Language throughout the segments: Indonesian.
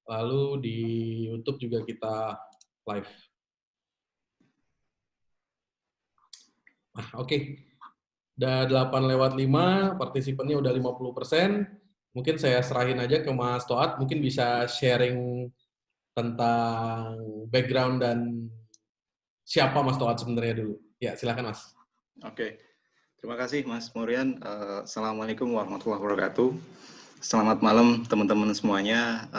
lalu di YouTube juga kita live. Oke. Udah 8:05, partisipannya udah 50%. Mungkin saya serahin aja ke Mas Toat, mungkin bisa sharing tentang background dan siapa Mas Toat sebenarnya dulu. Ya, silakan Mas. Oke, terima kasih Mas Murian. Assalamualaikum warahmatullahi wabarakatuh. Selamat malam teman-teman semuanya.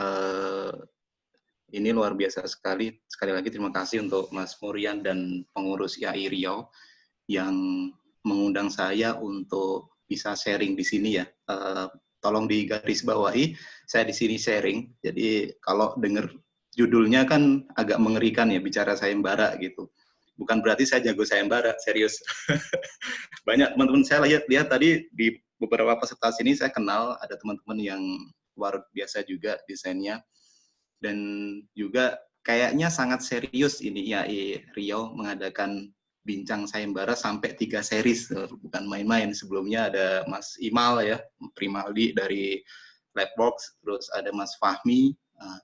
Ini luar biasa sekali. Sekali lagi terima kasih untuk Mas Murian dan pengurus IAI Riau yang mengundang saya untuk bisa sharing di sini ya. Tolong digarisbawahi, saya di sini sharing. Jadi kalau dengar judulnya kan agak mengerikan ya, bicara sayembara gitu. Bukan berarti saya jago sayembara, serius. Banyak teman-teman saya lihat tadi di beberapa presentasi ini saya kenal ada teman-teman yang luar biasa juga desainnya, dan juga kayaknya sangat serius ini IAI Riau mengadakan bincang sayembara sampai 3 series, bukan main-main. Sebelumnya ada Mas Imal ya, Primaldi dari Labbox, terus ada Mas Fahmi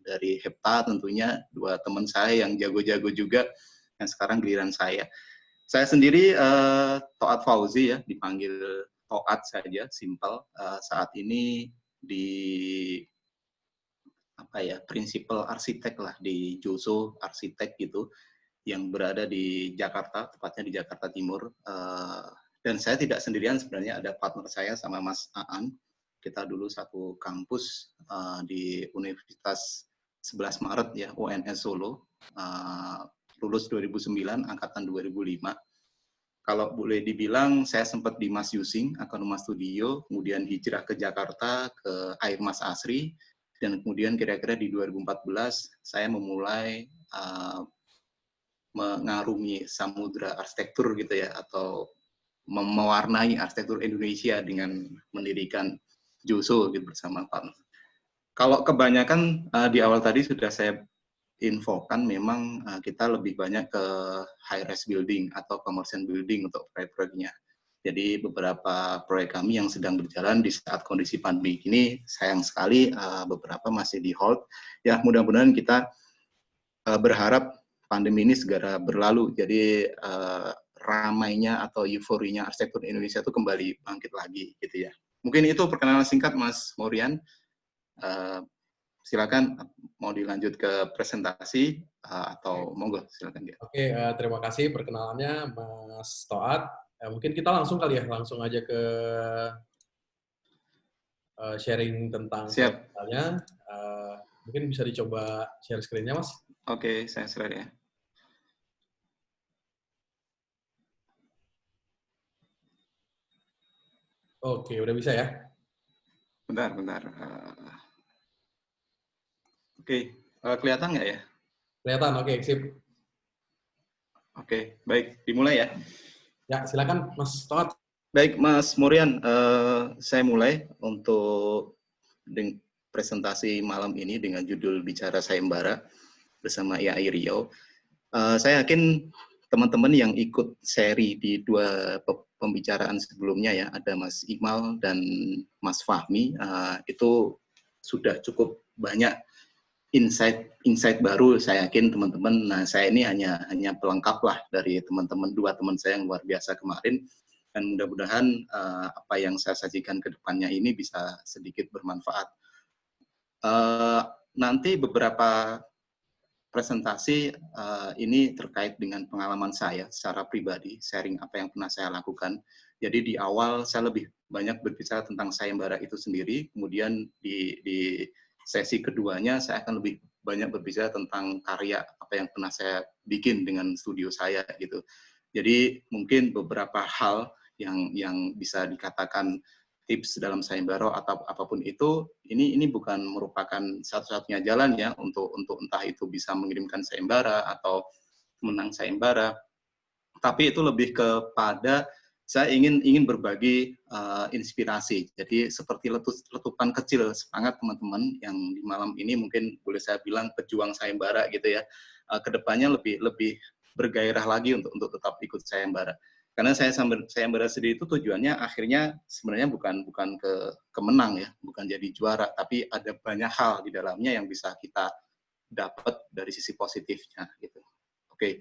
dari Hepta, tentunya dua teman saya yang jago-jago juga, yang sekarang giliran saya. Saya sendiri Toat Fauzi ya, dipanggil Toat saja, simple. Saat ini di prinsipal arsitek lah di Joso Arsitek gitu, yang berada di Jakarta, tepatnya di Jakarta Timur. Dan saya tidak sendirian sebenarnya, ada partner saya sama Mas Aan. Kita dulu satu kampus di Universitas 11 Maret ya, UNS Solo. Lulus 2009, angkatan 2005. Kalau boleh dibilang, saya sempat di Mas Yusing, Akanuma Studio, kemudian hijrah ke Jakarta, ke Air Mas Asri, dan kemudian kira-kira di 2014, saya memulai mengarungi samudra arsitektur gitu ya, atau mewarnai arsitektur Indonesia dengan mendirikan Joso gitu bersama partner. Kalau kebanyakan di awal tadi sudah saya infokan, memang kita lebih banyak ke high-rise building atau commercial building untuk proyek-proyeknya. Jadi beberapa proyek kami yang sedang berjalan di saat kondisi pandemi ini, sayang sekali beberapa masih di hold. Ya mudah-mudahan kita berharap pandemi ini segera berlalu, jadi ramainya atau euforinya arsitektur Indonesia itu kembali bangkit lagi gitu ya. Mungkin itu perkenalan singkat Mas Morian. Silakan mau dilanjut ke presentasi atau monggo silakan dia. Oke, terima kasih perkenalannya Mas Toat. Mungkin kita langsung kali ya, langsung aja ke sharing tentang proyeknya. Mungkin bisa dicoba share screen-nya, Mas. Oke, saya share ya. Oke, udah bisa ya? Bentar. Oke, kelihatan nggak ya? Kelihatan, oke, sip. Oke, baik, dimulai ya. Ya, silakan Mas Toat. Baik, Mas Murian, saya mulai untuk presentasi malam ini dengan judul Bicara Sayembara bersama IAI Riau. Saya yakin teman-teman yang ikut seri di dua pembicaraan sebelumnya ya, ada Mas Imal dan Mas Fahmi, itu sudah cukup banyak insight baru, saya yakin teman-teman. Nah, saya ini hanya pelengkap lah dari teman-teman, dua teman saya yang luar biasa kemarin, dan mudah-mudahan apa yang saya sajikan ke depannya ini bisa sedikit bermanfaat. Nanti beberapa presentasi ini terkait dengan pengalaman saya secara pribadi, sharing apa yang pernah saya lakukan. Jadi di awal saya lebih banyak berbicara tentang sayembara itu sendiri, kemudian di sesi keduanya saya akan lebih banyak berbicara tentang karya apa yang pernah saya bikin dengan studio saya gitu. Jadi mungkin beberapa hal yang bisa dikatakan tips dalam sayembara atau apapun itu, ini bukan merupakan satu-satunya jalan ya untuk entah itu bisa mengirimkan sayembara atau menang sayembara, tapi itu lebih kepada saya ingin berbagi inspirasi. Jadi seperti letupan kecil semangat teman-teman yang di malam ini mungkin boleh saya bilang pejuang sayembara gitu ya. Kedepannya lebih bergairah lagi untuk tetap ikut sayembara. Karena sayembara sendiri itu tujuannya akhirnya sebenarnya bukan ke menang ya, bukan jadi juara, tapi ada banyak hal di dalamnya yang bisa kita dapat dari sisi positifnya gitu. Oke.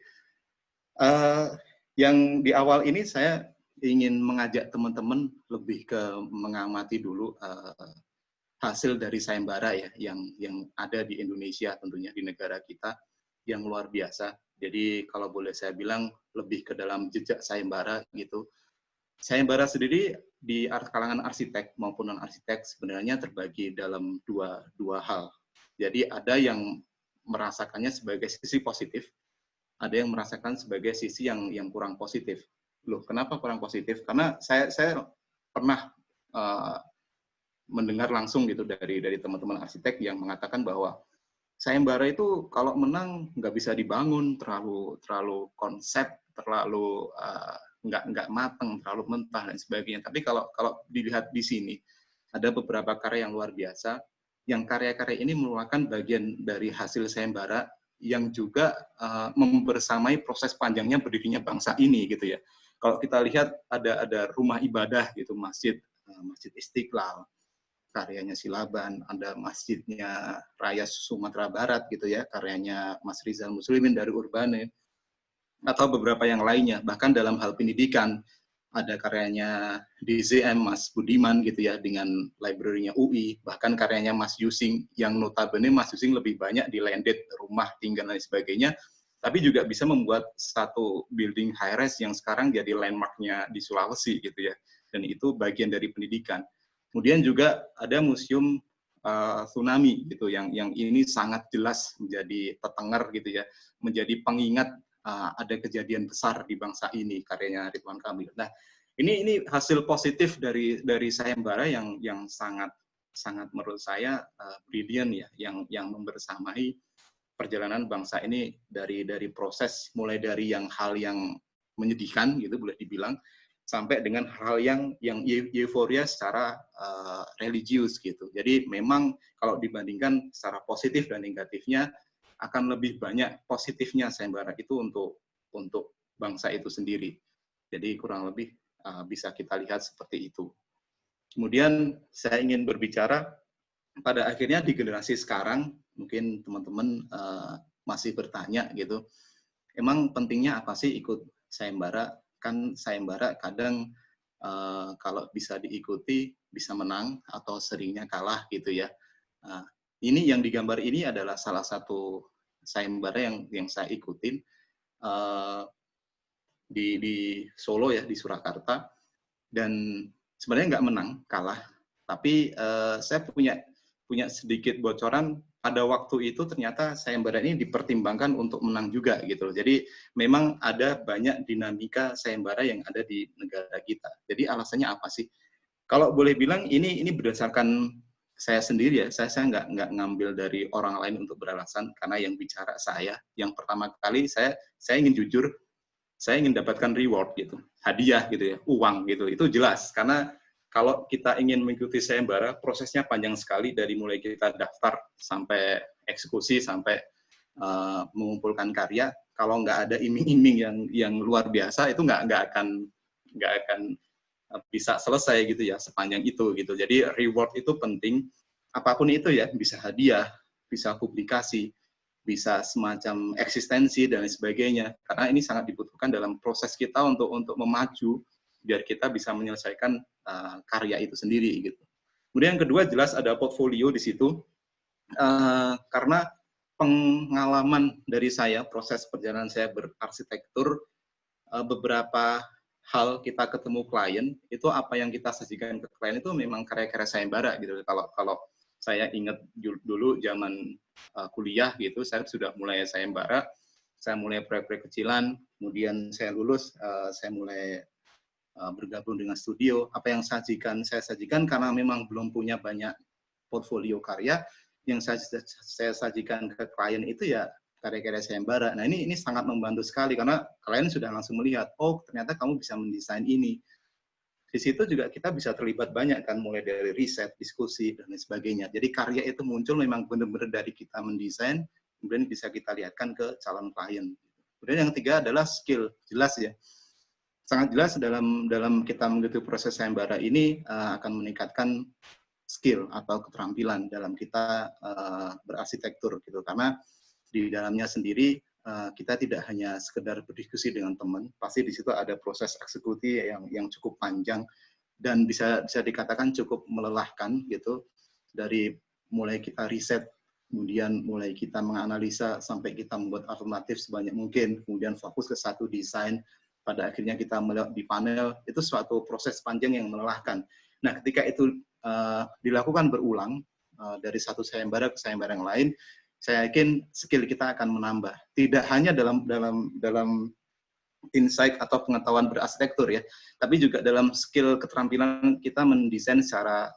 Yang di awal ini saya ingin mengajak teman-teman lebih ke mengamati dulu hasil dari sayembara ya yang ada di Indonesia, tentunya di negara kita, yang luar biasa. Jadi kalau boleh saya bilang lebih ke dalam jejak sayembara gitu. Sayembara sendiri di kalangan arsitek maupun non-arsitek sebenarnya terbagi dalam dua hal. Jadi ada yang merasakannya sebagai sisi positif, ada yang merasakan sebagai sisi yang kurang positif. Loh, kenapa kurang positif? Karena saya pernah mendengar langsung gitu dari teman-teman arsitek yang mengatakan bahwa sayembara itu kalau menang nggak bisa dibangun, terlalu konsep, terlalu nggak mateng, terlalu mentah dan sebagainya. Tapi kalau dilihat di sini ada beberapa karya yang luar biasa, yang karya-karya ini merupakan bagian dari hasil sayembara yang juga membersamai proses panjangnya berdirinya bangsa ini gitu ya. Kalau kita lihat ada rumah ibadah gitu, Masjid Istiqlal, karyanya Silaban, ada masjidnya Raya Sumatera Barat gitu ya, karyanya Mas Rizal Muslimin dari Urbane, atau beberapa yang lainnya. Bahkan dalam hal pendidikan, ada karyanya DZM Mas Budiman gitu ya, dengan library-nya UI, bahkan karyanya Mas Yusing, yang notabene Mas Yusing lebih banyak di landed, rumah tinggal dan sebagainya, tapi juga bisa membuat satu building high-rise yang sekarang jadi landmark-nya di Sulawesi gitu ya, dan itu bagian dari pendidikan. Kemudian juga ada museum tsunami gitu, yang ini sangat jelas menjadi tetenger gitu ya, menjadi pengingat ada kejadian besar di bangsa ini, karyanya Ridwan Kamil. Nah, ini hasil positif dari sayembara yang sangat menurut saya brilliant ya, yang membersamai perjalanan bangsa ini dari proses, mulai dari hal yang menyedihkan gitu boleh dibilang, sampai dengan hal yang euforia secara religius gitu. Jadi memang kalau dibandingkan secara positif dan negatifnya, akan lebih banyak positifnya sayembara itu untuk bangsa itu sendiri. Jadi kurang lebih bisa kita lihat seperti itu. Kemudian saya ingin berbicara pada akhirnya di generasi sekarang, mungkin teman-teman masih bertanya gitu, emang pentingnya apa sih ikut sayembara? Kan sayembara kadang kalau bisa diikuti bisa menang atau seringnya kalah gitu ya. Ini yang digambar ini adalah salah satu sayembara yang saya ikutin di Solo ya, di Surakarta, dan sebenarnya nggak menang, kalah. Tapi saya punya sedikit bocoran, pada waktu itu ternyata sayembara ini dipertimbangkan untuk menang juga gitu. Jadi memang ada banyak dinamika sayembara yang ada di negara kita. Jadi alasannya apa sih? Kalau boleh bilang ini berdasarkan saya sendiri ya, saya nggak ngambil dari orang lain untuk beralasan, karena yang bicara saya. Yang pertama kali saya ingin jujur, saya ingin dapatkan reward gitu, hadiah gitu ya, uang gitu, itu jelas. Karena kalau kita ingin mengikuti sayembara, prosesnya panjang sekali, dari mulai kita daftar sampai eksekusi, sampai mengumpulkan karya. Kalau nggak ada iming-iming yang luar biasa, itu nggak akan bisa selesai gitu ya, sepanjang itu gitu. Jadi reward itu penting, apapun itu ya, bisa hadiah, bisa publikasi, bisa semacam eksistensi dan lain sebagainya. Karena ini sangat dibutuhkan dalam proses kita untuk memacu biar kita bisa menyelesaikan karya itu sendiri gitu. Kemudian yang kedua, jelas ada portfolio di situ, karena pengalaman dari saya, proses perjalanan saya berarsitektur, beberapa hal kita ketemu klien, itu apa yang kita sajikan ke klien itu memang karya-karya sayembara gitu. Kalau saya ingat dulu zaman kuliah gitu, saya sudah mulai sayembara, saya mulai proyek-proyek kecilan, kemudian saya lulus, saya mulai bergabung dengan studio. Apa yang saya sajikan karena memang belum punya banyak portfolio karya, yang saya sajikan ke klien itu ya karya-karya sayembara. Nah ini sangat membantu sekali, karena klien sudah langsung melihat, oh ternyata kamu bisa mendesain ini. Di situ juga kita bisa terlibat banyak kan, mulai dari riset, diskusi, dan lain sebagainya. Jadi karya itu muncul memang benar-benar dari kita mendesain, kemudian bisa kita lihatkan ke calon klien. Kemudian yang ketiga adalah skill, jelas ya. sangat jelas dalam kita mengikuti proses sayembara ini akan meningkatkan skill atau keterampilan dalam kita berarsitektur gitu, karena di dalamnya sendiri kita tidak hanya sekedar berdiskusi dengan teman, pasti di situ ada proses eksekusi yang cukup panjang dan bisa dikatakan cukup melelahkan gitu, dari mulai kita riset, kemudian mulai kita menganalisa sampai kita membuat alternatif sebanyak mungkin, kemudian fokus ke satu desain, pada akhirnya kita melihat di panel, itu suatu proses panjang yang melelahkan. Nah, ketika itu dilakukan berulang dari satu sayembara ke sayembara yang lain, saya yakin skill kita akan menambah. Tidak hanya dalam insight atau pengetahuan berarsitektur ya, tapi juga dalam skill keterampilan kita mendesain secara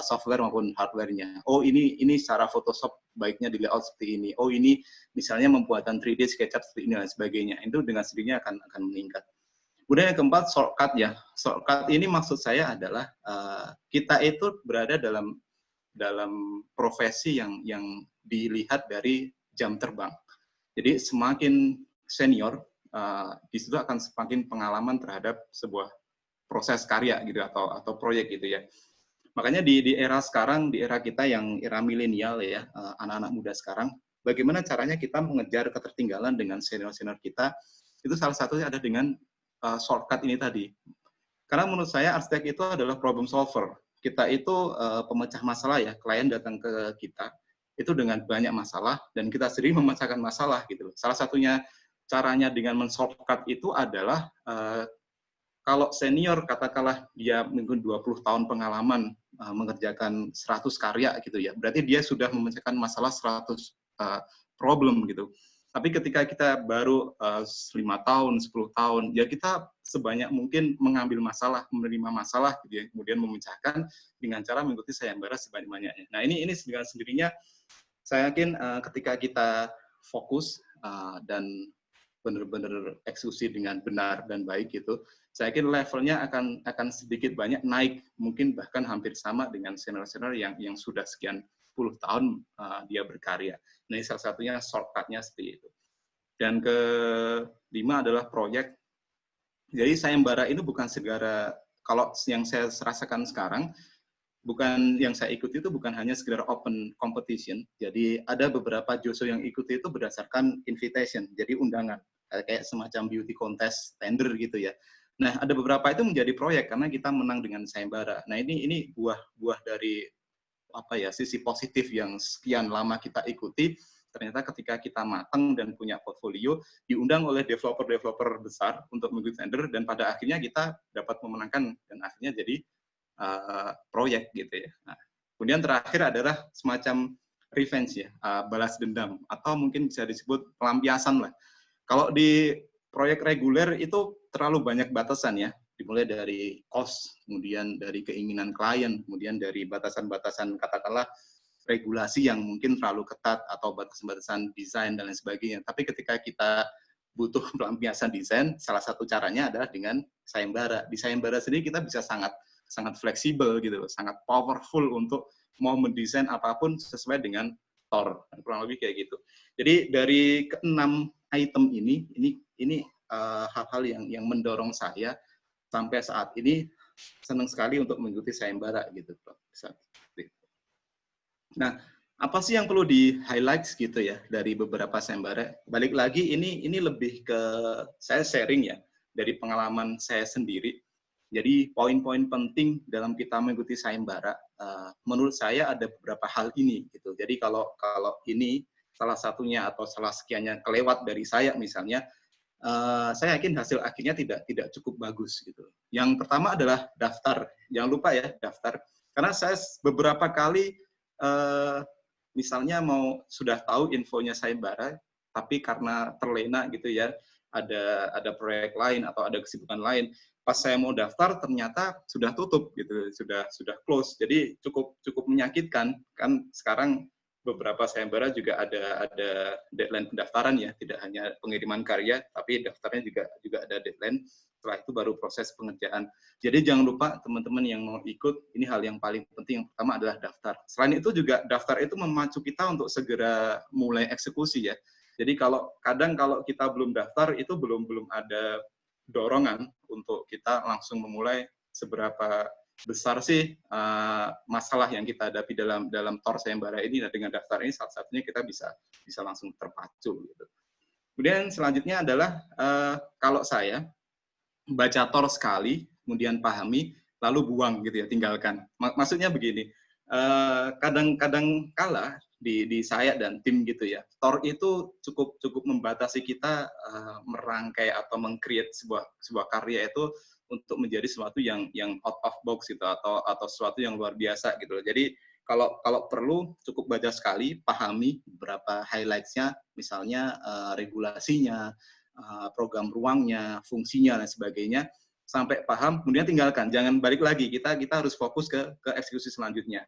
software maupun hardware-nya. Oh, ini secara Photoshop baiknya di layout seperti ini. Oh, ini misalnya pembuatan 3D SketchUp seperti ini dan sebagainya. Itu dengan sendirinya akan meningkat. Kemudian yang keempat, shortcut ya. Shortcut ini maksud saya adalah kita itu berada dalam profesi yang dilihat dari jam terbang. Jadi semakin senior, di situ akan semakin pengalaman terhadap sebuah proses karya gitu atau proyek gitu ya. Makanya di era sekarang, di era kita yang era milenial ya, anak-anak muda sekarang, bagaimana caranya kita mengejar ketertinggalan dengan senior-senior kita, itu salah satunya ada dengan shortcut ini tadi. Karena menurut saya arsitek itu adalah problem solver. Kita itu pemecah masalah ya, klien datang ke kita, itu dengan banyak masalah, dan kita sendiri memecahkan masalah gitu. Salah satunya caranya dengan men-shortcut itu adalah kalau senior katakanlah dia mungkin 20 tahun pengalaman mengerjakan 100 karya gitu ya, berarti dia sudah memecahkan masalah 100 problem gitu. Tapi ketika kita baru 5 tahun, 10 tahun, ya kita sebanyak mungkin mengambil masalah, menerima masalah gitu ya, kemudian memecahkan dengan cara mengikuti sayembara sebanyak-banyaknya. Nah, ini dengan sendirinya saya yakin ketika kita fokus dan benar-benar eksekusi dengan benar dan baik gitu, saya yakin levelnya akan sedikit banyak naik, mungkin bahkan hampir sama dengan senior-senior yang sudah sekian puluh tahun dia berkarya. Nah, ini salah satunya shortcut-nya seperti itu. Dan kelima adalah proyek. Jadi sayembara itu bukan segera, kalau yang saya rasakan sekarang, bukan yang saya ikuti itu bukan hanya sekedar open competition. Jadi ada beberapa justru yang ikuti itu berdasarkan invitation, jadi undangan, kayak semacam beauty contest, tender gitu ya. Nah, ada beberapa itu menjadi proyek karena kita menang dengan sayembara. Nah, ini buah dari apa ya, sisi positif yang sekian lama kita ikuti. Ternyata ketika kita matang dan punya portfolio, diundang oleh developer-developer besar untuk mengikuti tender, dan pada akhirnya kita dapat memenangkan dan akhirnya jadi proyek gitu ya. Nah, kemudian terakhir adalah semacam revenge ya, balas dendam, atau mungkin bisa disebut pelampiasan lah. Kalau di proyek reguler itu terlalu banyak batasan ya, dimulai dari cost, kemudian dari keinginan klien, kemudian dari batasan-batasan katakanlah regulasi yang mungkin terlalu ketat atau batasan-batasan desain dan lain sebagainya. Tapi ketika kita butuh pelampiasan desain, salah satu caranya adalah dengan sayembara. Di sayembara sendiri kita bisa sangat fleksibel gitu, sangat powerful untuk mau mendesain apapun sesuai dengan TOR, kurang lebih kayak gitu. Jadi dari keenam item ini hal-hal yang mendorong saya sampai saat ini senang sekali untuk mengikuti sayembara gitu, Prof. Nah, apa sih yang perlu di-highlight gitu ya dari beberapa sayembara? Balik lagi ini lebih ke saya sharing ya dari pengalaman saya sendiri. Jadi poin-poin penting dalam kita mengikuti sayembara, menurut saya ada beberapa hal ini gitu. Jadi kalau ini salah satunya atau salah sekiannya kelewat dari saya misalnya, saya yakin hasil akhirnya tidak cukup bagus gitu. Yang pertama adalah daftar. Jangan lupa ya daftar. Karena saya beberapa kali misalnya sudah tahu infonya sayembara, tapi karena terlena gitu ya, ada proyek lain atau ada kesibukan lain, pas saya mau daftar ternyata sudah tutup gitu, sudah close. Jadi cukup menyakitkan kan. Sekarang beberapa sayembara juga ada deadline pendaftaran ya, tidak hanya pengiriman karya, tapi daftarnya juga ada deadline. Setelah itu baru proses pengerjaan. Jadi jangan lupa teman-teman yang mau ikut, ini hal yang paling penting. Yang pertama adalah daftar. Selain itu juga daftar itu memacu kita untuk segera mulai eksekusi ya. Jadi kadang kalau kita belum daftar itu belum ada dorongan untuk kita langsung memulai seberapa besar sih masalah yang kita hadapi dalam TOR sayembara ini. Nah, dengan daftar ini salah satunya kita bisa langsung terpacu gitu. Kemudian selanjutnya adalah kalau saya baca TOR sekali, kemudian pahami, lalu buang gitu ya, tinggalkan. Maksudnya begini, kadang-kadang kala di saya dan tim gitu ya, TOR itu cukup membatasi kita merangkai atau meng-create sebuah karya itu untuk menjadi sesuatu yang out of box gitu, atau sesuatu yang luar biasa gitu. Jadi kalau perlu cukup baca sekali, pahami beberapa highlights-nya, misalnya regulasinya, program ruangnya, fungsinya dan sebagainya, sampai paham, kemudian tinggalkan. Jangan balik lagi, kita harus fokus ke eksekusi selanjutnya.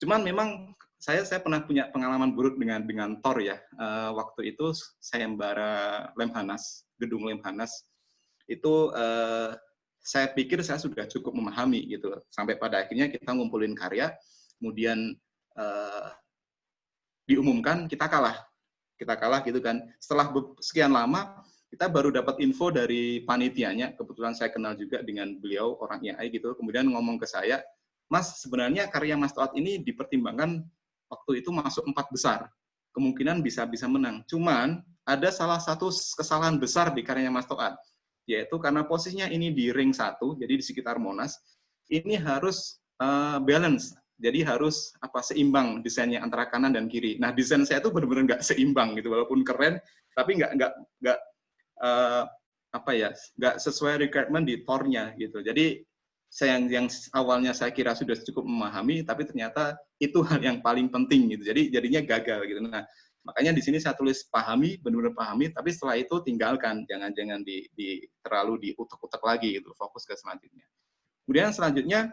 Cuman memang saya pernah punya pengalaman buruk dengan TOR ya. Waktu itu sayembara Lemhanas, gedung Lemhanas, itu saya pikir saya sudah cukup memahami gitu. Sampai pada akhirnya kita ngumpulin karya, kemudian diumumkan kita kalah gitu kan. Setelah sekian lama kita baru dapat info dari panitianya, kebetulan saya kenal juga dengan beliau, orang IAI gitu, kemudian ngomong ke saya, Mas, sebenarnya karya Mas Toat ini dipertimbangkan waktu itu masuk 4 besar, kemungkinan bisa menang. Cuman ada salah satu kesalahan besar di karyanya Mas Toat, yaitu karena posisinya ini di ring 1, jadi di sekitar Monas, ini harus balance. Jadi harus seimbang desainnya antara kanan dan kiri. Nah, desain saya itu benar-benar nggak seimbang gitu, walaupun keren, tapi nggak sesuai requirement di TOR-nya gitu. Jadi yang awalnya saya kira sudah cukup memahami, tapi ternyata itu hal yang paling penting gitu. Jadi jadinya gagal gitu. Nah, makanya di sini saya tulis pahami, benar-benar pahami, tapi setelah itu tinggalkan, jangan terlalu diutek-utek lagi gitu, fokus ke selanjutnya. Kemudian selanjutnya,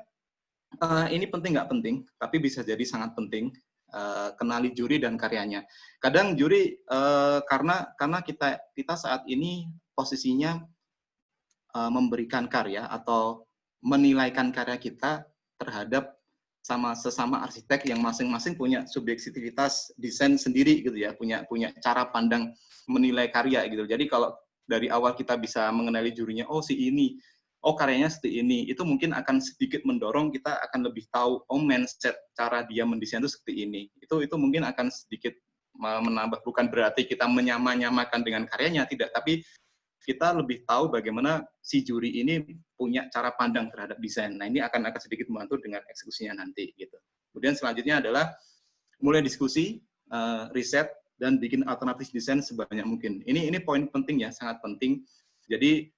ini penting nggak penting, tapi bisa jadi sangat penting, kenali juri dan karyanya. Kadang juri karena kita saat ini posisinya memberikan karya atau menilaikan karya kita terhadap sesama arsitek yang masing-masing punya subjektivitas desain sendiri gitu ya, punya cara pandang menilai karya gitu. Jadi kalau dari awal kita bisa mengenali jurinya, oh si ini, oh karyanya seperti ini, itu mungkin akan sedikit mendorong kita akan lebih tahu, oh mindset cara dia mendesain itu seperti ini. Itu mungkin akan sedikit menambah, bukan berarti kita menyamakan dengan karyanya, tidak, tapi kita lebih tahu bagaimana si juri ini punya cara pandang terhadap desain. Nah, ini akan sedikit membantu dengan eksekusinya nanti gitu. Kemudian selanjutnya adalah mulai diskusi, riset, dan bikin alternatif desain sebanyak mungkin. Ini poin penting ya, sangat penting. Jadi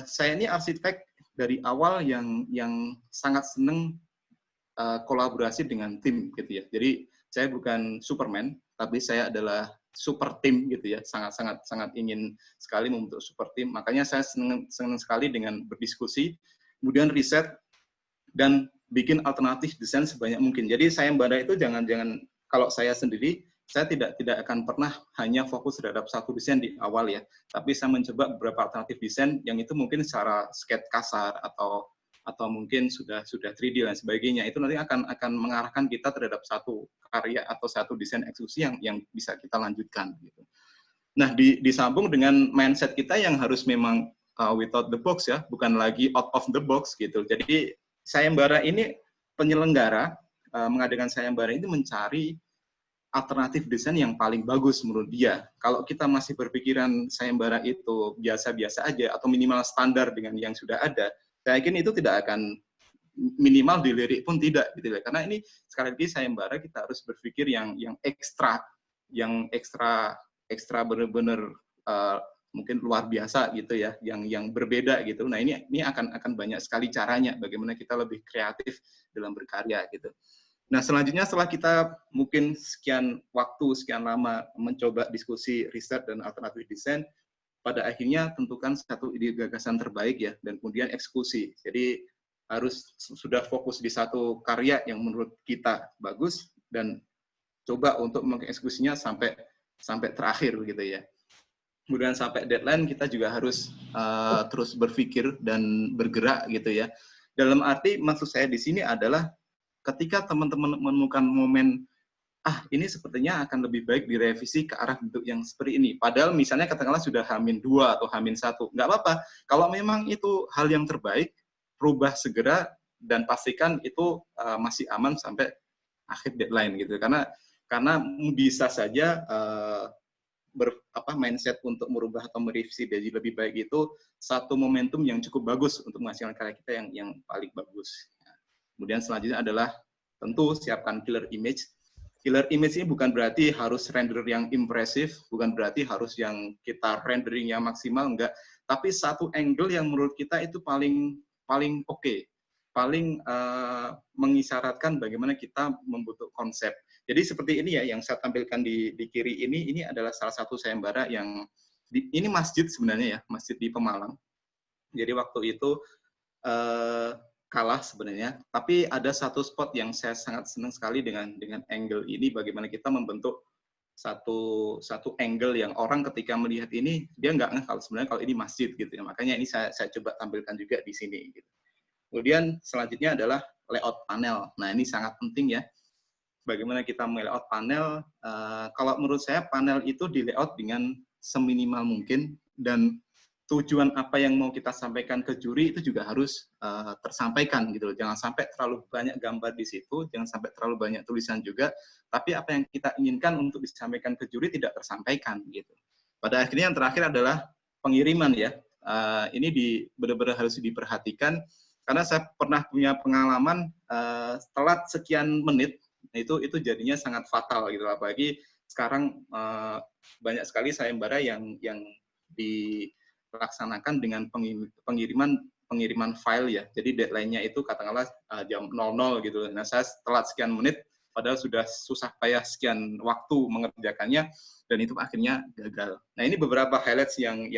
saya ini arsitek dari awal yang sangat senang kolaborasi dengan tim gitu ya. Jadi saya bukan Superman, tapi saya adalah super tim gitu ya, sangat ingin sekali membentuk super tim. Makanya saya senang sekali dengan berdiskusi, kemudian riset dan bikin alternatif desain sebanyak mungkin. Jadi sayembara itu jangan kalau saya sendiri, saya tidak akan pernah hanya fokus terhadap satu desain di awal ya, tapi saya mencoba beberapa alternatif desain yang itu mungkin secara sketch kasar atau mungkin sudah 3D dan sebagainya. Itu nanti akan mengarahkan kita terhadap satu karya atau satu desain eksekusi yang bisa kita lanjutkan gitu. Nah, disambung dengan mindset kita yang harus memang without the box ya, bukan lagi out of the box gitu. Jadi sayembara ini penyelenggara mengadakan sayembara ini mencari alternatif desain yang paling bagus menurut dia. Kalau kita masih berpikiran sayembara itu biasa-biasa aja atau minimal standar dengan yang sudah ada, saya yakin itu tidak akan, minimal dilirik pun tidak gitu ya. Karena ini sekali lagi sayembara kita harus berpikir yang ekstra benar-benar mungkin luar biasa gitu ya, yang berbeda gitu. Nah, ini akan banyak sekali caranya bagaimana kita lebih kreatif dalam berkarya gitu. Nah, selanjutnya setelah kita mungkin sekian lama mencoba diskusi, riset, dan alternatif desain, pada akhirnya tentukan satu ide gagasan terbaik ya, dan kemudian eksekusi. Jadi harus sudah fokus di satu karya yang menurut kita bagus, dan coba untuk mengeksekusinya sampai terakhir gitu ya. Kemudian sampai deadline kita juga harus terus berpikir dan bergerak gitu ya. Dalam arti maksud saya di sini adalah ketika teman-teman menemukan momen ini sepertinya akan lebih baik direvisi ke arah bentuk yang seperti ini. Padahal misalnya katakanlah sudah H-2 atau H-1. Nggak apa-apa. Kalau memang itu hal yang terbaik, rubah segera dan pastikan itu masih aman sampai akhir deadline gitu. Karena bisa saja mindset untuk merubah atau merevisi jadi lebih baik itu satu momentum yang cukup bagus untuk menghasilkan karya kita yang paling bagus. Kemudian selanjutnya adalah tentu siapkan killer image. Killer image ini bukan berarti harus render yang impresif, bukan berarti harus yang kita rendering yang maksimal, enggak. Tapi satu angle yang menurut kita itu paling oke, paling mengisyaratkan bagaimana kita membentuk konsep. Jadi seperti ini ya yang saya tampilkan di kiri ini adalah salah satu sayembara yang ini masjid sebenarnya ya, masjid di Pemalang. Jadi waktu itu kalah sebenarnya, tapi ada satu spot yang saya sangat senang sekali dengan angle ini, bagaimana kita membentuk satu angle yang orang ketika melihat ini dia nggak ngeh kalau sebenarnya kalau ini masjid gitu ya. Makanya ini saya coba tampilkan juga di sini gitu. Kemudian selanjutnya adalah layout panel. Nah, ini sangat penting ya. Bagaimana kita melayout panel? Kalau menurut saya panel itu di layout dengan seminimal mungkin, dan tujuan apa yang mau kita sampaikan ke juri itu juga harus tersampaikan gitu loh. Jangan sampai terlalu banyak gambar di situ, jangan sampai terlalu banyak tulisan juga, tapi apa yang kita inginkan untuk disampaikan ke juri tidak tersampaikan gitu. Pada akhirnya yang terakhir adalah pengiriman ya. Ini benar-benar harus diperhatikan karena saya pernah punya pengalaman telat sekian menit, itu jadinya sangat fatal gitu. Apalagi sekarang banyak sekali sayembara yang dilaksanakan dengan pengiriman file ya. Jadi deadline-nya itu katakanlah jam 00 gitu. Nah, saya telat sekian menit padahal sudah susah payah sekian waktu mengerjakannya dan itu akhirnya gagal. Nah, ini beberapa highlights yang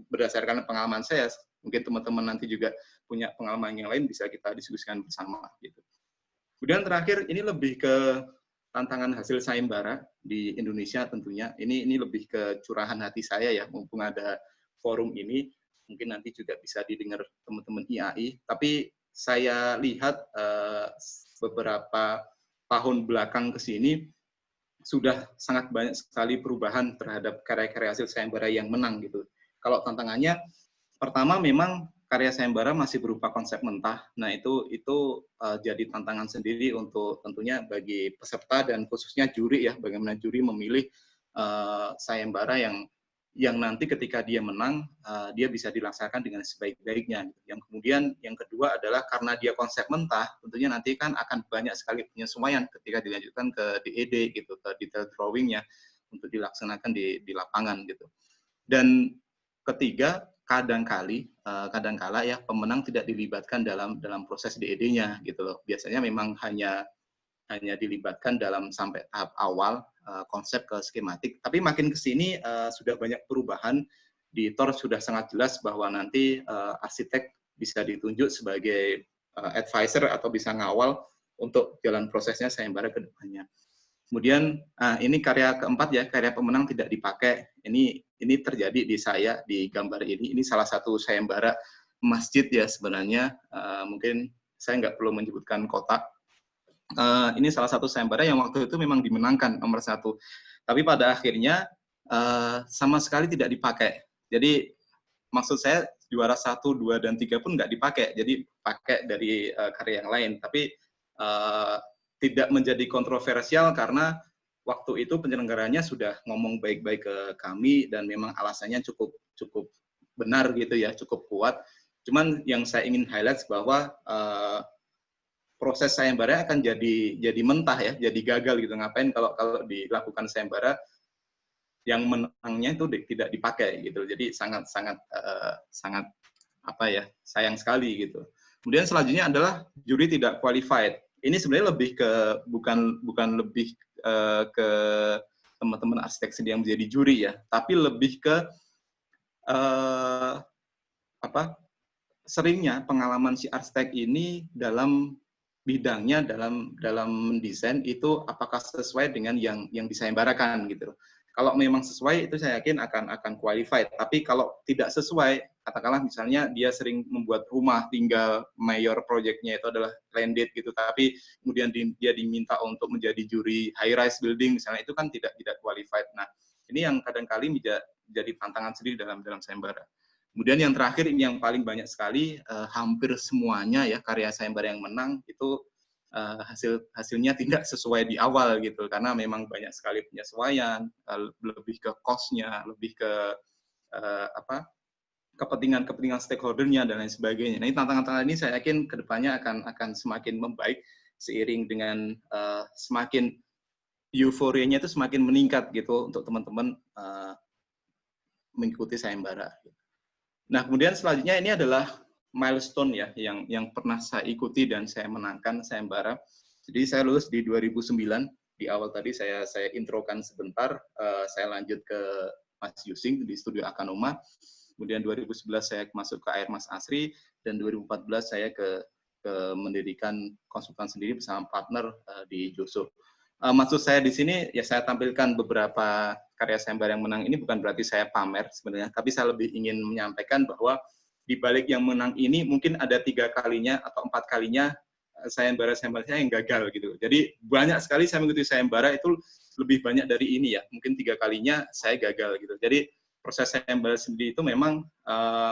berdasarkan pengalaman saya. Mungkin teman-teman nanti juga punya pengalaman yang lain bisa kita diskusikan bersama gitu. Kemudian terakhir ini lebih ke tantangan hasil sayembara di Indonesia tentunya. Ini lebih ke curahan hati saya ya, mumpung ada forum ini, mungkin nanti juga bisa didengar teman-teman IAI. Tapi saya lihat beberapa tahun belakang ke sini sudah sangat banyak sekali perubahan terhadap karya-karya hasil sayembara yang menang gitu. Kalau tantangannya, pertama memang karya sayembara masih berupa konsep mentah. Nah, itu jadi tantangan sendiri untuk tentunya bagi peserta dan khususnya juri ya, bagaimana juri memilih sayembara yang nanti ketika dia menang, dia bisa dilaksanakan dengan sebaik-baiknya. Yang kemudian, yang kedua adalah karena dia konsep mentah, tentunya nanti kan akan banyak sekali penyesuaian ketika dilanjutkan ke DED gitu, ke detail drawing-nya untuk dilaksanakan di lapangan gitu. Dan ketiga, kadangkala ya pemenang tidak dilibatkan dalam proses DED-nya gitu loh. Biasanya memang hanya dilibatkan dalam sampai tahap awal konsep ke skematik. Tapi makin ke sini sudah banyak perubahan. Di TOR sudah sangat jelas bahwa nanti arsitek bisa ditunjuk sebagai advisor atau bisa ngawal untuk jalan prosesnya sayembara ke depannya. Kemudian ini karya keempat ya, karya pemenang tidak dipakai. Ini terjadi di saya di gambar ini. Ini salah satu sayembara masjid ya sebenarnya. Mungkin saya nggak perlu menyebutkan kota. Ini salah satu sayembara yang waktu itu memang dimenangkan nomor 1. Tapi pada akhirnya sama sekali tidak dipakai. Jadi maksud saya juara 1, 2, dan 3 pun nggak dipakai. Jadi pakai dari karya yang lain. Tapi tidak menjadi kontroversial karena waktu itu penyelenggaranya sudah ngomong baik-baik ke kami dan memang alasannya cukup benar gitu ya, cukup kuat. Cuman yang saya ingin highlight bahwa proses sayembara akan jadi mentah ya, jadi gagal gitu. Ngapain kalau dilakukan sayembara yang menangnya itu tidak dipakai gitu. Jadi sangat apa ya, sayang sekali gitu. Kemudian selanjutnya adalah juri tidak qualified. Ini sebenarnya lebih ke bukan lebih ke teman-teman arsitek sendiri yang menjadi juri ya, tapi lebih ke seringnya pengalaman si arsitek ini dalam bidangnya dalam mendesain itu apakah sesuai dengan yang disayembarakan gitu. Kalau memang sesuai itu saya yakin akan qualified. Tapi kalau tidak sesuai, katakanlah misalnya dia sering membuat rumah tinggal, mayor project-nya itu adalah landed gitu, tapi kemudian dia diminta untuk menjadi juri high rise building misalnya, itu kan tidak qualified. Nah, ini yang kadang-kali menjadi tantangan sendiri dalam sayembara. Kemudian yang terakhir ini yang paling banyak sekali, hampir semuanya ya karya sayembara yang menang itu hasilnya tidak sesuai di awal gitu, karena memang banyak sekali penyesuaian, lebih ke cost-nya, lebih ke kepentingan stakeholder-nya dan lain sebagainya. Nah, tantangan-tantangan ini saya yakin kedepannya akan semakin membaik seiring dengan semakin euforianya itu semakin meningkat gitu untuk teman-teman mengikuti sayembara. Nah, kemudian selanjutnya ini adalah milestone ya yang pernah saya ikuti dan saya menangkan sayembara. Jadi saya lulus di 2009. Di awal tadi saya introkan sebentar, saya lanjut ke Mas Yusing di Studio Akanoma. Kemudian 2011 saya masuk ke Air Mas Asri, dan 2014 saya ke mendirikan konsultan sendiri bersama partner di Joso. Maksud saya di sini ya saya tampilkan beberapa karya sayembara yang menang ini bukan berarti saya pamer sebenarnya, tapi saya lebih ingin menyampaikan bahwa di balik yang menang ini mungkin ada 3 kalinya atau 4 kalinya sayembara saya yang gagal gitu. Jadi banyak sekali saya mengikuti sayembara itu lebih banyak dari ini ya, mungkin 3 kalinya saya gagal gitu. Jadi proses sayembara sendiri itu memang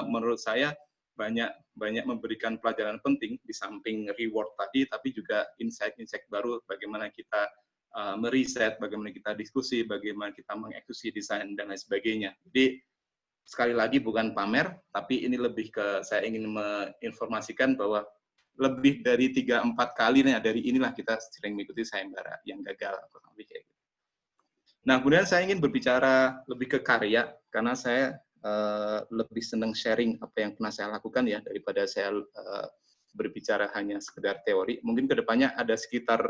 menurut saya banyak memberikan pelajaran penting di samping reward tadi, tapi juga insight-insight baru bagaimana kita meriset, bagaimana kita diskusi, bagaimana kita mengeksekusi desain dan lain sebagainya. Jadi sekali lagi bukan pamer, tapi ini lebih ke saya ingin menginformasikan bahwa lebih dari 3-4 kali dari inilah kita sering mengikuti sayembara yang gagal atau kayak gitu. Nah, kemudian saya ingin berbicara lebih ke karya, karena saya lebih senang sharing apa yang pernah saya lakukan ya, daripada saya berbicara hanya sekedar teori. Mungkin kedepannya ada sekitar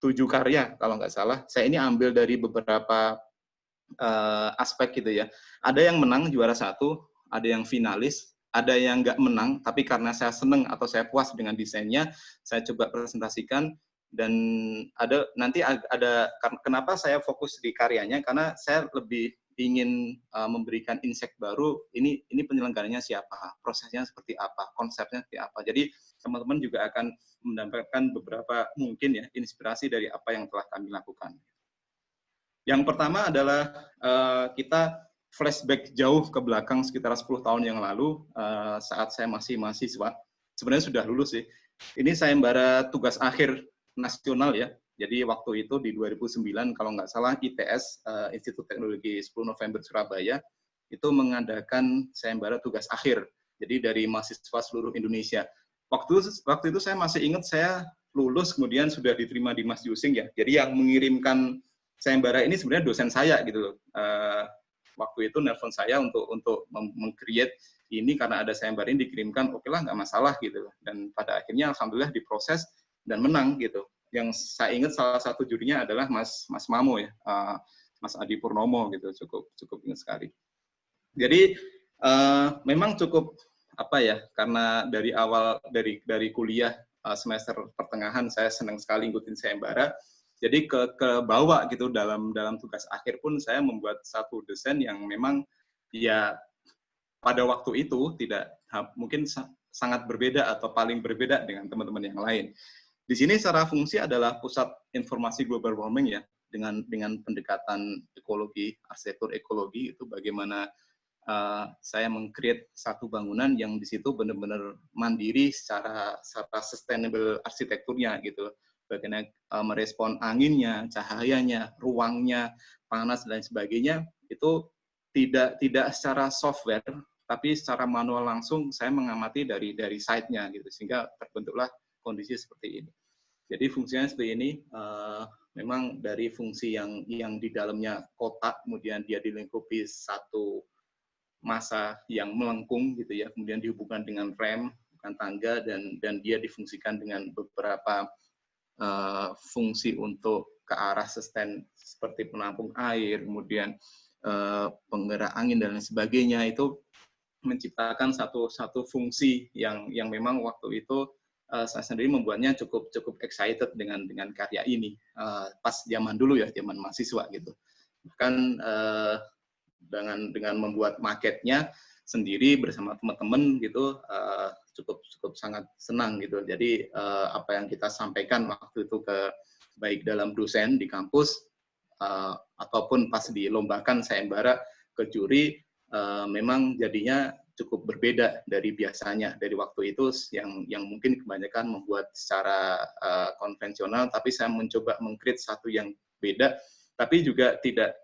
7 karya, kalau nggak salah. Saya ini ambil dari beberapa aspek gitu ya. Ada yang menang juara 1, ada yang finalis, ada yang nggak menang, tapi karena saya senang atau saya puas dengan desainnya, saya coba presentasikan. Dan nanti ada kenapa saya fokus di karyanya, karena saya lebih ingin memberikan insight baru, ini penyelenggaranya siapa, prosesnya seperti apa, konsepnya seperti apa. Jadi teman-teman juga akan mendapatkan beberapa mungkin ya inspirasi dari apa yang telah kami lakukan. Yang pertama adalah kita flashback jauh ke belakang sekitar 10 tahun yang lalu, saat saya masih mahasiswa. Sebenarnya sudah lulus sih. Ini sayembara tugas akhir nasional ya. Jadi waktu itu di 2009 kalau nggak salah ITS, Institut Teknologi 10 November Surabaya, itu mengadakan sayembara tugas akhir. Jadi dari mahasiswa seluruh Indonesia. Waktu itu saya masih ingat saya lulus kemudian sudah diterima di Mas Yusing ya. Jadi yang mengirimkan sayembara ini sebenarnya dosen saya gitu loh. Waktu itu nelpon saya untuk meng-create ini karena ada sayembara ini dikirimkan, oke lah nggak masalah gitu. Dan pada akhirnya alhamdulillah diproses dan menang gitu. Yang saya ingat salah satu jurinya adalah Mas Mamo ya, Mas Adi Purnomo gitu, cukup ingat sekali. Jadi memang cukup apa ya, karena dari awal dari kuliah semester pertengahan saya senang sekali ngikutin sayembara. Jadi ke bawah gitu dalam tugas akhir pun saya membuat satu desain yang memang ya pada waktu itu tidak mungkin sangat berbeda atau paling berbeda dengan teman-teman yang lain. Di sini secara fungsi adalah pusat informasi global warming ya, dengan pendekatan ekologi, arsitektur ekologi, itu bagaimana saya meng-create satu bangunan yang di situ benar-benar mandiri secara sustainable arsitekturnya gitu. Bagaimana merespon anginnya, cahayanya, ruangnya, panas dan sebagainya, itu tidak secara software, tapi secara manual langsung saya mengamati dari site-nya gitu, sehingga terbentuklah kondisi seperti ini. Jadi fungsinya seperti ini, memang dari fungsi yang di dalamnya kotak, kemudian dia dilingkupi satu masa yang melengkung gitu ya, kemudian dihubungkan dengan rem, bukan tangga, dan dia difungsikan dengan beberapa fungsi untuk ke arah sustain seperti penampung air, kemudian penggerak angin dan lain sebagainya, itu menciptakan satu fungsi yang memang waktu itu saya sendiri membuatnya cukup excited dengan karya ini pas zaman dulu ya, zaman mahasiswa gitu. Bahkan dengan membuat marketnya sendiri bersama teman-teman gitu, cukup sangat senang gitu. Jadi apa yang kita sampaikan waktu itu baik dalam dosen di kampus ataupun pas dilombakan sayembara ke juri, memang jadinya cukup berbeda dari biasanya, dari waktu itu yang mungkin kebanyakan membuat secara konvensional, tapi saya mencoba meng-create satu yang beda, tapi juga tidak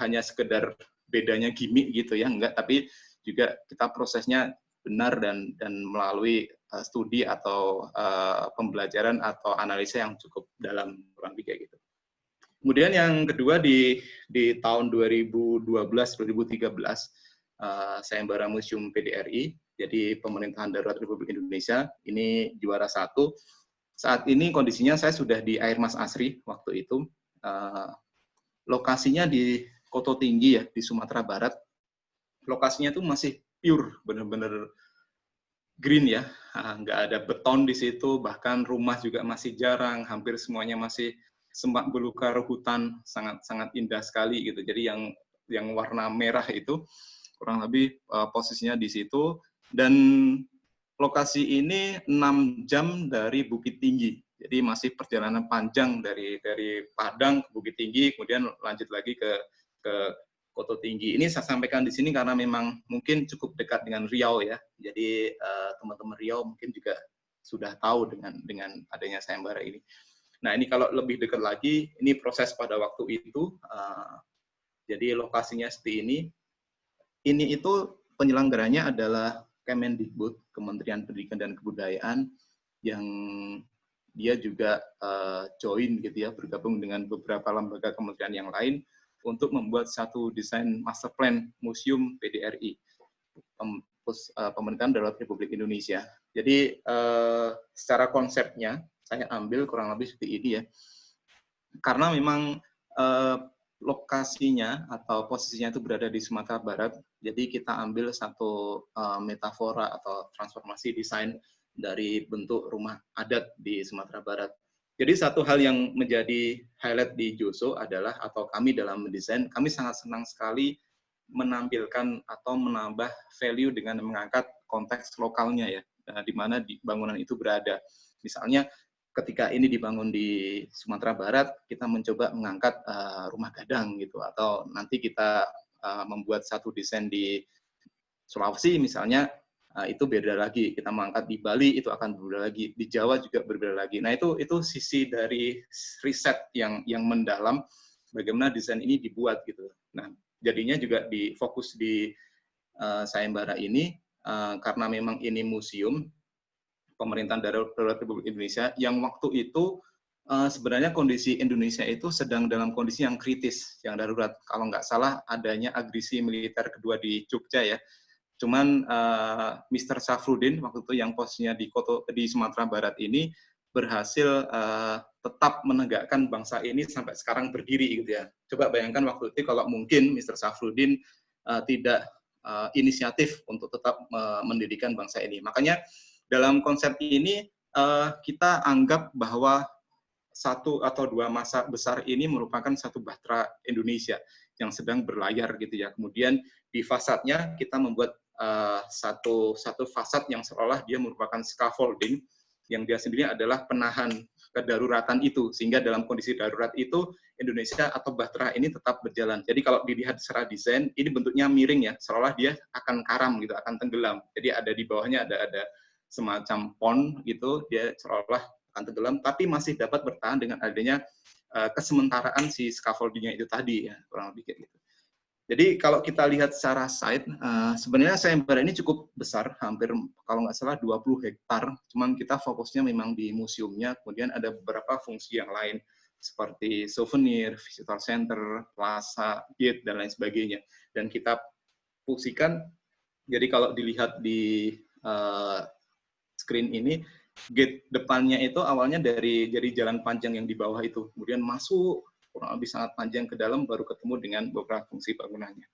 hanya sekedar bedanya gimmick gitu ya, enggak, tapi juga kita prosesnya benar dan melalui studi atau pembelajaran atau analisa yang cukup dalam, kurang lebih kayak gitu. Kemudian yang kedua di tahun 2012-2013, sayembara Museum PDRI, jadi Pemerintahan Darurat Republik Indonesia, ini juara 1. Saat ini kondisinya saya sudah di Air Mas Asri waktu itu. Lokasinya di Koto Tinggi ya, di Sumatera Barat. Lokasinya itu masih pure, benar-benar green ya, nggak ada beton di situ, bahkan rumah juga masih jarang, hampir semuanya masih semak belukar hutan, sangat indah sekali gitu. Jadi yang warna merah itu kurang lebih posisinya di situ, dan lokasi ini 6 jam dari Bukit Tinggi. Jadi masih perjalanan panjang dari Padang ke Bukit Tinggi, kemudian lanjut lagi ke Koto Tinggi. Ini saya sampaikan di sini karena memang mungkin cukup dekat dengan Riau ya. Jadi teman-teman Riau mungkin juga sudah tahu dengan adanya sayembara ini. Nah, ini kalau lebih dekat lagi, ini proses pada waktu itu. Jadi lokasinya seperti ini. Ini itu penyelenggaranya adalah Kemendikbud, Kementerian Pendidikan dan Kebudayaan, yang dia juga join gitu ya, bergabung dengan beberapa lembaga kementerian yang lain untuk membuat satu desain master plan Museum PDRI, Pemerintahan Darurat Republik Indonesia. Jadi secara konsepnya saya ambil kurang lebih seperti ini ya, karena memang lokasinya atau posisinya itu berada di Sumatera Barat, jadi kita ambil satu metafora atau transformasi desain dari bentuk rumah adat di Sumatera Barat. Jadi satu hal yang menjadi highlight di Joso adalah, atau kami dalam mendesain, kami sangat senang sekali menampilkan atau menambah value dengan mengangkat konteks lokalnya ya, di mana bangunan itu berada. Misalnya ketika ini dibangun di Sumatera Barat, kita mencoba mengangkat rumah gadang gitu, atau nanti kita membuat satu desain di Sulawesi misalnya, itu beda lagi. Kita mengangkat di Bali, itu akan berbeda lagi. Di Jawa juga berbeda lagi. Nah, itu sisi dari riset yang mendalam bagaimana desain ini dibuat gitu. Nah, jadinya juga difokus di sayembara ini karena memang ini museum Pemerintahan Darurat Republik Indonesia yang waktu itu sebenarnya kondisi Indonesia itu sedang dalam kondisi yang kritis, yang darurat. Kalau nggak salah adanya agresi militer kedua di Jogja ya. Cuman Mr. Safrudin waktu itu yang posisinya di Sumatera Barat ini berhasil tetap menegakkan bangsa ini sampai sekarang berdiri gitu ya. Coba bayangkan waktu itu kalau mungkin Mr. Safrudin tidak inisiatif untuk tetap mendirikan bangsa ini. Makanya dalam konsep ini kita anggap bahwa satu atau dua masa besar ini merupakan satu bahtera Indonesia yang sedang berlayar gitu ya. Kemudian di fasadnya kita membuat satu fasad yang seolah dia merupakan scaffolding, yang dia sendiri adalah penahan kedaruratan itu, sehingga dalam kondisi darurat itu Indonesia atau bahtera ini tetap berjalan. Jadi kalau dilihat secara desain, ini bentuknya miring ya, seolah dia akan karam gitu, akan tenggelam. Jadi ada di bawahnya ada semacam pond gitu, dia seolah akan tenggelam, tapi masih dapat bertahan dengan adanya kesementaraan si scaffolding-nya itu tadi ya, kurang lebih kayak gitu. Jadi kalau kita lihat secara site, sebenarnya sayembara ini cukup besar, hampir kalau nggak salah 20 hektar, cuman kita fokusnya memang di museumnya, kemudian ada beberapa fungsi yang lain, seperti souvenir, visitor center, plaza, gate, dan lain sebagainya. Dan kita fungsikan, jadi kalau dilihat di screen ini, gate depannya itu awalnya dari jalan panjang yang di bawah itu, kemudian masuk kurang lebih sangat panjang ke dalam baru ketemu dengan beberapa fungsi bangunannya.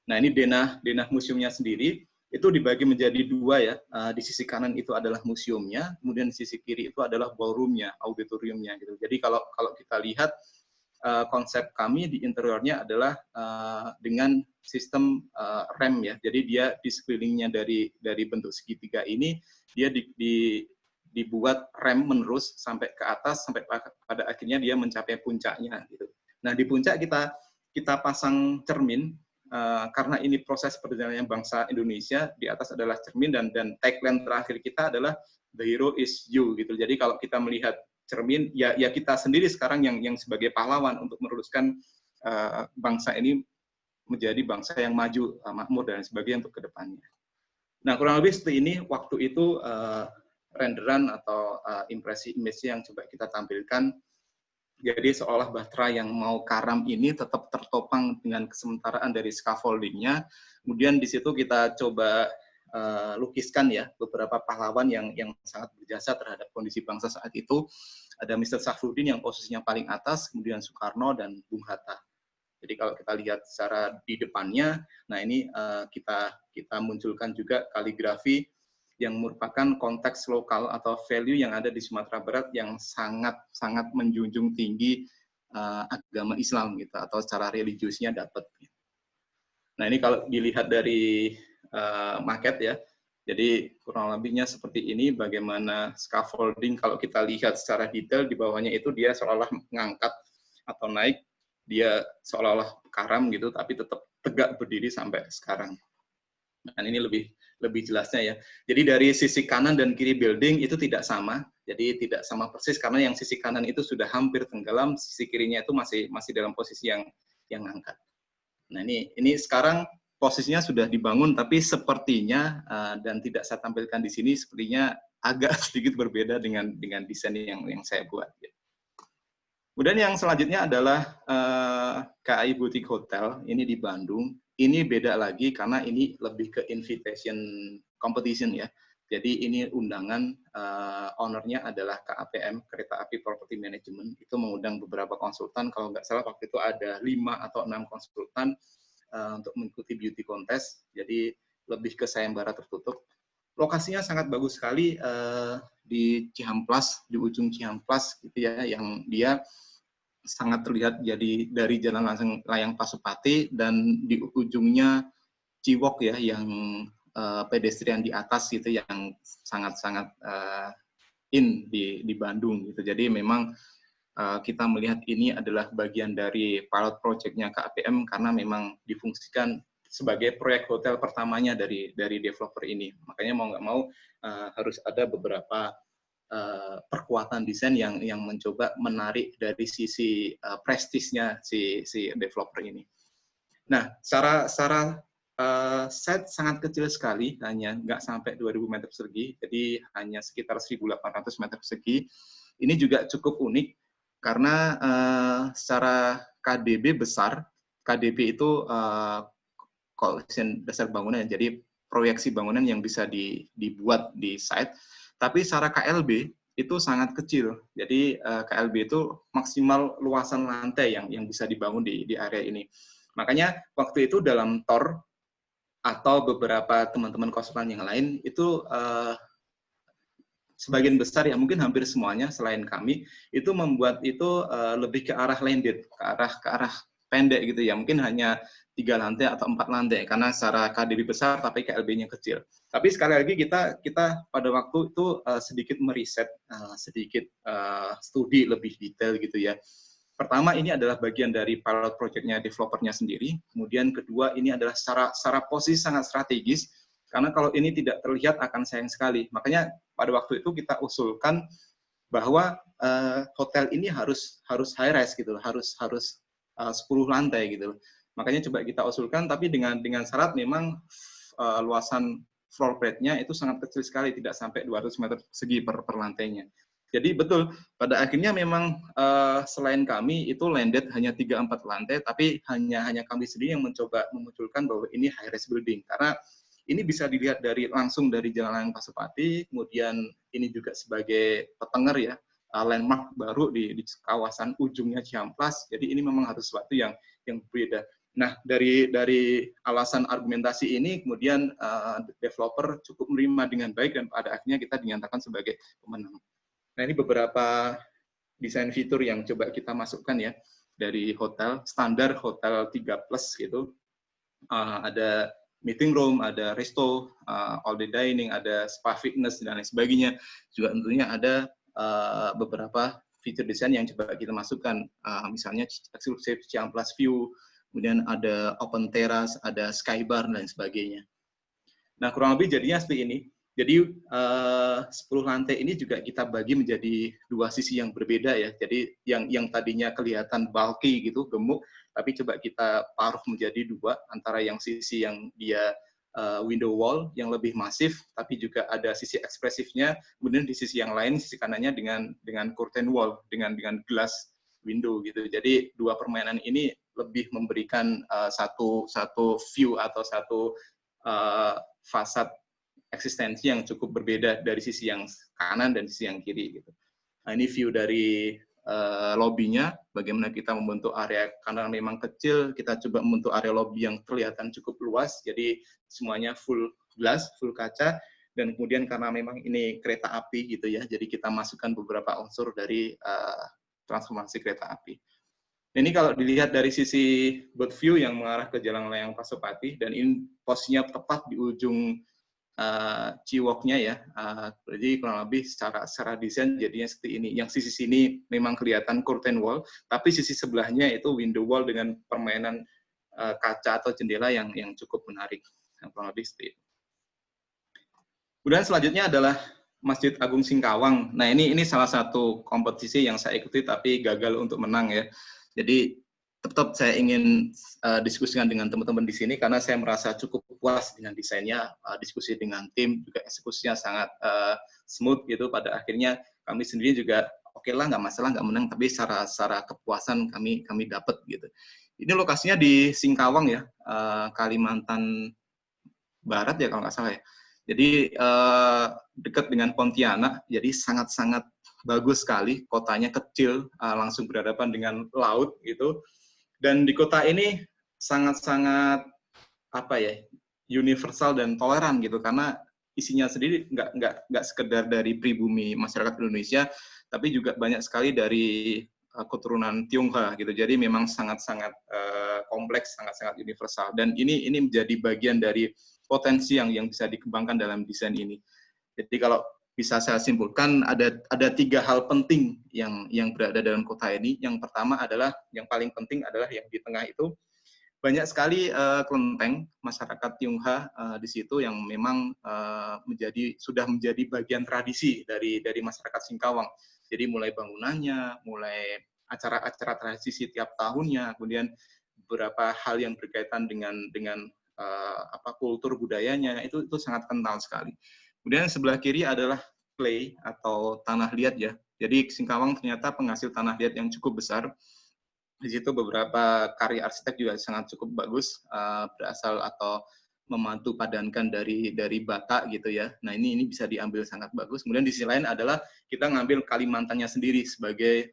Nah, ini denah museumnya sendiri itu dibagi menjadi dua ya. Di sisi kanan itu adalah museumnya, kemudian di sisi kiri itu adalah ballroomnya, auditoriumnya gitu. Jadi kalau kita lihat konsep kami di interiornya adalah dengan sistem rem ya. Jadi dia di sekelilingnya dari bentuk segitiga ini dia dibuat rem menerus sampai ke atas sampai pada akhirnya dia mencapai puncaknya gitu. Nah, di puncak kita pasang cermin karena ini proses perjalanannya bangsa Indonesia, di atas adalah cermin dan tagline terakhir kita adalah the hero is you gitu. Jadi kalau kita melihat cermin ya kita sendiri sekarang yang sebagai pahlawan untuk meneruskan bangsa ini menjadi bangsa yang maju, makmur dan sebagainya untuk kedepannya. Nah, kurang lebih seperti ini waktu itu renderan atau impresi image yang coba kita tampilkan. Jadi seolah Bahtera yang mau karam ini tetap tertopang dengan kesementaraan dari scaffolding-nya. Kemudian di situ kita coba lukiskan ya beberapa pahlawan yang sangat berjasa terhadap kondisi bangsa saat itu. Ada Mr. Safruddin yang posisinya paling atas, kemudian Soekarno dan Bung Hatta. Jadi kalau kita lihat secara di depannya, nah ini kita munculkan juga kaligrafi yang merupakan konteks lokal atau value yang ada di Sumatera Barat yang sangat menjunjung tinggi agama Islam gitu atau secara religiusnya dapat. Nah ini kalau dilihat dari maket ya, jadi kurang lebihnya seperti ini bagaimana scaffolding kalau kita lihat secara detail di bawahnya itu dia seolah mengangkat atau naik, dia seolah-olah karam gitu tapi tetap tegak berdiri sampai sekarang. Dan ini lebih jelasnya ya. Jadi dari sisi kanan dan kiri building itu tidak sama. Jadi tidak sama persis karena yang sisi kanan itu sudah hampir tenggelam, sisi kirinya itu masih dalam posisi yang angkat. Nah, ini sekarang posisinya sudah dibangun tapi sepertinya dan tidak saya tampilkan di sini sepertinya agak sedikit berbeda dengan desain yang saya buat. Kemudian yang selanjutnya adalah KAI Boutique Hotel, ini di Bandung. Ini beda lagi karena ini lebih ke invitation competition ya. Jadi ini undangan, ownernya adalah KAPM, Kereta Api Property Management. Itu mengundang beberapa konsultan, kalau nggak salah waktu itu ada 5 atau 6 konsultan untuk mengikuti beauty contest. Jadi lebih ke sayembara tertutup. Lokasinya sangat bagus sekali di Cihamplas, di ujung Cihamplas gitu ya, yang dia sangat terlihat jadi dari Jalan Layang Pasupati dan di ujungnya Ciwok ya yang pedestrian di atas gitu yang sangat-sangat in di Bandung gitu. Jadi memang kita melihat ini adalah bagian dari pilot project-nya KAPM karena memang difungsikan sebagai proyek hotel pertamanya dari developer ini. Makanya mau nggak mau harus ada beberapa perkuatan desain yang mencoba menarik dari sisi prestisnya si developer ini. Nah, secara set sangat kecil sekali, hanya nggak sampai 2.000 meter persegi, jadi hanya sekitar 1.800 meter persegi. Ini juga cukup unik karena secara KDB besar, KDB itu koefisien dasar bangunan, jadi proyeksi bangunan yang bisa dibuat di site. Tapi secara KLB itu sangat kecil. Jadi KLB itu maksimal luasan lantai yang bisa dibangun di area ini. Makanya waktu itu dalam TOR atau beberapa teman-teman konsultan yang lain itu sebagian besar ya mungkin hampir semuanya selain kami itu membuat itu lebih ke arah landed, ke arah pendek gitu ya. Mungkin hanya 3 lantai atau 4 lantai karena secara KDB besar tapi KLB-nya kecil. Tapi sekali lagi kita pada waktu itu sedikit meriset, sedikit studi lebih detail gitu ya. Pertama ini adalah bagian dari pilot project-nya developernya sendiri. Kemudian kedua ini adalah secara posisi sangat strategis karena kalau ini tidak terlihat akan sayang sekali. Makanya pada waktu itu kita usulkan bahwa hotel ini harus high rise gitu, harus 10 lantai gitu. Makanya coba kita usulkan, tapi dengan syarat memang luasan floor plate-nya itu sangat kecil sekali, tidak sampai 200 meter persegi per lantainya. Jadi betul, pada akhirnya memang selain kami itu landed hanya 3-4 lantai, tapi hanya kami sendiri yang mencoba memunculkan bahwa ini high rise building, karena ini bisa dilihat langsung dari Jalan Layang Pasupati, kemudian ini juga sebagai petenger ya, landmark baru di kawasan ujungnya Cihamplas. Jadi ini memang harus sesuatu yang berbeda. Nah, dari alasan argumentasi ini, kemudian developer cukup menerima dengan baik dan pada akhirnya kita dinyatakan sebagai pemenang. Nah, ini beberapa desain fitur yang coba kita masukkan ya. dari hotel, standar hotel 3+ gitu. Ada meeting room, ada resto, all day dining, ada spa fitness, dan lain sebagainya. Juga tentunya ada beberapa feature design yang coba kita masukkan, misalnya exclusive Ciamplas view, kemudian ada open terrace, ada sky bar, dan lain sebagainya. Nah, kurang lebih jadinya seperti ini. Jadi 10 lantai ini juga kita bagi menjadi 2 sisi yang berbeda ya. Jadi yang tadinya kelihatan bulky gitu, gemuk, tapi coba kita paruh menjadi 2, antara yang sisi yang dia window wall yang lebih masif, tapi juga ada sisi ekspresifnya. Kemudian di sisi yang lain, sisi kanannya dengan curtain wall, dengan glass window gitu. Jadi 2 permainan ini lebih memberikan satu view atau satu fasad eksistensi yang cukup berbeda dari sisi yang kanan dan sisi yang kiri gitu. Nah, ini view dari lobbynya, bagaimana kita membentuk area, karena memang kecil, kita coba membentuk area lobby yang kelihatan cukup luas, jadi semuanya full glass, full kaca, dan kemudian karena memang ini kereta api gitu ya, jadi kita masukkan beberapa unsur dari transformasi kereta api. Ini kalau dilihat dari sisi bird view yang mengarah ke Jalan Layang Pasopati, dan ini posisinya tepat di ujung Ciwoknya ya, jadi kurang lebih secara desain jadinya seperti ini. Yang sisi sini memang kelihatan curtain wall, tapi sisi sebelahnya itu window wall dengan permainan kaca atau jendela yang cukup menarik. Kurang lebih seperti itu. Kemudian selanjutnya adalah Masjid Agung Singkawang. Nah, ini salah satu kompetisi yang saya ikuti tapi gagal untuk menang ya. Jadi tetap saya ingin diskusikan dengan teman-teman di sini karena saya merasa cukup puas dengan desainnya, diskusi dengan tim juga eksekusinya sangat smooth gitu. Pada akhirnya kami sendiri juga oke lah, nggak masalah nggak menang, tapi secara kepuasan kami dapat gitu. Ini lokasinya di Singkawang ya, Kalimantan Barat ya kalau nggak salah ya. Jadi dekat dengan Pontianak, jadi sangat-sangat bagus sekali. Kotanya kecil, langsung berhadapan dengan laut gitu. Dan di kota ini sangat-sangat universal dan toleran gitu, karena isinya sendiri nggak sekedar dari pribumi masyarakat Indonesia, tapi juga banyak sekali dari keturunan Tionghoa gitu. Jadi memang sangat-sangat kompleks, sangat-sangat universal. Dan ini menjadi bagian dari potensi yang bisa dikembangkan dalam desain ini. Jadi kalau bisa saya simpulkan ada 3 hal penting yang berada dalam kota ini. Yang pertama adalah, yang paling penting adalah yang di tengah itu banyak sekali kelenteng masyarakat Tionghoa di situ yang memang sudah menjadi bagian tradisi dari masyarakat Singkawang. Jadi mulai bangunannya, mulai acara-acara tradisi tiap tahunnya, kemudian beberapa hal yang berkaitan dengan kultur budayanya itu sangat kental sekali. Kemudian sebelah kiri adalah clay atau tanah liat ya. Jadi Singkawang ternyata penghasil tanah liat yang cukup besar. Di situ beberapa karya arsitek juga sangat cukup bagus, berasal atau memantu padankan dari bata gitu ya. Nah ini bisa diambil sangat bagus. Kemudian di sisi lain adalah kita ngambil Kalimantannya sendiri sebagai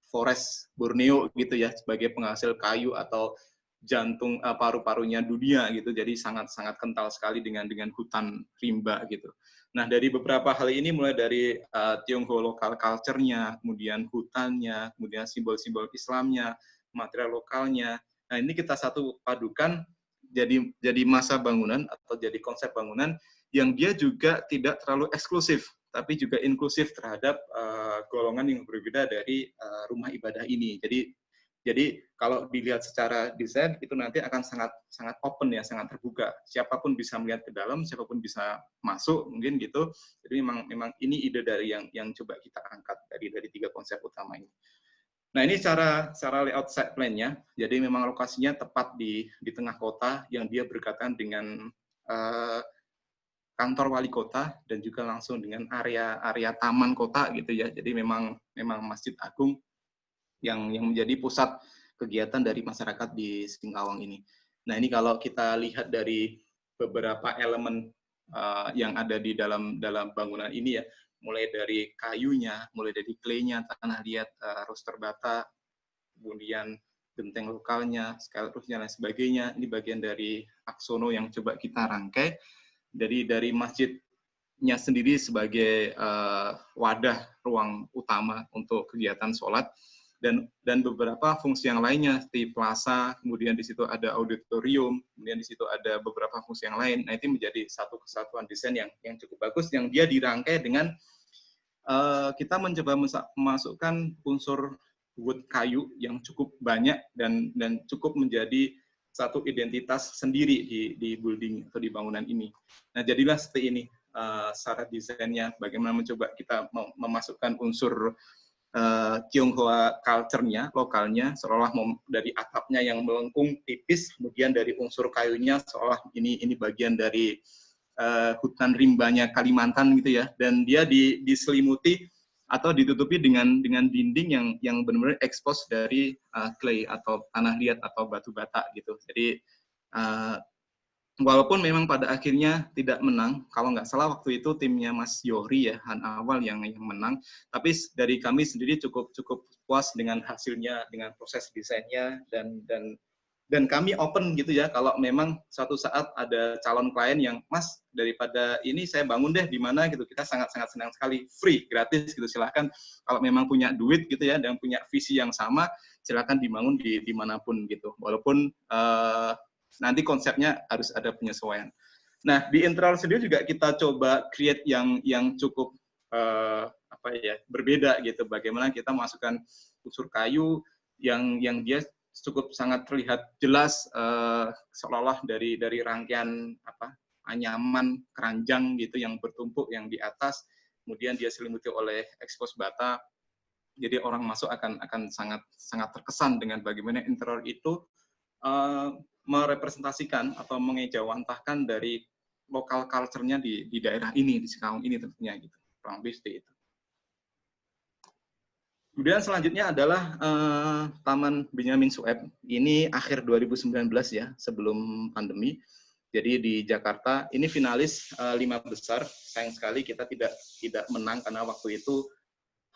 forest Borneo gitu ya, sebagai penghasil kayu atau jantung paru-parunya dunia gitu. Jadi sangat-sangat kental sekali dengan hutan rimba gitu. Nah, dari beberapa hal ini mulai dari Tionghoa lokal culture-nya, kemudian hutannya, kemudian simbol-simbol Islamnya, material lokalnya. Nah, ini kita satu padukan jadi masa bangunan atau jadi konsep bangunan yang dia juga tidak terlalu eksklusif, tapi juga inklusif terhadap golongan yang berbeda dari rumah ibadah ini. Jadi kalau dilihat secara desain itu nanti akan sangat open ya, sangat terbuka. Siapapun bisa melihat ke dalam, siapapun bisa masuk mungkin gitu. Jadi memang ini ide dari yang coba kita angkat dari 3 konsep utama ini. Nah ini cara layout site plan-nya. Jadi memang lokasinya tepat di tengah kota yang dia berdekatan dengan kantor wali kota dan juga langsung dengan area taman kota gitu ya. Jadi memang Masjid Agung yang menjadi pusat kegiatan dari masyarakat di Singkawang ini. Nah ini kalau kita lihat dari beberapa elemen yang ada di dalam bangunan ini ya, mulai dari kayunya, mulai dari clay-nya, tanah liat, roster bata, kemudian genteng lokalnya, skylight-nya dan sebagainya. Ini bagian dari aksono yang coba kita rangkai dari masjidnya sendiri sebagai wadah ruang utama untuk kegiatan sholat. dan beberapa fungsi yang lainnya seperti plaza, kemudian di situ ada auditorium, kemudian di situ ada beberapa fungsi yang lain. Nah, itu menjadi satu kesatuan desain yang cukup bagus, yang dia dirangkai dengan kita mencoba memasukkan unsur wood kayu yang cukup banyak dan cukup menjadi satu identitas sendiri di building atau di bangunan ini. Nah, jadilah seperti ini syarat desainnya, bagaimana mencoba kita memasukkan unsur Tionghoa culture-nya, lokalnya, seolah dari atapnya yang melengkung tipis, kemudian dari unsur kayunya seolah ini bagian dari hutan rimbanya Kalimantan gitu ya, dan dia diselimuti atau ditutupi dengan dinding yang benar-benar expose dari clay atau tanah liat atau batu bata gitu. Jadi walaupun memang pada akhirnya tidak menang, kalau nggak salah waktu itu timnya Mas Yohri ya, Han Awal yang menang, tapi dari kami sendiri cukup puas dengan hasilnya, dengan proses desainnya, dan kami open gitu ya, kalau memang suatu saat ada calon klien yang, Mas, daripada ini saya bangun deh di mana gitu, kita sangat-sangat senang sekali, free, gratis gitu, silahkan kalau memang punya duit gitu ya, dan punya visi yang sama, silahkan dibangun di manapun gitu, walaupun nanti konsepnya harus ada penyesuaian. Nah, di internal sendiri juga kita coba create yang cukup berbeda gitu, bagaimana kita masukkan unsur kayu yang dia cukup sangat terlihat jelas seolah-olah dari rangkaian anyaman keranjang gitu yang bertumpuk yang di atas, kemudian dia selimuti oleh expose bata, jadi orang masuk akan sangat terkesan dengan bagaimana interior itu merepresentasikan atau mengejawantahkan dari lokal culture-nya di daerah ini, di Singkawang ini tentunya gitu, kurang lebih seperti itu. Kemudian selanjutnya adalah Taman Benyamin Sueb. Ini akhir 2019 ya, sebelum pandemi. Jadi di Jakarta, ini finalis 5 besar. Sayang sekali kita tidak menang karena waktu itu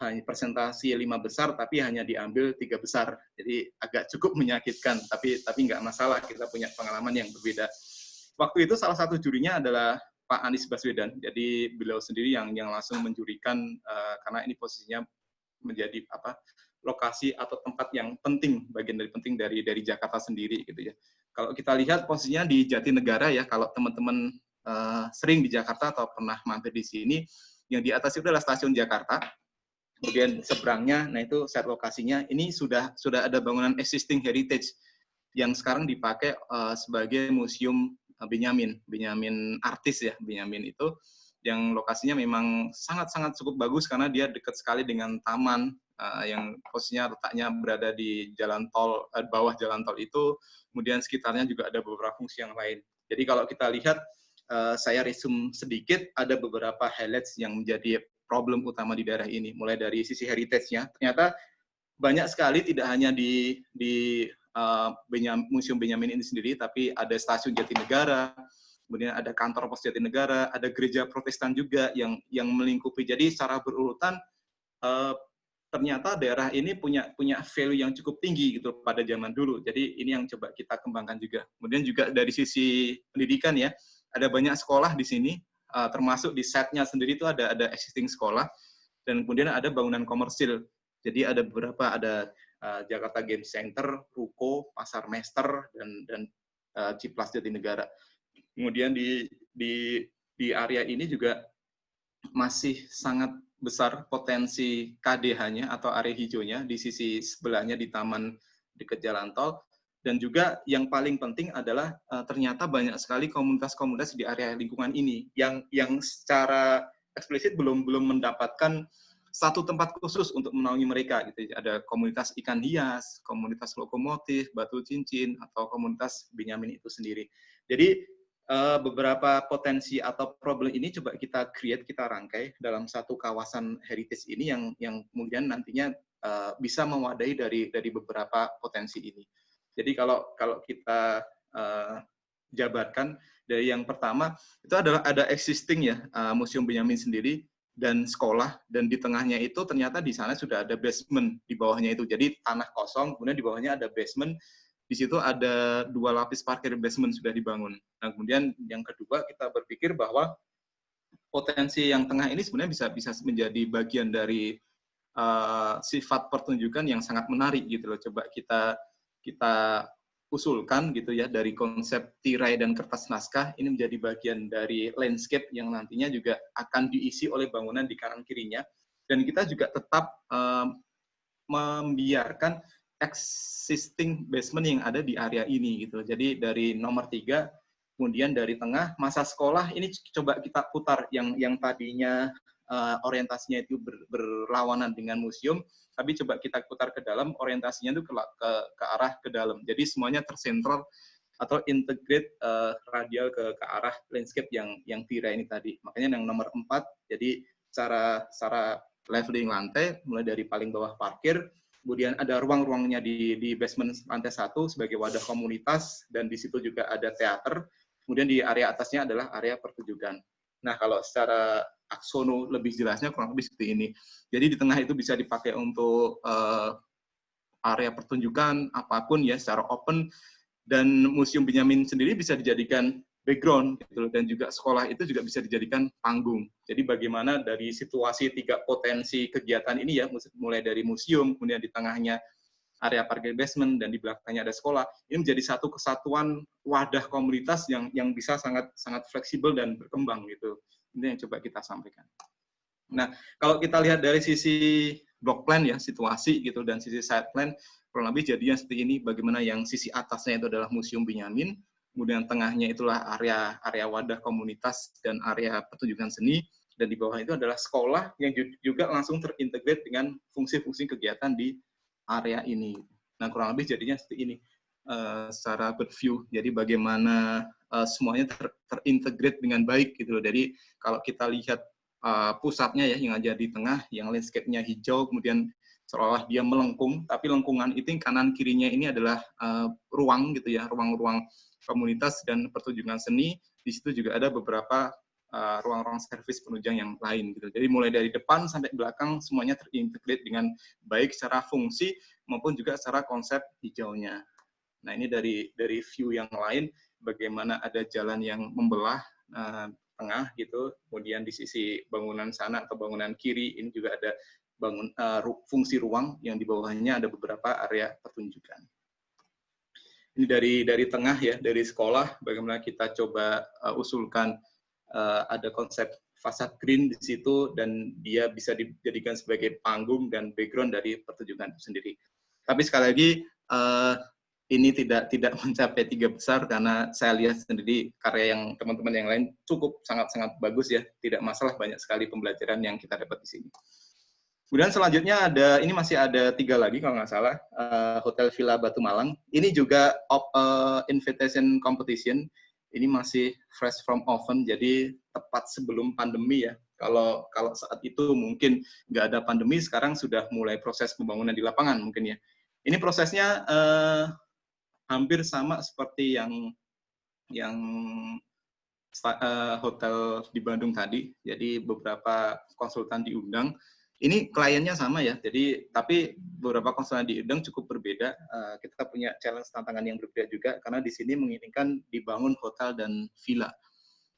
hanya presentasi 5 besar, tapi hanya diambil 3 besar. Jadi agak cukup menyakitkan, tapi nggak masalah, kita punya pengalaman yang berbeda. Waktu itu salah satu jurinya adalah Pak Anies Baswedan. Jadi beliau sendiri yang langsung menjurikan karena ini posisinya menjadi lokasi atau tempat yang penting, bagian dari penting dari Jakarta sendiri gitu ya. Kalau kita lihat posisinya di Jatinegara ya, kalau teman-teman sering di Jakarta atau pernah mampir di sini, yang di atas itu adalah stasiun Jakarta. Kemudian seberangnya, nah itu set lokasinya, ini sudah ada bangunan existing heritage yang sekarang dipakai sebagai museum Benyamin artis ya, Benyamin itu yang lokasinya memang sangat-sangat cukup bagus karena dia dekat sekali dengan taman yang posisinya letaknya berada di jalan tol, bawah jalan tol itu, kemudian sekitarnya juga ada beberapa fungsi yang lain. Jadi kalau kita lihat, saya resume sedikit, ada beberapa highlights yang menjadi problem utama di daerah ini, mulai dari sisi heritage-nya, ternyata banyak sekali, tidak hanya di Museum Benyamin ini sendiri, tapi ada stasiun Jatinegara, kemudian ada kantor pos Jatinegara, ada gereja Protestan juga yang melingkupi. Jadi secara berurutan ternyata daerah ini punya value yang cukup tinggi gitu pada zaman dulu. Jadi ini yang coba kita kembangkan juga. Kemudian juga dari sisi pendidikan ya, ada banyak sekolah di sini, termasuk di setnya sendiri itu ada existing sekolah, dan kemudian ada bangunan komersil. Jadi ada beberapa, ada Jakarta Game Center, Ruko, Pasar Mester, dan Ciplas Jatinegara. Kemudian di area ini juga masih sangat besar potensi KDH-nya atau area hijaunya di sisi sebelahnya di taman dekat jalan tol. Dan juga yang paling penting adalah ternyata banyak sekali komunitas-komunitas di area lingkungan ini yang secara eksplisit belum mendapatkan satu tempat khusus untuk menaungi mereka gitu. Ada komunitas ikan hias, komunitas lokomotif, batu cincin, atau komunitas Benyamin itu sendiri. Jadi beberapa potensi atau problem ini coba kita create, kita rangkai dalam satu kawasan heritage ini yang kemudian nantinya bisa mewadahi dari beberapa potensi ini. Jadi kalau kita jabarkan, dari yang pertama itu adalah ada existing ya Museum Benyamin sendiri dan sekolah, dan di tengahnya itu ternyata di sana sudah ada basement di bawahnya itu. Jadi tanah kosong, kemudian di bawahnya ada basement. Di situ ada 2 lapis parkir basement sudah dibangun. Nah, kemudian yang kedua kita berpikir bahwa potensi yang tengah ini sebenarnya bisa menjadi bagian dari sifat pertunjukan yang sangat menarik gitu loh. Coba kita usulkan gitu ya, dari konsep tirai dan kertas naskah ini menjadi bagian dari landscape yang nantinya juga akan diisi oleh bangunan di kanan kirinya, dan kita juga tetap membiarkan existing basement yang ada di area ini gitu. Jadi dari nomor 3, kemudian dari tengah masa sekolah ini coba kita putar yang tadinya orientasinya itu berlawanan dengan museum, tapi coba kita putar ke dalam, orientasinya itu ke arah ke dalam. Jadi semuanya tersentral atau integrate radial ke arah landscape yang tirai ini tadi. Makanya yang nomor 4, jadi secara leveling lantai, mulai dari paling bawah parkir, kemudian ada ruang-ruangnya di basement lantai 1 sebagai wadah komunitas, dan di situ juga ada teater, kemudian di area atasnya adalah area pertunjukan. Nah, kalau secara aksono lebih jelasnya kurang lebih seperti ini. Jadi di tengah itu bisa dipakai untuk area pertunjukan, apapun ya, secara open, dan Museum Benyamin sendiri bisa dijadikan background gitu, dan juga sekolah itu juga bisa dijadikan panggung. Jadi bagaimana dari situasi 3 potensi kegiatan ini ya, mulai dari museum, kemudian di tengahnya area parkir basement, dan di belakangnya ada sekolah, ini menjadi satu kesatuan wadah komunitas yang bisa sangat fleksibel dan berkembang gitu. Ini yang coba kita sampaikan. Nah, kalau kita lihat dari sisi block plan ya, situasi gitu, dan sisi side plan, kurang lebih jadinya seperti ini. Bagaimana yang sisi atasnya itu adalah Museum Benyamin, kemudian tengahnya itulah area wadah komunitas dan area pertunjukan seni, dan di bawah itu adalah sekolah yang juga langsung terintegrate dengan fungsi-fungsi kegiatan di area ini. Nah, kurang lebih jadinya seperti ini secara bird view. Jadi bagaimana semuanya terintegrate dengan baik gitu loh. Jadi kalau kita lihat pusatnya ya, yang ada di tengah, yang landscape-nya hijau, kemudian seolah dia melengkung, tapi lengkungan itu kanan kirinya ini adalah ruang gitu ya, ruang-ruang komunitas dan pertunjukan seni. Di situ juga ada beberapa ruang-ruang servis penunjang yang lain gitu. Jadi mulai dari depan sampai belakang semuanya terintegrate dengan baik secara fungsi maupun juga secara konsep hijaunya. Nah, ini dari view yang lain, bagaimana ada jalan yang membelah tengah gitu, kemudian di sisi bangunan sana atau bangunan kiri ini juga ada fungsi ruang yang di bawahnya ada beberapa area pertunjukan. Ini dari tengah ya, dari sekolah, bagaimana kita coba usulkan ada konsep fasad green di situ, dan dia bisa dijadikan sebagai panggung dan background dari pertunjukan itu sendiri. Tapi sekali lagi ini tidak mencapai 3 besar, karena saya lihat sendiri karya yang teman-teman yang lain cukup sangat bagus ya, tidak masalah, banyak sekali pembelajaran yang kita dapat di sini. Kemudian selanjutnya ini masih ada 3 lagi kalau nggak salah, Hotel Villa Batu Malang. Ini juga invitation competition. Ini masih fresh from oven, jadi tepat sebelum pandemi ya. Kalau saat itu mungkin nggak ada pandemi, sekarang sudah mulai proses pembangunan di lapangan mungkin ya. Ini prosesnya hampir sama seperti yang hotel di Bandung tadi. Jadi beberapa konsultan diundang. Ini kliennya sama ya. Jadi tapi beberapa konsultan diundang cukup berbeda. Kita punya challenge tantangan yang berbeda juga, karena di sini menginginkan dibangun hotel dan villa.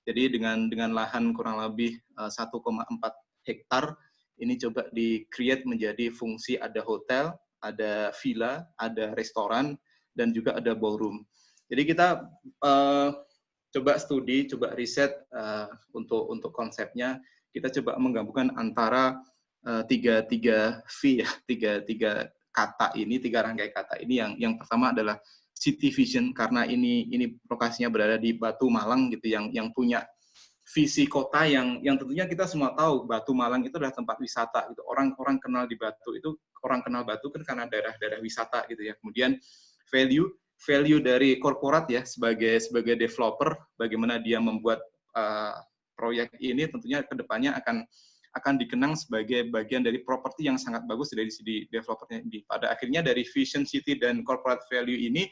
Jadi dengan lahan kurang lebih 1,4 hektar, ini coba di-create menjadi fungsi ada hotel, ada villa, ada restoran, dan juga ada ballroom. Jadi kita coba studi, coba riset untuk konsepnya. Kita coba menggabungkan antara tiga V ya, tiga kata ini, 3 rangkai kata ini. Yang pertama adalah city vision, karena ini lokasinya berada di Batu Malang gitu, yang punya visi kota yang tentunya kita semua tahu Batu Malang itu adalah tempat wisata gitu. Orang kenal di Batu itu, orang kenal Batu kan karena daerah wisata gitu ya. Kemudian value dari korporat ya, sebagai developer, bagaimana dia membuat proyek ini tentunya kedepannya akan dikenang sebagai bagian dari properti yang sangat bagus dari segi developernya. Pada akhirnya dari vision city dan corporate value ini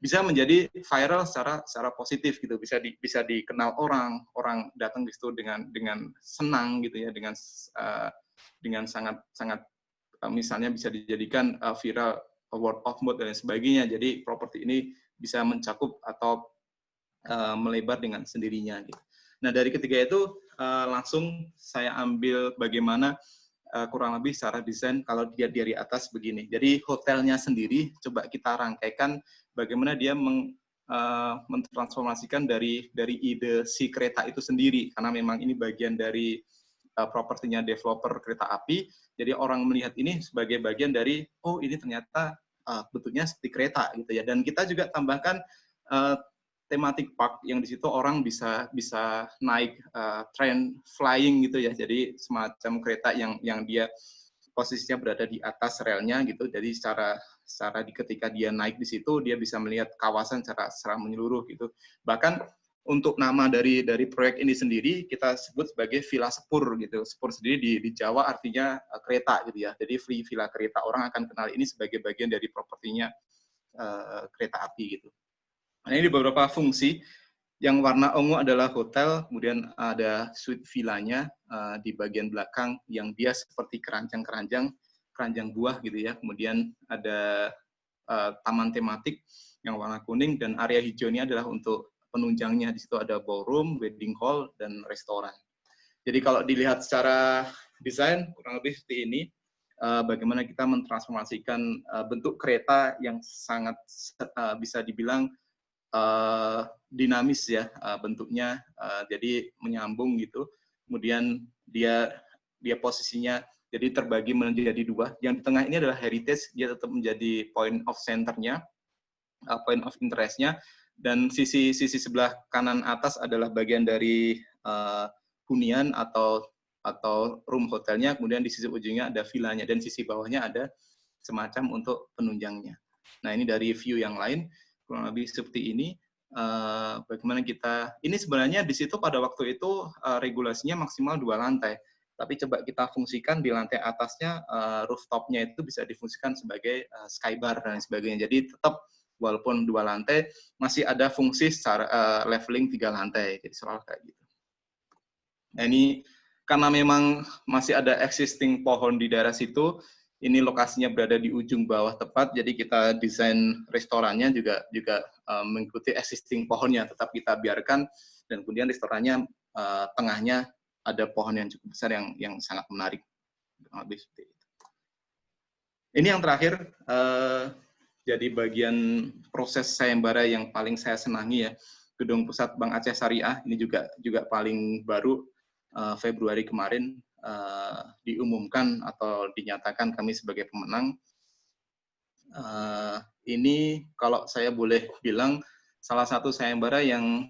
bisa menjadi viral secara positif gitu, bisa dikenal orang datang di situ dengan senang gitu ya, dengan sangat misalnya bisa dijadikan viral word of mouth dan sebagainya. Jadi properti ini bisa mencakup atau melebar dengan sendirinya gitu. Nah, dari ketiga itu langsung saya ambil bagaimana kurang lebih secara desain kalau dia dari atas begini. Jadi hotelnya sendiri coba kita rangkaikan bagaimana dia mentransformasikan dari ide si kereta itu sendiri, karena memang ini bagian dari propertinya developer kereta api. Jadi orang melihat ini sebagai bagian dari ini ternyata bentuknya seperti kereta gitu ya. Dan kita juga tambahkan thematic park yang di situ orang bisa naik train flying gitu ya. Jadi semacam kereta yang dia posisinya berada di atas relnya gitu. Jadi secara ketika dia naik di situ dia bisa melihat kawasan secara menyeluruh gitu. Bahkan untuk nama dari proyek ini sendiri kita sebut sebagai Villa Sepur gitu. Sepur sendiri di Jawa artinya kereta gitu ya. Jadi villa kereta, orang akan kenal ini sebagai bagian dari propertinya kereta api gitu. Nah, ini beberapa fungsi. Yang warna ungu adalah hotel, kemudian ada suite villanya di bagian belakang yang dia seperti keranjang buah gitu ya. Kemudian ada taman tematik yang warna kuning, dan area hijau ini adalah untuk penunjangnya. Di situ ada ballroom, wedding hall, dan restoran. Jadi kalau dilihat secara desain kurang lebih seperti ini, bagaimana kita mentransformasikan bentuk kereta yang sangat bisa dibilang dinamis ya bentuknya, jadi menyambung gitu. Kemudian dia posisinya jadi terbagi menjadi dua. Yang di tengah ini adalah heritage, dia tetap menjadi point of center-nya, point of interest-nya. Dan sisi sebelah kanan atas adalah bagian dari hunian atau room hotelnya, kemudian di sisi ujungnya ada villanya, dan sisi bawahnya ada semacam untuk penunjangnya. Nah, ini dari view yang lain, kurang lebih seperti ini. Bagaimana kita, ini sebenarnya di situ pada waktu itu regulasinya maksimal 2 lantai, tapi coba kita fungsikan di lantai atasnya, rooftopnya itu bisa difungsikan sebagai skybar dan sebagainya. Jadi tetap walaupun 2 lantai, masih ada fungsi secara leveling 3 lantai. Jadi soal kayak gitu. Nah, ini karena memang masih ada existing pohon di daerah situ, ini lokasinya berada di ujung bawah tepat, jadi kita desain restorannya juga mengikuti existing pohonnya, tetap kita biarkan, dan kemudian restorannya tengahnya ada pohon yang cukup besar yang sangat menarik. Habis seperti itu. Ini yang terakhir, jadi bagian proses sayembara yang paling saya senangi ya, Gedung Pusat Bank Aceh Syariah, ini juga paling baru, Februari kemarin diumumkan atau dinyatakan kami sebagai pemenang. Ini kalau saya boleh bilang salah satu sayembara yang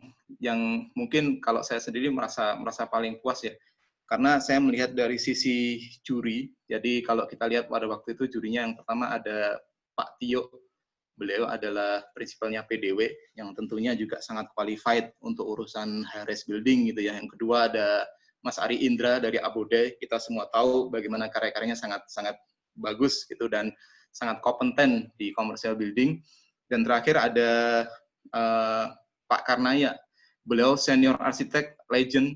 mungkin kalau saya sendiri merasa paling puas ya, karena saya melihat dari sisi juri. Jadi kalau kita lihat pada waktu itu jurinya yang pertama ada Pak Tio, beliau adalah prinsipalnya PDW yang tentunya juga sangat qualified untuk urusan high-rise building gitu ya. Yang kedua ada Mas Ari Indra dari Abode, kita semua tahu bagaimana karya-karyanya sangat bagus gitu dan sangat kompeten di commercial building. Dan terakhir ada Pak Karnaya, beliau senior arsitek legend,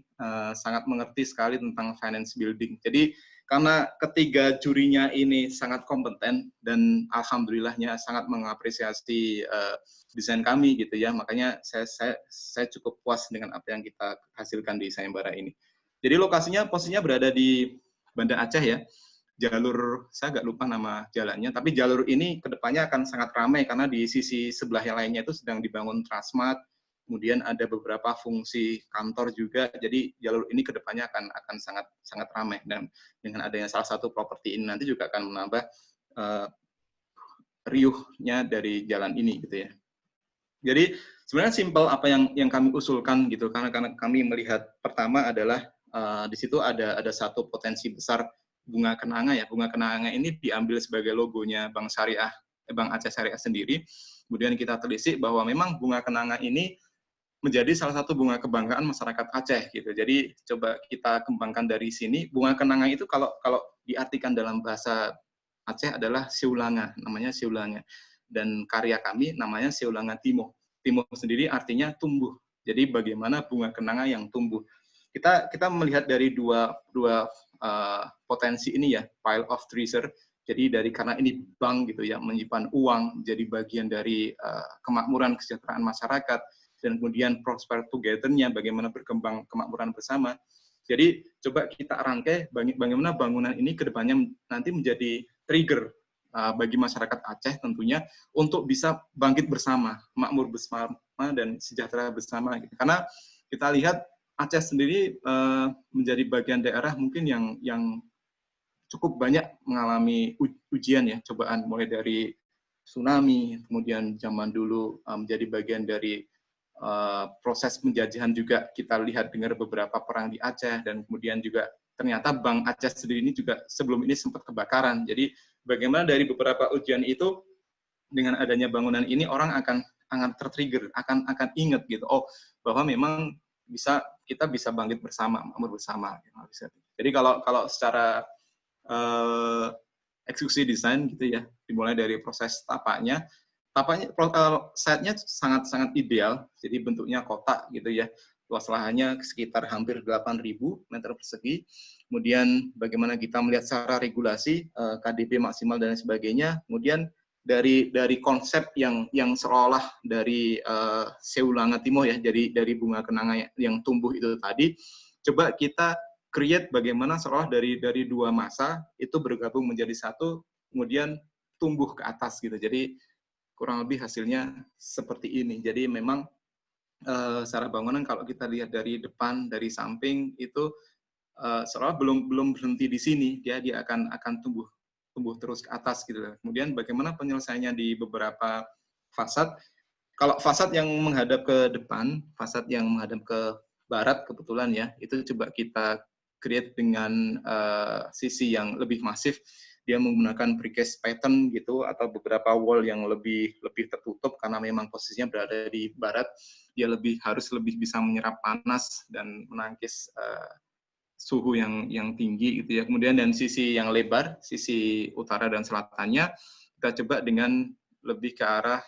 sangat mengerti sekali tentang finance building. Jadi karena ketiga jurinya ini sangat kompeten dan alhamdulillahnya sangat mengapresiasi desain kami gitu ya, makanya saya cukup puas dengan apa yang kita hasilkan di sayembara ini. Jadi posisinya berada di Banda Aceh ya, jalur saya agak lupa nama jalannya, tapi jalur ini kedepannya akan sangat ramai karena di sisi sebelah yang lainnya itu sedang dibangun Transmart. Kemudian ada beberapa fungsi kantor juga, jadi jalur ini kedepannya akan sangat ramai, dan dengan adanya salah satu properti ini nanti juga akan menambah riuhnya dari jalan ini gitu ya. Jadi sebenarnya simpel apa yang kami usulkan gitu, karena kami melihat pertama adalah di situ ada satu potensi besar bunga kenanga ya. Bunga kenanga ini diambil sebagai logonya Bank Aceh Syariah sendiri. Kemudian kita telisik bahwa memang bunga kenanga ini menjadi salah satu bunga kebanggaan masyarakat Aceh gitu. Jadi coba kita kembangkan dari sini. Bunga kenanga itu kalau diartikan dalam bahasa Aceh adalah siulanga, namanya siulanga. Dan karya kami namanya siulanga timo. Timo sendiri artinya tumbuh. Jadi bagaimana bunga kenanga yang tumbuh. Kita melihat dari dua potensi ini ya, pile of treasure. Jadi karena ini bank gitu ya, menyimpan uang, jadi bagian dari kemakmuran kesejahteraan masyarakat, dan kemudian prosper together-nya, bagaimana berkembang kemakmuran bersama. Jadi coba kita rangkai bagaimana bangunan ini ke depannya nanti menjadi trigger bagi masyarakat Aceh tentunya untuk bisa bangkit bersama, makmur bersama dan sejahtera bersama. Karena kita lihat Aceh sendiri menjadi bagian daerah mungkin yang cukup banyak mengalami ujian ya, cobaan mulai dari tsunami, kemudian zaman dulu menjadi bagian dari proses penjajahan juga kita lihat dengar beberapa perang di Aceh, dan kemudian juga ternyata Bank Aceh sendiri ini juga sebelum ini sempat kebakaran. Jadi bagaimana dari beberapa ujian itu dengan adanya bangunan ini orang akan tertrigger, akan ingat gitu, oh bahwa memang kita bisa bangkit bersama, makmur bersama. Jadi kalau secara eksekusi desain gitu ya, dimulai dari proses tapanya site-nya sangat ideal, jadi bentuknya kotak gitu ya, luas lahannya sekitar hampir 8.000 meter persegi. Kemudian bagaimana kita melihat secara regulasi KDP maksimal dan sebagainya. Kemudian dari konsep yang seolah dari Seulanga Timo ya, dari bunga kenanga yang tumbuh itu tadi, coba kita create bagaimana seolah dari dua masa itu bergabung menjadi satu, kemudian tumbuh ke atas gitu. Jadi kurang lebih hasilnya seperti ini. Jadi memang secara bangunan kalau kita lihat dari depan, dari samping itu seolah belum berhenti di sini, dia akan tumbuh terus ke atas gitu. Kemudian bagaimana penyelesaiannya di beberapa fasad. Kalau fasad yang menghadap ke depan, fasad yang menghadap ke barat kebetulan ya, itu coba kita create dengan sisi yang lebih masif. Dia menggunakan precast pattern gitu, atau beberapa wall yang lebih tertutup karena memang posisinya berada di barat. Dia harus lebih bisa menyerap panas dan menangkis suhu yang tinggi gitu ya. Kemudian dan sisi yang lebar, sisi utara dan selatannya kita coba dengan lebih ke arah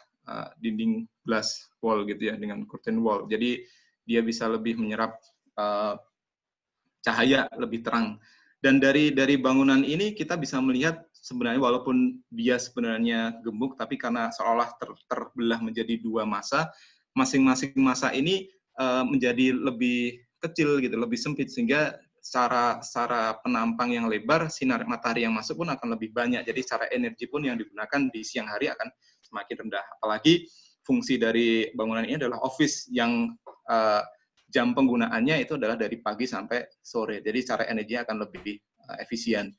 dinding glass wall gitu ya, dengan curtain wall. Jadi dia bisa lebih menyerap cahaya lebih terang. Dan dari bangunan ini kita bisa melihat sebenarnya walaupun dia sebenarnya gemuk, tapi karena seolah terbelah menjadi dua masa, masing-masing masa ini menjadi lebih kecil gitu, lebih sempit, sehingga secara penampang yang lebar, sinar matahari yang masuk pun akan lebih banyak. Jadi secara energi pun yang digunakan di siang hari akan semakin rendah. Apalagi fungsi dari bangunan ini adalah office yang jam penggunaannya itu adalah dari pagi sampai sore. Jadi secara energi akan lebih efisien.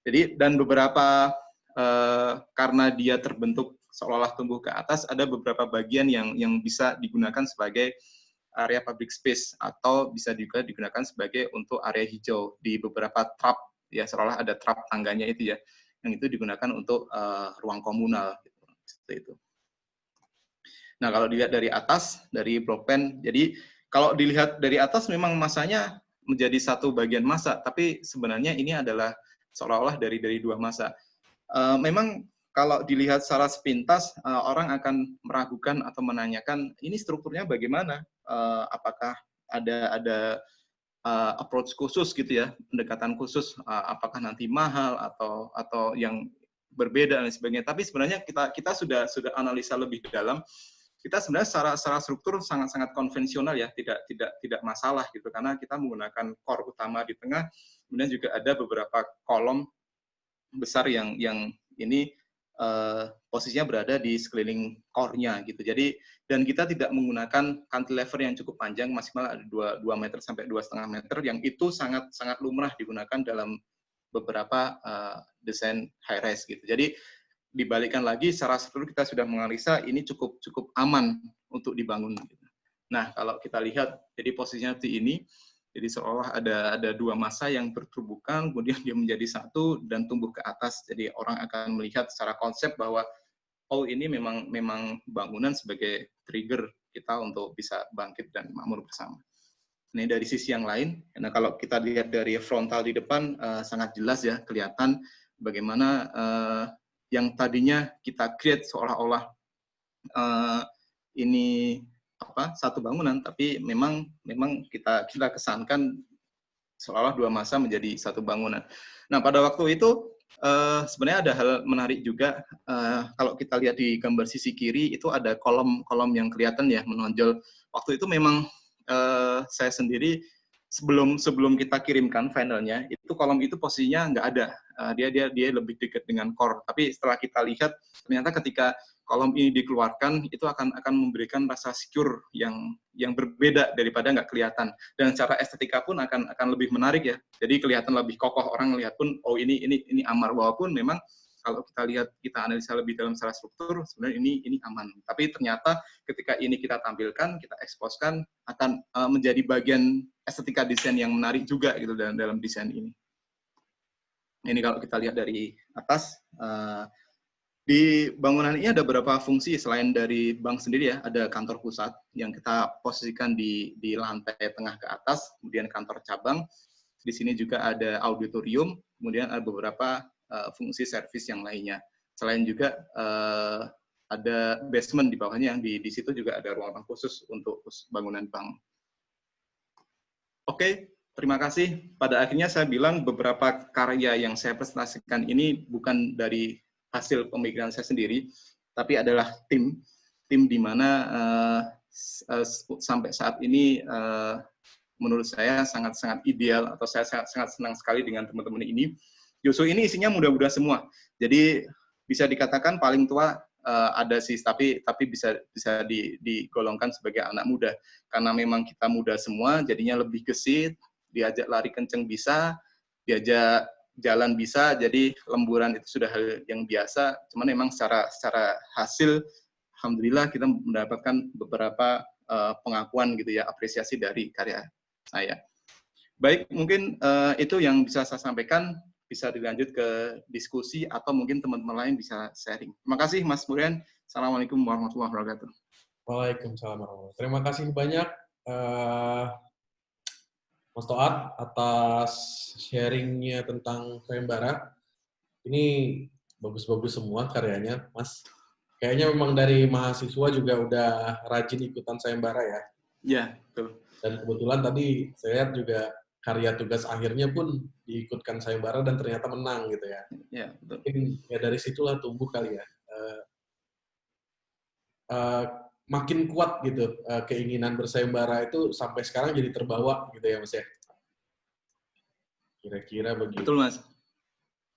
Jadi dan beberapa karena dia terbentuk seolah-olah tumbuh ke atas, ada beberapa bagian yang bisa digunakan sebagai area public space, atau bisa juga digunakan sebagai untuk area hijau di beberapa trap ya, seolah ada trap tangganya itu ya, yang itu digunakan untuk ruang komunal gitu, seperti itu. Nah, kalau dilihat dari atas, dari block plan, jadi kalau dilihat dari atas memang masanya menjadi satu bagian masa, tapi sebenarnya ini adalah seolah-olah dari dua masa. Memang kalau dilihat secara sepintas, orang akan meragukan atau menanyakan, ini strukturnya bagaimana? Apakah ada approach khusus gitu ya, pendekatan khusus, apakah nanti mahal atau yang berbeda dan sebagainya. Tapi sebenarnya kita sudah analisa lebih dalam. Kita sebenarnya secara struktur sangat konvensional ya, tidak masalah gitu, karena kita menggunakan core utama di tengah, kemudian juga ada beberapa kolom besar yang ini posisinya berada di sekeliling core-nya gitu. Jadi dan kita tidak menggunakan cantilever yang cukup panjang, maksimal ada 2 meter sampai 2,5 meter, yang itu sangat lumrah digunakan dalam beberapa desain high rise gitu. Jadi dibalikkan lagi secara struktur kita sudah menganalisa ini cukup aman untuk dibangun. Nah, kalau kita lihat jadi posisinya seperti ini, jadi seolah ada dua masa yang bertubuhkan, kemudian dia menjadi satu dan tumbuh ke atas. Jadi orang akan melihat secara konsep bahwa oh ini memang bangunan sebagai trigger kita untuk bisa bangkit dan makmur bersama. Ini dari sisi yang lain. Nah, kalau kita lihat dari frontal di depan sangat jelas ya, kelihatan bagaimana yang tadinya kita create seolah-olah ini satu bangunan, tapi memang kita kesankan seolah dua masa menjadi satu bangunan. Nah, pada waktu itu sebenarnya ada hal menarik juga. Kalau kita lihat di gambar sisi kiri itu ada kolom yang kelihatan ya menonjol. Waktu itu memang saya sendiri sebelum kita kirimkan finalnya, itu kolom itu posisinya nggak ada. Dia lebih dekat dengan core. Tapi setelah kita lihat, ternyata ketika kolom ini dikeluarkan, itu akan memberikan rasa secure yang berbeda daripada nggak kelihatan. Dan secara estetika pun akan lebih menarik ya. Jadi kelihatan lebih kokoh, orang melihat pun, oh ini Amar, walaupun memang kalau kita lihat, kita analisa lebih dalam secara struktur, sebenarnya ini aman. Tapi ternyata ketika ini kita tampilkan, kita eksposkan, akan menjadi bagian estetika desain yang menarik juga gitu dalam desain ini. Ini kalau kita lihat dari atas, di bangunan ini ada beberapa fungsi selain dari bank sendiri ya, ada kantor pusat yang kita posisikan di lantai tengah ke atas, kemudian kantor cabang, di sini juga ada auditorium, kemudian ada beberapa fungsi servis yang lainnya. Selain juga ada basement di bawahnya, yang di situ juga ada ruangan khusus untuk bangunan bank. Oke, terima kasih. Pada akhirnya saya bilang beberapa karya yang saya presentasikan ini bukan dari hasil pemikiran saya sendiri, tapi adalah tim di mana sampai saat ini menurut saya sangat-sangat ideal, atau saya sangat senang sekali dengan teman-teman ini. Justru ini isinya muda-muda semua. Jadi bisa dikatakan paling tua ada sih, tapi bisa digolongkan sebagai anak muda. Karena memang kita muda semua, jadinya lebih gesit, diajak lari kenceng bisa, diajak jalan bisa, jadi lemburan itu sudah hal yang biasa. Cuman memang secara hasil, alhamdulillah kita mendapatkan beberapa pengakuan gitu ya, apresiasi dari karya saya. Baik, mungkin itu yang bisa saya sampaikan. Bisa dilanjut ke diskusi atau mungkin teman-teman lain bisa sharing. Terima kasih Mas Murian. Assalamualaikum warahmatullahi wabarakatuh. Waalaikumsalam warahmatullahi wabarakatuh. Terima kasih banyak Mas Toat atas sharingnya tentang sayembara. Ini bagus-bagus semua karyanya, Mas. Kayaknya memang dari mahasiswa juga udah rajin ikutan sayembara ya. Ya, betul. Dan kebetulan tadi saya lihat juga karya tugas akhirnya pun diikutkan sayembara dan ternyata menang gitu ya. Ya, betul. Mungkin ya dari situlah tumbuh kali ya. Makin kuat gitu keinginan bersayembara itu sampai sekarang jadi terbawa gitu ya Mas ya. Kira-kira begitu. Betul Mas.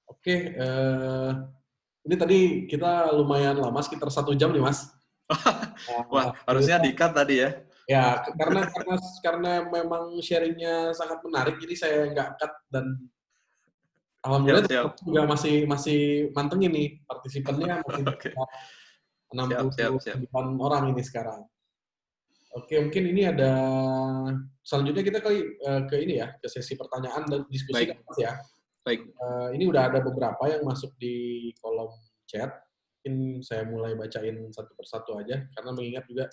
Oke, ini tadi kita lumayan lama, sekitar 1 jam nih Mas. Wah, harusnya di-cut tadi ya. Ya, karena memang sharingnya sangat menarik, jadi saya nggak cut, dan alhamdulillah juga masih mantengin nih partisipannya, masih okay. 69 orang ini sekarang. Oke, mungkin ini ada selanjutnya kita ke ini ya, ke sesi pertanyaan dan diskusi. Baik. Kan, Mas ya. Baik. Ini udah ada beberapa yang masuk di kolom chat. Mungkin saya mulai bacain satu persatu aja, karena mengingat juga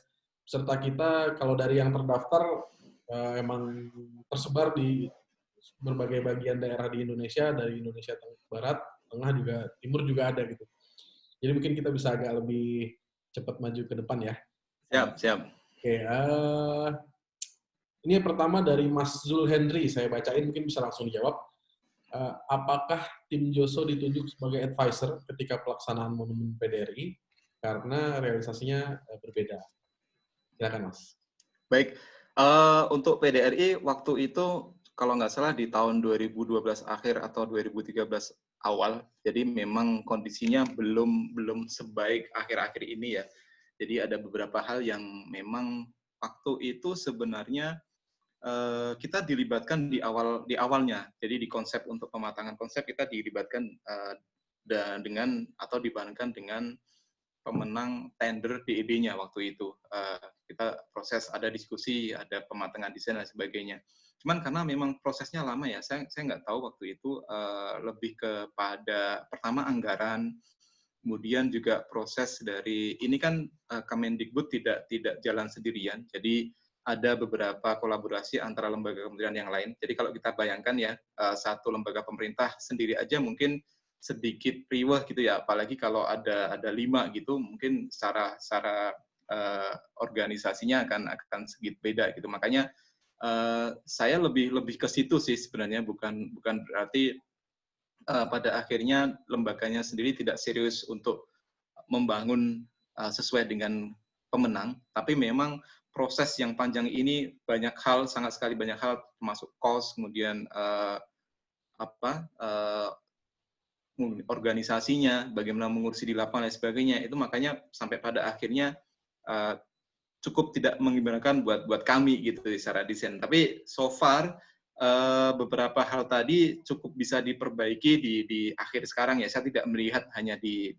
peserta kita kalau dari yang terdaftar emang tersebar di berbagai bagian daerah di Indonesia, dari Indonesia Barat, Tengah juga, Timur juga ada gitu. Jadi mungkin kita bisa agak lebih cepat maju ke depan ya. Siap. Oke, ini yang pertama dari Mas Zul Henry, saya bacain, mungkin bisa langsung dijawab. Apakah tim Joso ditunjuk sebagai advisor ketika pelaksanaan monumen PDRI karena realisasinya berbeda? Silakan Mas. Baik, untuk PDRI waktu itu kalau nggak salah di tahun 2012 akhir atau 2013 awal, jadi memang kondisinya belum sebaik akhir-akhir ini ya. Jadi ada beberapa hal yang memang waktu itu sebenarnya kita dilibatkan di awalnya. Jadi di konsep, untuk pematangan konsep kita dilibatkan dengan atau dibandingkan dengan pemenang tender DEB-nya waktu itu. Kita proses, ada diskusi, ada pematangan desain dan sebagainya. Cuman karena memang prosesnya lama ya, saya nggak tahu waktu itu, lebih kepada pertama anggaran, kemudian juga proses dari ini kan Kemendikbud tidak jalan sendirian, jadi ada beberapa kolaborasi antara lembaga kementerian yang lain. Jadi kalau kita bayangkan ya, satu lembaga pemerintah sendiri aja mungkin sedikit riweh gitu ya, apalagi kalau ada 5 gitu, mungkin secara organisasinya akan sedikit beda gitu. Makanya saya lebih ke situ sih sebenarnya, bukan berarti pada akhirnya lembaganya sendiri tidak serius untuk membangun sesuai dengan pemenang, tapi memang proses yang panjang ini banyak hal, sangat sekali banyak hal, termasuk cost, kemudian organisasinya, bagaimana mengurusi di lapangan dan sebagainya. Itu makanya sampai pada akhirnya cukup tidak mengembirakan buat kami gitu secara desain. Tapi so far beberapa hal tadi cukup bisa diperbaiki di akhir sekarang ya. Saya tidak melihat hanya di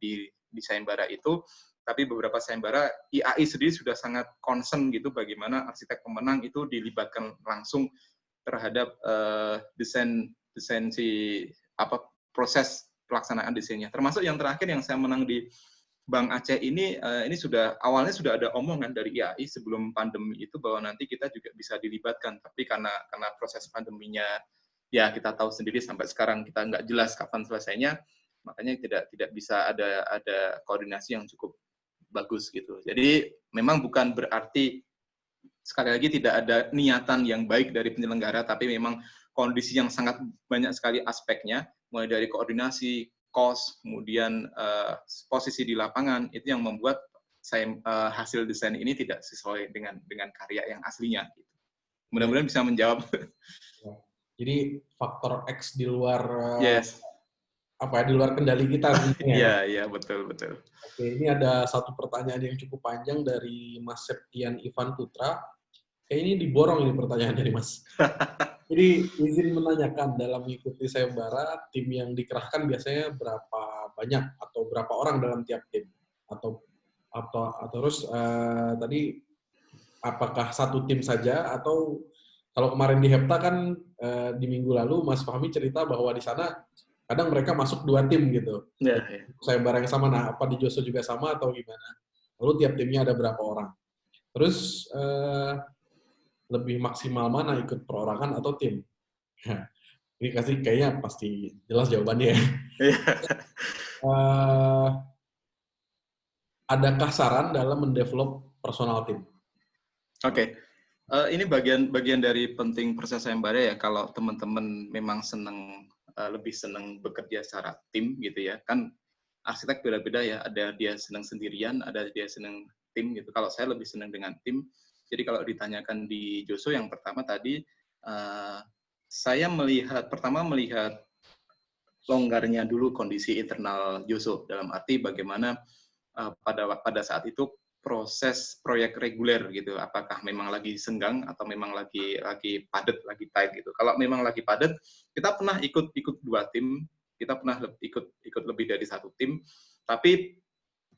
sayembara itu, tapi beberapa sayembara IAI sendiri sudah sangat concern gitu bagaimana arsitek pemenang itu dilibatkan langsung terhadap desain proses pelaksanaan desainnya. Termasuk yang terakhir yang saya menang di Bank Aceh ini awalnya sudah ada omongan dari IAI sebelum pandemi itu bahwa nanti kita juga bisa dilibatkan, tapi karena proses pandeminya ya kita tahu sendiri sampai sekarang kita nggak jelas kapan selesainya, makanya tidak bisa ada koordinasi yang cukup bagus gitu. Jadi memang bukan berarti sekali lagi tidak ada niatan yang baik dari penyelenggara, tapi memang kondisi yang sangat banyak sekali aspeknya, mulai dari koordinasi, cost, kemudian posisi di lapangan, itu yang membuat hasil desain ini tidak sesuai dengan karya yang aslinya. Mudah-mudahan bisa menjawab. Jadi faktor X di luar Yes. di luar kendali kita sebenarnya. Iya, betul. Oke, ini ada satu pertanyaan yang cukup panjang dari Mas Septian Ivan Putra. Ini diborong ini pertanyaan dari Mas. Jadi izin menanyakan, dalam mengikuti sayembara, tim yang dikerahkan biasanya berapa banyak atau berapa orang dalam tiap tim? Atau terus tadi apakah satu tim saja, atau kalau kemarin di Hepta kan di minggu lalu Mas Fahmi cerita bahwa di sana kadang mereka masuk 2 tim gitu. Ya. Sayembara yang sama, nah apa di Joso juga sama atau gimana? Lalu tiap timnya ada berapa orang? Terus lebih maksimal mana, ikut perorangan atau tim? Ini kayaknya pasti jelas jawabannya ya. Adakah saran dalam mendevelop personal tim? Oke. Ini bagian dari penting proses sayembara ya. Kalau teman-teman memang lebih senang bekerja secara tim gitu ya. Kan arsitek beda-beda ya. Ada dia senang sendirian, ada dia senang tim gitu. Kalau saya lebih senang dengan tim. Jadi kalau ditanyakan di Joso yang pertama tadi, saya melihat longgarnya dulu kondisi internal Joso, dalam arti bagaimana pada saat itu proses proyek reguler gitu, apakah memang lagi senggang atau memang lagi padat, lagi tight gitu. Kalau memang lagi padat, kita pernah ikut 2 tim, kita pernah ikut lebih dari 1 tim, tapi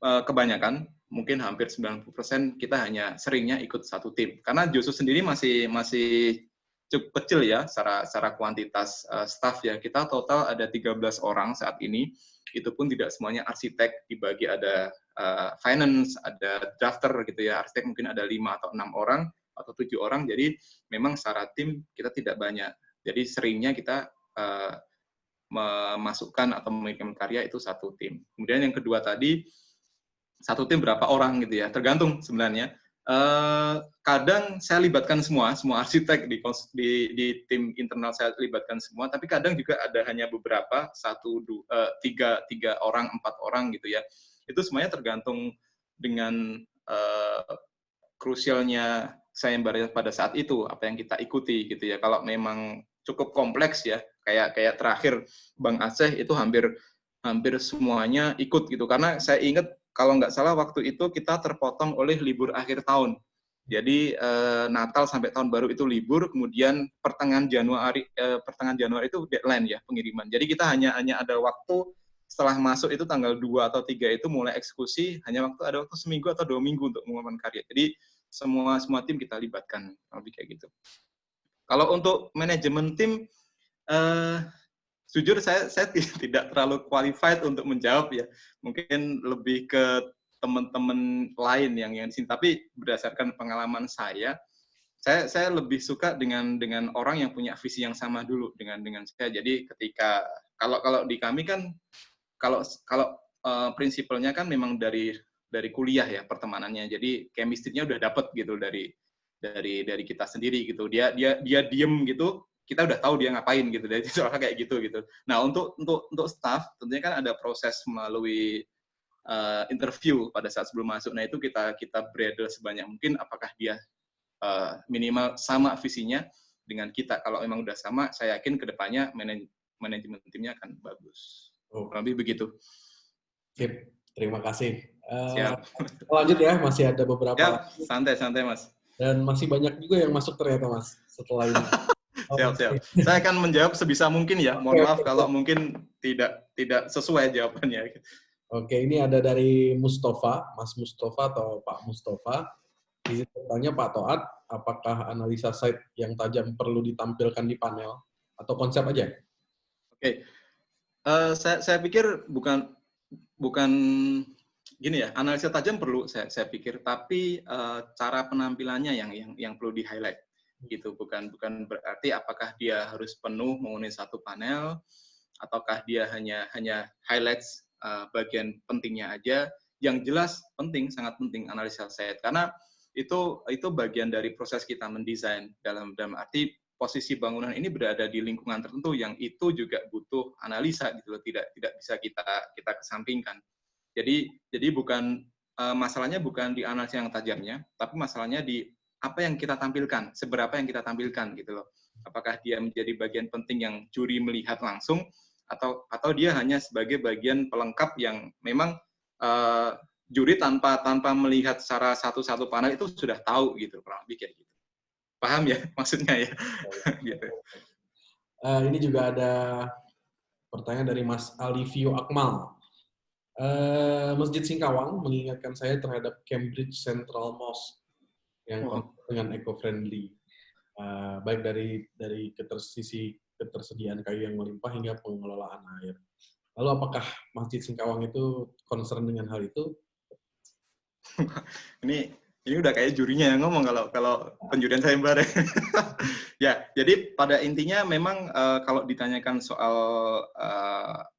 kebanyakan mungkin hampir 90% kita hanya seringnya ikut 1 tim. Karena Joso sendiri masih cukup kecil ya secara kuantitas staff ya. Kita total ada 13 orang saat ini. Itu pun tidak semuanya arsitek, dibagi ada finance, ada drafter gitu ya. Arsitek mungkin ada 5 atau 6 orang atau 7 orang. Jadi memang secara tim kita tidak banyak. Jadi seringnya kita memasukkan atau memiliki karya itu 1 tim. Kemudian yang kedua tadi, 1 tim berapa orang gitu ya, tergantung sebenarnya. Kadang saya libatkan semua arsitek di tim internal saya libatkan semua, tapi kadang juga ada hanya beberapa, 3 orang, 4 orang gitu ya. Itu semuanya tergantung dengan krusialnya sayembara pada saat itu, apa yang kita ikuti gitu ya. Kalau memang cukup kompleks ya, kayak terakhir Bang Aceh itu hampir semuanya ikut gitu, karena saya ingat kalau nggak salah waktu itu kita terpotong oleh libur akhir tahun. Jadi Natal sampai tahun baru itu libur, kemudian pertengahan Januari itu deadline ya pengiriman. Jadi kita hanya ada waktu setelah masuk itu tanggal 2 atau 3 itu mulai eksekusi, ada waktu seminggu atau 2 minggu untuk mengumumkan karya. Jadi semua tim kita libatkan, lebih kayak gitu. Kalau untuk manajemen tim, jujur saya tidak terlalu qualified untuk menjawab ya. Mungkin lebih ke teman-teman lain yang di sini. Tapi berdasarkan pengalaman saya lebih suka dengan orang yang punya visi yang sama dulu dengan saya. Jadi ketika kalau di kami kan kalau prinsipalnya kan memang dari kuliah ya pertemanannya. Jadi chemistry-nya udah dapet gitu dari kita sendiri gitu. Dia diem gitu, kita udah tahu dia ngapain gitu, dari soalnya kayak gitu. Nah untuk staff tentunya kan ada proses melalui interview pada saat sebelum masuk. Nah, itu kita bredel sebanyak mungkin apakah dia minimal sama visinya dengan kita. Kalau memang udah sama, saya yakin kedepannya manajemen timnya akan bagus. Lebih begitu. Sip, terima kasih. Siap. Lanjut ya, masih ada beberapa. Siap, santai Mas. Dan masih banyak juga yang masuk ternyata Mas setelah ini. Siap. Saya akan menjawab sebisa mungkin ya. Mohon maaf kalau mungkin tidak sesuai jawabannya. Oke, ini ada dari Mustafa, Mas Mustafa atau Pak Mustafa. Di situ bertanya Pak Toat, apakah analisa site yang tajam perlu ditampilkan di panel atau konsep aja? Oke, saya pikir bukan gini ya. Analisa tajam perlu saya pikir, tapi cara penampilannya yang perlu di highlight gitu. Bukan berarti apakah dia harus penuh memenuhi satu panel ataukah dia hanya highlights bagian pentingnya aja. Yang jelas penting, sangat penting analisa site, karena itu bagian dari proses kita mendesain dalam arti posisi bangunan ini berada di lingkungan tertentu yang itu juga butuh analisa gitu loh, tidak bisa kita kesampingkan. Jadi bukan masalahnya bukan di analisa yang tajamnya, tapi masalahnya di apa yang kita tampilkan, seberapa yang kita tampilkan gitu loh. Apakah dia menjadi bagian penting yang juri melihat langsung atau dia hanya sebagai bagian pelengkap yang memang juri tanpa melihat secara satu panel itu sudah tahu gitu, kurang lebih kayak gitu. Paham ya maksudnya ya? Gitu. Ini juga ada pertanyaan dari Mas Alivio Akmal. Masjid Singkawang mengingatkan saya terhadap Cambridge Central Mosque yang dengan eco-friendly, baik dari sisi ketersediaan kayu yang melimpah hingga pengelolaan air. Lalu apakah Masjid Singkawang itu concern dengan hal itu? Ini udah kayak jurinya yang ngomong kalau penjurian sayembara. Ya, jadi pada intinya memang kalau ditanyakan soal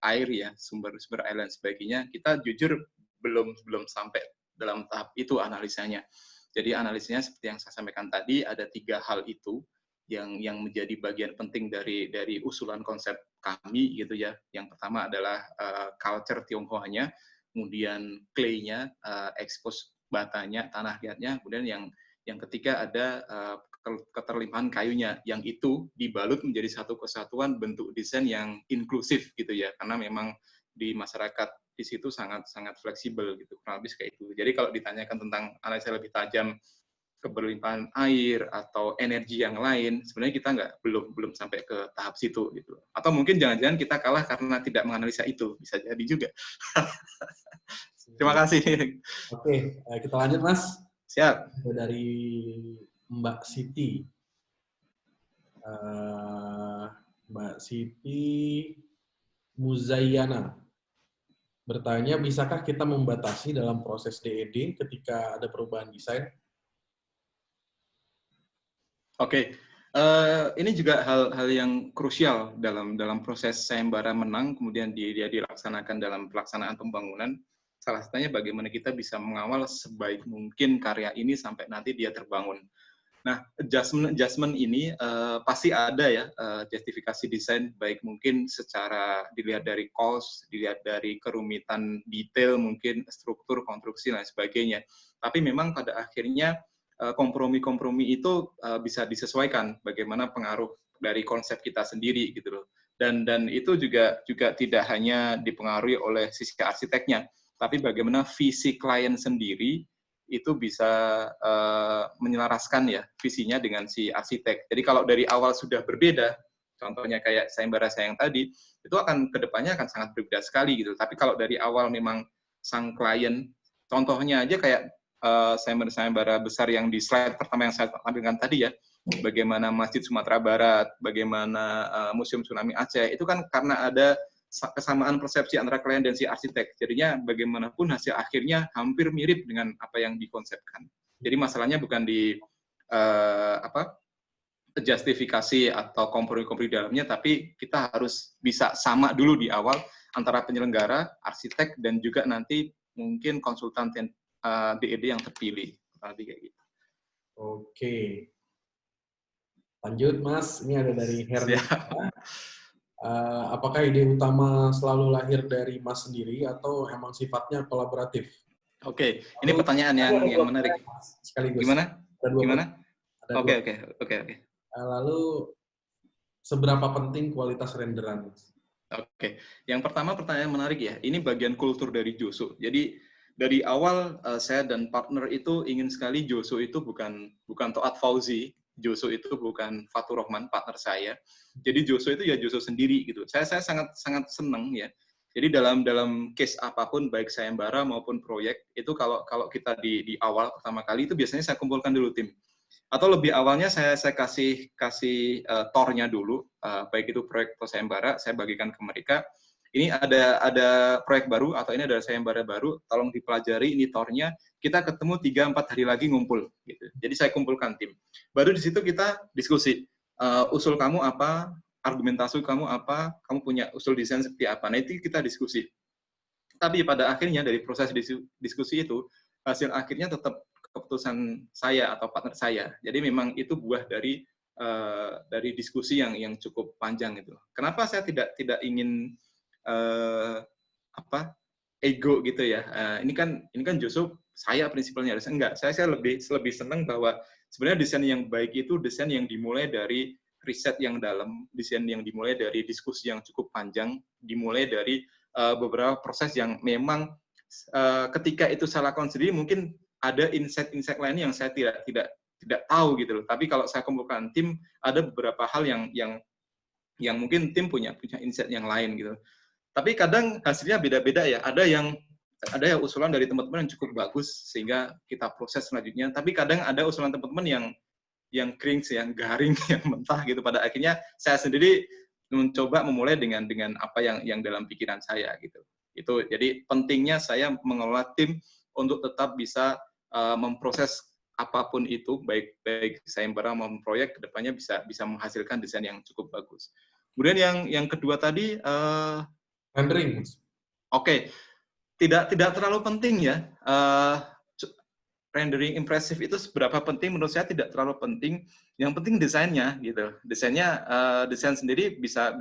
air ya, sumber air dan sebagainya, kita jujur belum sampai dalam tahap itu analisanya. Jadi analisanya seperti yang saya sampaikan tadi, ada 3 hal itu yang menjadi bagian penting dari usulan konsep kami gitu ya. Yang pertama adalah culture Tionghoanya, kemudian clay-nya, expose batanya, tanah liatnya, kemudian yang ketiga ada keterlimpahan kayunya, yang itu dibalut menjadi satu kesatuan bentuk desain yang inklusif gitu ya, karena memang di masyarakat di situ sangat fleksibel gitu, kurang lebih kayak itu. Jadi kalau ditanyakan tentang analisa lebih tajam keberlimpahan air atau energi yang lain, sebenarnya kita belum sampai ke tahap situ gitu. Atau mungkin jangan-jangan kita kalah karena tidak menganalisa itu, bisa jadi juga. Terima kasih. Oke, kita lanjut Mas. Siap. Dari Mbak Siti. Mbak Siti Muzayyana bertanya, bisakah kita membatasi dalam proses DED ketika ada perubahan desain? Oke, ini juga hal yang krusial dalam proses sayembara menang, kemudian dia dilaksanakan dalam pelaksanaan pembangunan. Salah satunya bagaimana kita bisa mengawal sebaik mungkin karya ini sampai nanti dia terbangun. Nah, adjustment ini pasti ada ya, justifikasi desain, baik mungkin secara dilihat dari cost, dilihat dari kerumitan detail, mungkin struktur, konstruksi, dan sebagainya. Tapi memang pada akhirnya kompromi-kompromi itu bisa disesuaikan bagaimana pengaruh dari konsep kita sendiri gitu loh. Dan itu juga tidak hanya dipengaruhi oleh sisi arsiteknya, tapi bagaimana visi klien sendiri itu bisa menyelaraskan ya visinya dengan si arsitek. Jadi kalau dari awal sudah berbeda, contohnya kayak sayembara saya yang tadi, itu akan kedepannya akan sangat berbeda sekali gitu. Tapi kalau dari awal memang sang klien, contohnya aja kayak sayembara besar yang di slide pertama yang saya tampilkan tadi ya, bagaimana Masjid Sumatera Barat, bagaimana Museum Tsunami Aceh, itu kan karena ada kesamaan persepsi antara klien dan si arsitek. Jadinya bagaimanapun hasil akhirnya hampir mirip dengan apa yang dikonsepkan. Jadi masalahnya bukan di justifikasi atau kompromi-kompromi dalamnya, tapi kita harus bisa sama dulu di awal antara penyelenggara, arsitek, dan juga nanti mungkin konsultan DED yang terpilih. Kayak gitu. Oke. Lanjut, Mas. Ini ada dari Hernia. Apakah ide utama selalu lahir dari Mas sendiri atau emang sifatnya kolaboratif? Oke, ini Lalu, pertanyaan tadi ada yang dua menarik. pertanyaan, Mas, sekaligus. Gimana? Ada dua Gimana? pertanyaan. Ada dua. Oke, oke, oke, oke. Lalu, seberapa penting kualitas renderan, Mas? Oke, yang pertama pertanyaan menarik ya. Ini bagian kultur dari Joso. Jadi dari awal saya dan partner itu ingin sekali Joso itu bukan Toat Fauzi, Joso itu bukan Fatur Rahman partner saya. Jadi Joso itu ya Joso sendiri gitu. Saya sangat sangat senang ya. Jadi dalam case apapun baik sayembara maupun proyek itu kalau kita di awal pertama kali itu biasanya saya kumpulkan dulu tim. Atau lebih awalnya saya kasih tornya dulu, baik itu proyek atau sayembara, saya bagikan ke mereka. Ini ada proyek baru atau ini ada sayembara baru, tolong dipelajari ini tornya. Kita ketemu 3-4 hari lagi ngumpul, gitu. Jadi saya kumpulkan tim. Baru di situ kita diskusi. Usul kamu apa? Argumentasi kamu apa? Kamu punya usul desain seperti apa? Nah itu kita diskusi. Tapi pada akhirnya dari proses diskusi itu, hasil akhirnya tetap keputusan saya atau partner saya. Jadi memang itu buah dari diskusi yang cukup panjang itu. Kenapa saya tidak ingin ego gitu ya? Ini kan justru saya prinsipalnya harus enggak. Saya lebih senang bahwa sebenarnya desain yang baik itu desain yang dimulai dari riset yang dalam, desain yang dimulai dari diskusi yang cukup panjang, dimulai dari beberapa proses yang memang ketika itu saya lakukan sendiri mungkin ada insight-insight lain yang saya tidak tahu gitu loh. Tapi kalau saya kumpulkan tim, ada beberapa hal yang mungkin tim punya insight yang lain gitu. Tapi kadang hasilnya beda-beda ya. Ada yang usulan dari teman-teman yang cukup bagus sehingga kita proses selanjutnya. Tapi kadang ada usulan teman-teman yang cringe, yang garing, yang mentah gitu. Pada akhirnya saya sendiri mencoba memulai dengan apa yang dalam pikiran saya gitu. Itu jadi pentingnya saya mengelola tim untuk tetap bisa memproses apapun itu, baik sayembara maupun proyek kedepannya bisa menghasilkan desain yang cukup bagus. Kemudian yang kedua tadi Rendering, Mas. Oke, tidak terlalu penting ya. Rendering impresif itu seberapa penting menurut saya tidak terlalu penting. Yang penting desainnya gitu. Desainnya desain sendiri bisa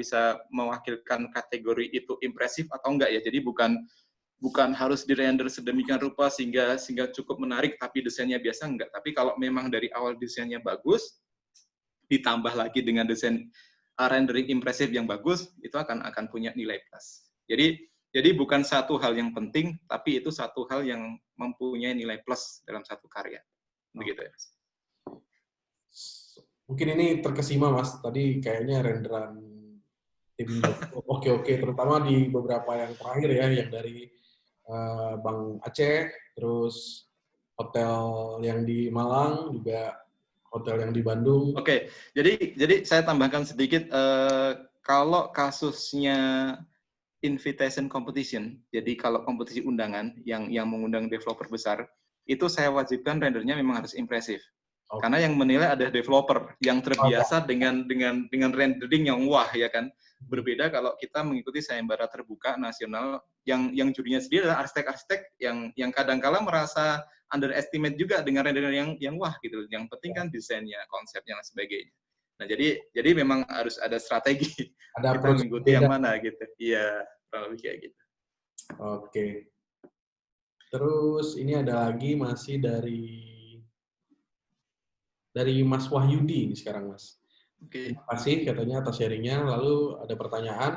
mewakilkan kategori itu impresif atau enggak ya. Jadi bukan harus dirender sedemikian rupa sehingga cukup menarik tapi desainnya biasa enggak. Tapi kalau memang dari awal desainnya bagus ditambah lagi dengan desain rendering impresif yang bagus, itu akan punya nilai plus. Jadi bukan satu hal yang penting, tapi itu satu hal yang mempunyai nilai plus dalam satu karya. Begitu ya, Mas. Mungkin ini terkesima, Mas. Tadi kayaknya renderan tim oke, terutama di beberapa yang terakhir ya, yang dari Bang Aceh, terus hotel yang di Malang, juga hotel yang di Bandung. Oke, jadi saya tambahkan sedikit, kalau kasusnya invitation competition, jadi kalau kompetisi undangan yang mengundang developer besar, itu saya wajibkan rendernya memang harus impresif. Okay. Karena yang menilai ada developer yang terbiasa dengan rendering yang wah ya kan. Berbeda kalau kita mengikuti sayembara terbuka nasional yang jurinya sendiri adalah arsitek-arsitek yang kadang-kala merasa underestimate juga dengan rendering yang wah gitu. Yang penting kan desainnya, konsepnya dan sebagainya. Nah, jadi memang harus ada strategi. Ada kita mengikuti yang mana gitu. Iya, kurang lebih kayak gitu. Oke. Terus ini ada lagi masih dari Mas Wahyudi ini sekarang, Mas. Oke. Terima kasih katanya atas sharingnya. Lalu ada pertanyaan,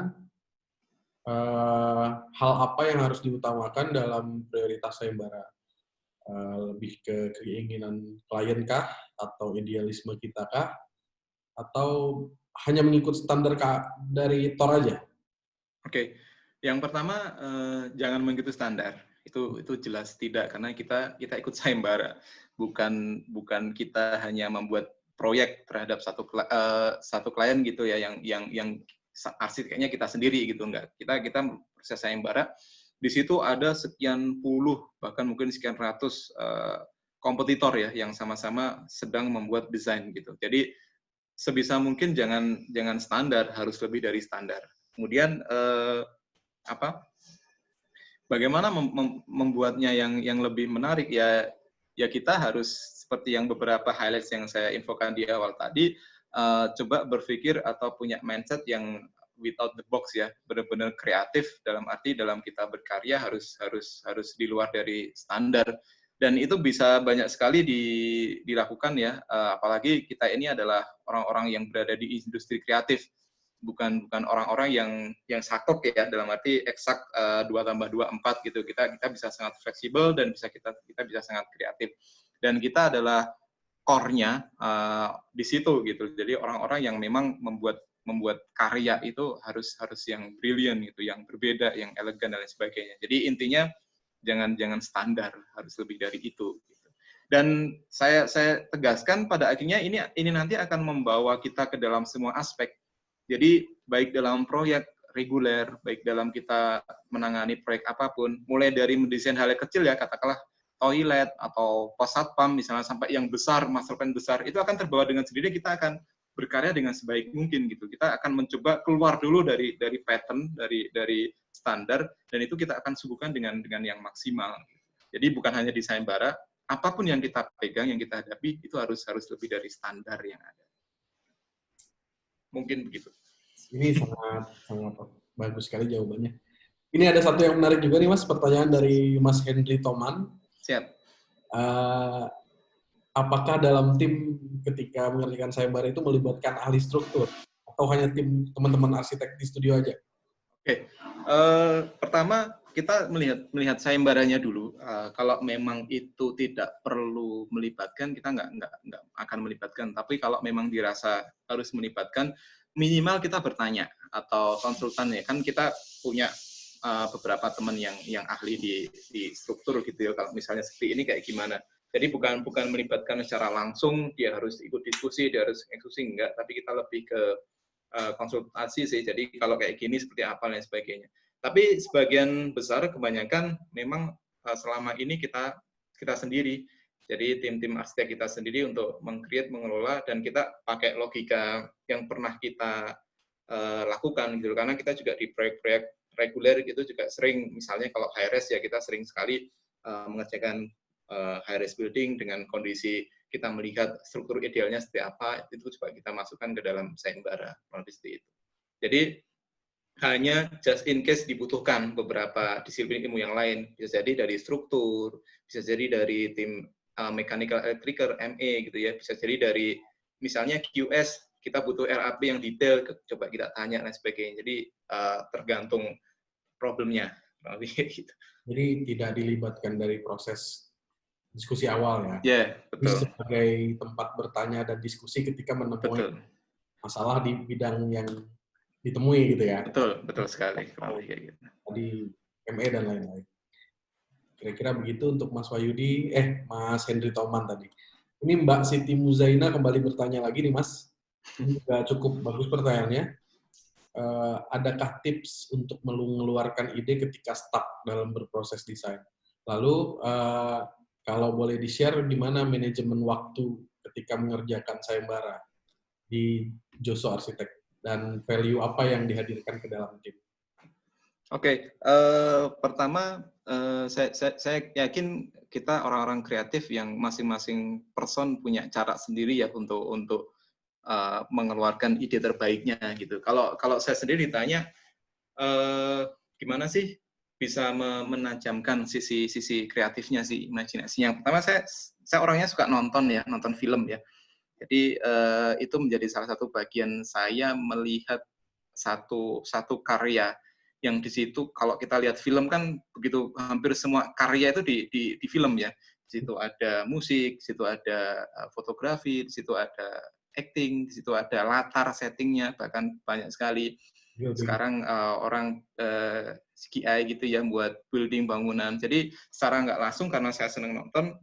hal apa yang harus diutamakan dalam prioritas sayembara? Lebih ke keinginan klien kah? Atau idealisme kita kah? Atau hanya mengikut standar dari TOR aja? Oke. Yang pertama, jangan mengikuti standar. Itu jelas tidak, karena kita ikut sayembara. Bukan kita hanya membuat proyek terhadap satu klien gitu ya, yang arsiteknya kita sendiri gitu, enggak. Kita proses sayembara. Di situ ada sekian puluh, bahkan mungkin sekian ratus kompetitor ya, yang sama-sama sedang membuat desain gitu. Jadi sebisa mungkin jangan standar, harus lebih dari standar. Kemudian bagaimana membuatnya yang lebih menarik ya kita harus seperti yang beberapa highlights yang saya infokan di awal tadi, coba berpikir atau punya mindset yang without the box ya, benar-benar kreatif dalam arti dalam kita berkarya harus di luar dari standar. Dan itu bisa banyak sekali dilakukan ya, apalagi kita ini adalah orang-orang yang berada di industri kreatif, bukan orang-orang yang saklek ya, dalam arti eksak 2+2 4 gitu. Kita bisa sangat fleksibel dan kita bisa sangat kreatif. Dan kita adalah core-nya di situ gitu. Jadi orang-orang yang memang membuat karya itu harus yang brilliant gitu, yang berbeda, yang elegan dan lain sebagainya. Jadi intinya jangan standar, harus lebih dari itu. Gitu. Dan saya tegaskan pada akhirnya ini nanti akan membawa kita ke dalam semua aspek. Jadi baik dalam proyek reguler, baik dalam kita menangani proyek apapun, mulai dari mendesain hal yang kecil ya, katakanlah toilet atau pos satpam misalnya, sampai yang besar, master plan besar, itu akan terbawa dengan sendiri. Kita akan berkarya dengan sebaik mungkin gitu. Kita akan mencoba keluar dulu dari pattern, dari standar, dan itu kita akan suguhkan dengan yang maksimal. Jadi bukan hanya di sayembara, apapun yang kita pegang, yang kita hadapi, itu harus lebih dari standar yang ada. Mungkin begitu. Ini sangat bagus sekali jawabannya. Ini ada satu yang menarik juga nih Mas, pertanyaan dari Mas Henry Toman. Siap. Apakah dalam tim ketika mengerjakan sayembara itu melibatkan ahli struktur atau hanya tim teman-teman arsitek di studio aja? Oke. Pertama kita melihat sayembaranya dulu. Kalau memang itu tidak perlu melibatkan, kita nggak akan melibatkan. Tapi kalau memang dirasa harus melibatkan, minimal kita bertanya atau konsultan ya. Kan kita punya beberapa teman yang ahli di struktur gitu ya. Kalau misalnya seperti ini kayak gimana? Jadi bukan melibatkan secara langsung, dia harus ikut diskusi, dia harus eksekusi, enggak. Tapi kita lebih ke konsultasi sih. Jadi kalau kayak gini seperti apa dan sebagainya. Tapi sebagian besar, kebanyakan memang selama ini kita sendiri. Jadi tim arsitek kita sendiri untuk meng-create, mengelola, dan kita pakai logika yang pernah kita lakukan gitu. Karena kita juga di proyek-proyek reguler gitu juga sering, misalnya kalau high-rise ya kita sering sekali mengerjakan high-rise building dengan kondisi kita melihat struktur idealnya seperti apa, itu juga kita masukkan ke dalam sayembara, seperti itu. Jadi hanya just in case dibutuhkan beberapa disiplin ilmu yang lain, bisa jadi dari struktur, bisa jadi dari tim mechanical electrical ME gitu ya, bisa jadi dari misalnya QS, kita butuh RAP yang detail, coba kita tanya dan sebagainya. Jadi tergantung problemnya. Gitu. Jadi tidak dilibatkan dari proses diskusi awal ya. Ya, betul. Ini sebagai tempat bertanya dan diskusi ketika menemui masalah di bidang yang ditemui gitu ya. Betul sekali. Tadi ME dan lain-lain. Kira-kira begitu untuk Mas Wahyudi, Mas Henry Toman tadi. Ini Mbak Siti Muzaina kembali bertanya lagi nih Mas. Ini juga cukup bagus pertanyaannya. Adakah tips untuk mengeluarkan ide ketika stuck dalam berproses desain? Lalu kalau boleh di-share di mana manajemen waktu ketika mengerjakan sayembara di Joso Arsitek dan value apa yang dihadirkan ke dalam tim? Oke, pertama saya yakin kita orang-orang kreatif yang masing-masing person punya cara sendiri ya untuk mengeluarkan ide terbaiknya gitu. Kalau saya sendiri ditanya gimana sih bisa menajamkan sisi kreatifnya, sih imajinasi. Yang pertama saya orangnya suka nonton film ya. Jadi itu menjadi salah satu bagian saya melihat satu karya yang di situ kalau kita lihat film kan begitu hampir semua karya itu di film ya. Di situ ada musik, di situ ada fotografi, di situ ada acting, di situ ada latar settingnya, bahkan banyak sekali. Sekarang orang CGI gitu ya buat building bangunan. Jadi secara nggak langsung karena saya senang nonton,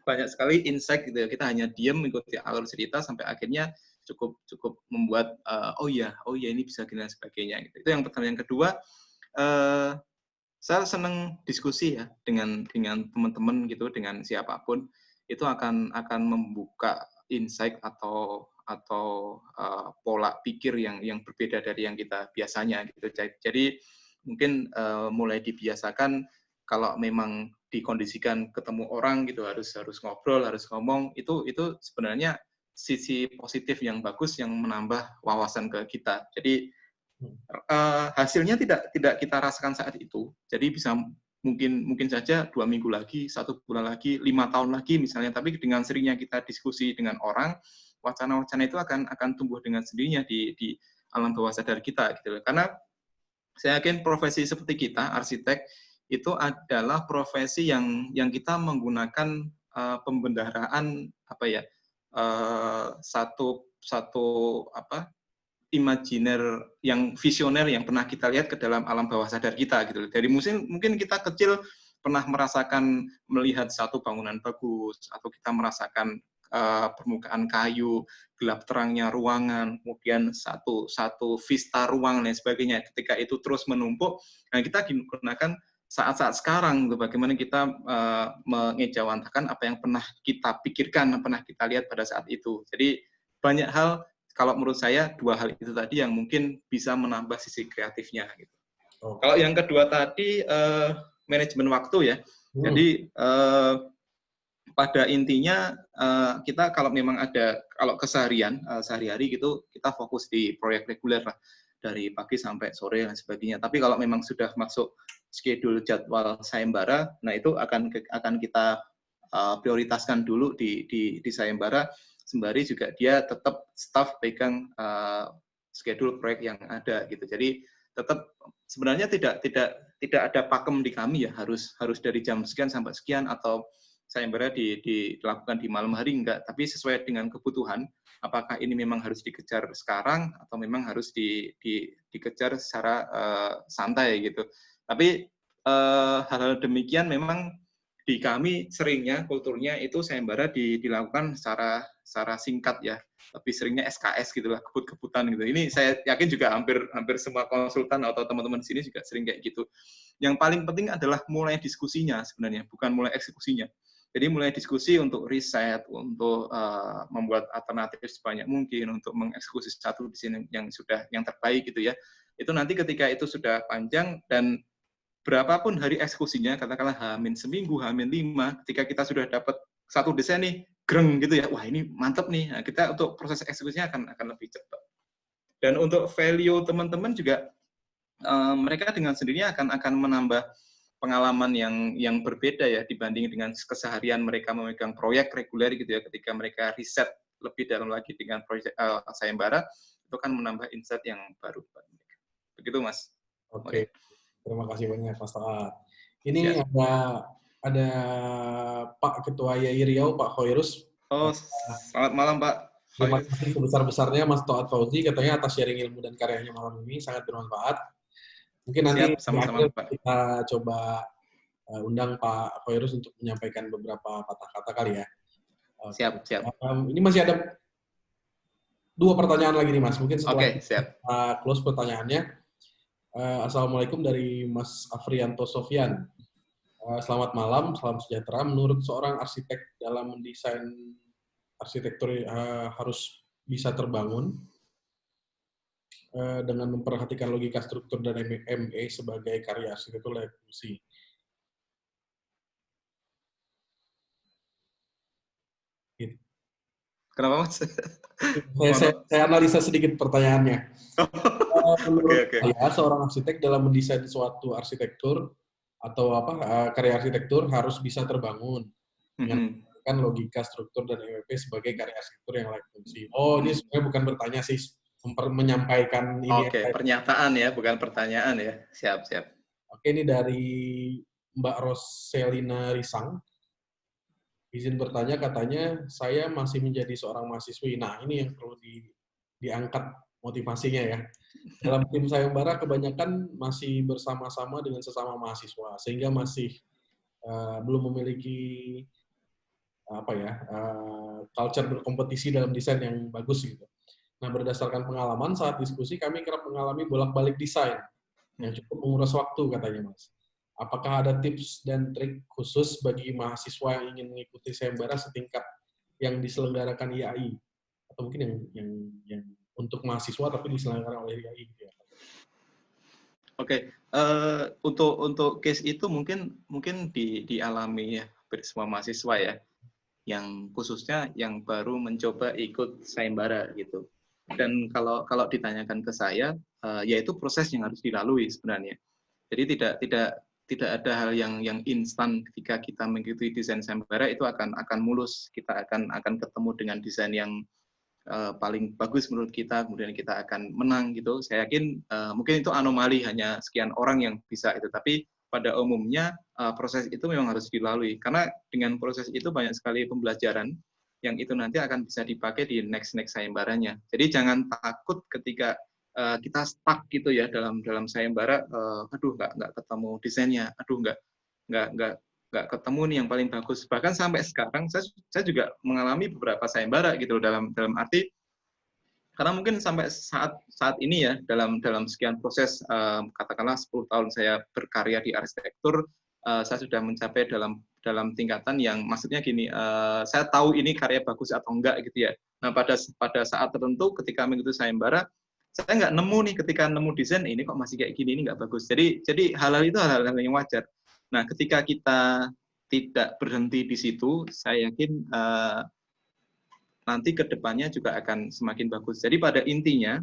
banyak sekali insight gitu ya. Kita hanya diam mengikuti alur cerita sampai akhirnya cukup membuat oh ya ini bisa gini dan sebagainya gitu. Itu yang pertama. Yang kedua, saya senang diskusi ya dengan teman-teman gitu, dengan siapapun. Itu akan membuka insight atau pola pikir yang berbeda dari yang kita biasanya gitu. Jadi mungkin mulai dibiasakan kalau memang dikondisikan ketemu orang gitu harus ngobrol, harus ngomong, itu sebenarnya sisi positif yang bagus yang menambah wawasan ke kita. Jadi Hasilnya tidak kita rasakan saat itu. Jadi bisa mungkin saja 2 minggu lagi, 1 bulan lagi, 5 tahun lagi misalnya. Tapi dengan seringnya kita diskusi dengan orang, wacana-wacana itu akan tumbuh dengan sendirinya di alam bawah sadar kita gitu. Karena saya yakin profesi seperti kita, arsitek, itu adalah profesi yang kita menggunakan pembendaharaan apa ya, satu apa, imajiner yang visioner yang pernah kita lihat ke dalam alam bawah sadar kita gitu. Dari mungkin kita kecil pernah merasakan melihat satu bangunan bagus, atau kita merasakan permukaan kayu, gelap terangnya ruangan, kemudian satu vista ruang dan sebagainya. Ketika itu terus menumpuk, nah kita gunakan saat-saat sekarang, bagaimana kita mengejawantakan apa yang pernah kita pikirkan, pernah kita lihat pada saat itu. Jadi banyak hal, kalau menurut saya 2 hal itu tadi yang mungkin bisa menambah sisi kreatifnya. Gitu. Kalau yang kedua tadi manajemen waktu ya. Jadi pada intinya kita kalau memang ada, kalau keseharian sehari-hari gitu kita fokus di proyek reguler lah, dari pagi sampai sore dan sebagainya. Tapi kalau memang sudah masuk schedule jadwal sayembara, nah itu akan kita prioritaskan dulu di sayembara, sembari juga dia tetap staff pegang schedule proyek yang ada gitu. Jadi tetap sebenarnya tidak ada pakem di kami ya, harus dari jam sekian sampai sekian, atau sayembara dilakukan di malam hari, enggak, tapi sesuai dengan kebutuhan. Apakah ini memang harus dikejar sekarang atau memang harus dikejar secara santai gitu. Tapi hal-hal demikian memang di kami seringnya kulturnya itu sayembara dilakukan secara singkat ya, lebih seringnya SKS gitulah, kebut-kebutan gitu. Ini saya yakin juga hampir semua konsultan atau teman-teman di sini juga sering kayak gitu. Yang paling penting adalah mulai diskusinya sebenarnya, bukan mulai eksekusinya. Jadi mulai diskusi untuk riset, untuk membuat alternatif sebanyak mungkin, untuk mengeksekusi satu desain yang terbaik gitu ya. Itu nanti ketika itu sudah panjang dan berapapun hari eksekusinya, katakanlah H-1 seminggu, H-5, ketika kita sudah dapat satu desain nih, greng gitu ya, wah ini mantep nih. Nah, kita untuk proses eksekusinya akan lebih cepat. Dan untuk value teman-teman juga, mereka dengan sendirinya akan menambah pengalaman yang berbeda ya dibanding dengan keseharian mereka memegang proyek reguler gitu ya. Ketika mereka riset lebih dalam lagi dengan proyek sayembara, itu kan menambah insight yang baru. Begitu Mas. Oke, terima kasih banyak Mas Taat. Ini ada Pak Ketua YAI Riau, Pak Khairus. Oh, selamat malam Pak. Terima kasih sebesar-besarnya Mas Taat Fauzi, katanya atas sharing ilmu dan karyanya malam ini sangat bermanfaat. Mungkin nanti di akhir kita coba undang Pak Khairus untuk menyampaikan beberapa patah kata kali ya. Siap. Ini masih ada 2 pertanyaan lagi nih Mas. Mungkin setelah kita close pertanyaannya. Assalamualaikum dari Mas Afrianto Sofyan. Selamat malam, salam sejahtera. Menurut seorang arsitek, dalam mendesain arsitektur harus bisa terbangun dengan memperhatikan logika struktur dan MA sebagai karya arsitektur layak fungsi. Gitu. Kenapa Mas? Saya analisa sedikit pertanyaannya. Menurut Okay. saya, seorang arsitek dalam mendesain suatu arsitektur atau karya arsitektur harus bisa terbangun dengan logika struktur dan MWP sebagai karya arsitektur yang layak fungsi. Oh, ini sebenarnya bukan bertanya sih, menyampaikan ini. Oke, pernyataan ya, bukan pertanyaan ya. Siap. Oke, ini dari Mbak Roselina Risang. Izin bertanya, katanya saya masih menjadi seorang mahasiswi. Nah, ini yang perlu diangkat motivasinya ya. Dalam tim sayembara kebanyakan masih bersama-sama dengan sesama mahasiswa, sehingga masih belum memiliki culture berkompetisi dalam desain yang bagus gitu. Nah, berdasarkan pengalaman saat diskusi, kami kerap mengalami bolak-balik desain yang cukup menguras waktu, katanya Mas. Apakah ada tips dan trik khusus bagi mahasiswa yang ingin mengikuti sayembara setingkat yang diselenggarakan IAI? Atau mungkin yang untuk mahasiswa tapi diselenggarakan oleh IAI gitu ya? Oke, untuk case itu mungkin dialami ya semua mahasiswa ya, yang khususnya yang baru mencoba ikut sayembara gitu. Dan kalau ditanyakan ke saya, yaitu proses yang harus dilalui sebenarnya. Jadi tidak ada hal yang instan ketika kita mengikuti desain sayembara itu akan mulus. Kita akan ketemu dengan desain yang paling bagus menurut kita, kemudian kita akan menang gitu. Saya yakin mungkin itu anomali, hanya sekian orang yang bisa itu. Tapi pada umumnya proses itu memang harus dilalui, karena dengan proses itu banyak sekali pembelajaran yang itu nanti akan bisa dipakai di next sayembaranya. Jadi jangan takut ketika kita stuck gitu ya dalam sayembara, aduh nggak ketemu desainnya, aduh nggak ketemu nih yang paling bagus. Bahkan sampai sekarang saya juga mengalami beberapa sayembara gitu dalam arti, karena mungkin sampai saat ini ya dalam sekian proses, katakanlah 10 tahun saya berkarya di arsitektur, saya sudah mencapai dalam tingkatan yang maksudnya gini, saya tahu ini karya bagus atau enggak gitu ya. Nah pada saat tertentu ketika mengikuti sayembara, saya nggak nemu nih, ketika nemu desain ini kok masih kayak gini, ini nggak bagus. Jadi hal-hal itu hal-hal yang wajar. Nah ketika kita tidak berhenti di situ, saya yakin nanti ke depannya juga akan semakin bagus. Jadi pada intinya,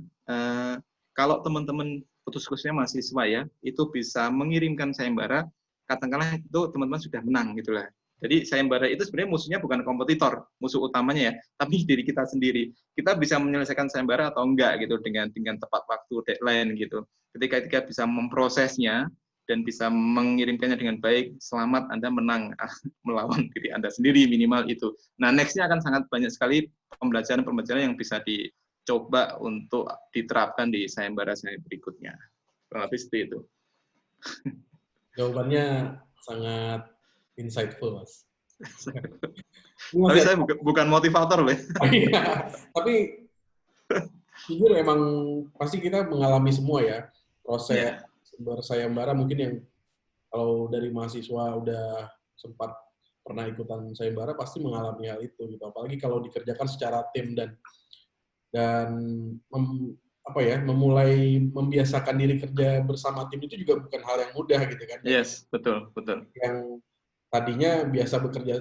kalau teman-teman khususnya mahasiswa ya, itu bisa mengirimkan sayembara, katakanlah itu teman-teman sudah menang gitulah. Jadi sayembara itu sebenarnya musuhnya bukan kompetitor, musuh utamanya ya, tapi diri kita sendiri. Kita bisa menyelesaikan sayembara atau enggak gitu dengan tepat waktu, deadline gitu. Ketika kita bisa memprosesnya dan bisa mengirimkannya dengan baik, selamat Anda menang melawan diri Anda sendiri, minimal itu. Nah, next-nya akan sangat banyak sekali pembelajaran yang bisa dicoba untuk diterapkan di sayembara saya berikutnya. Kurang lebih seperti itu. Jawabannya sangat insightful, Mas. Tapi saya bukan motivator loh. Iya, tapi jujur emang pasti kita mengalami semua ya proses bersayembara. Mungkin yang kalau dari mahasiswa udah sempat pernah ikutan sayembara pasti mengalami hal itu gitu. Apalagi kalau dikerjakan secara tim dan memulai membiasakan diri kerja bersama tim itu juga bukan hal yang mudah gitu kan. Yes, betul. Yang tadinya biasa bekerja,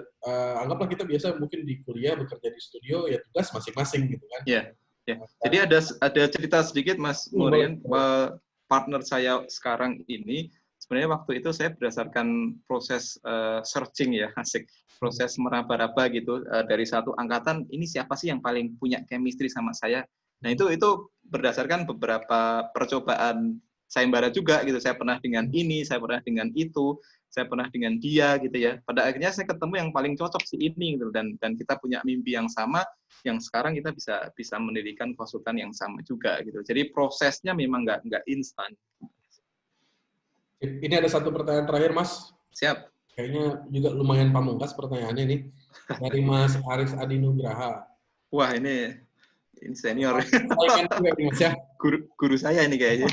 anggaplah kita biasa mungkin di kuliah bekerja di studio, ya tugas masing-masing gitu kan. Iya. Jadi ada cerita sedikit Mas Murian, partner saya sekarang ini, sebenarnya waktu itu saya berdasarkan proses searching ya, proses meraba-raba gitu, dari satu angkatan, ini siapa sih yang paling punya chemistry sama saya. Nah itu berdasarkan beberapa percobaan sayembara juga gitu, saya pernah dengan ini, saya pernah dengan itu, saya pernah dengan dia gitu ya. Pada akhirnya saya ketemu yang paling cocok si ini gitu, dan kita punya mimpi yang sama, yang sekarang kita bisa mendirikan konsultan yang sama juga gitu. Jadi prosesnya memang nggak instan. Ini ada satu pertanyaan terakhir, Mas. Siap. Kayaknya juga lumayan pamungkas pertanyaannya nih. Dari Mas Aris Adinugraha. Wah, ini senior. Saingan juga nih, Mas ya. Guru saya ini kayaknya.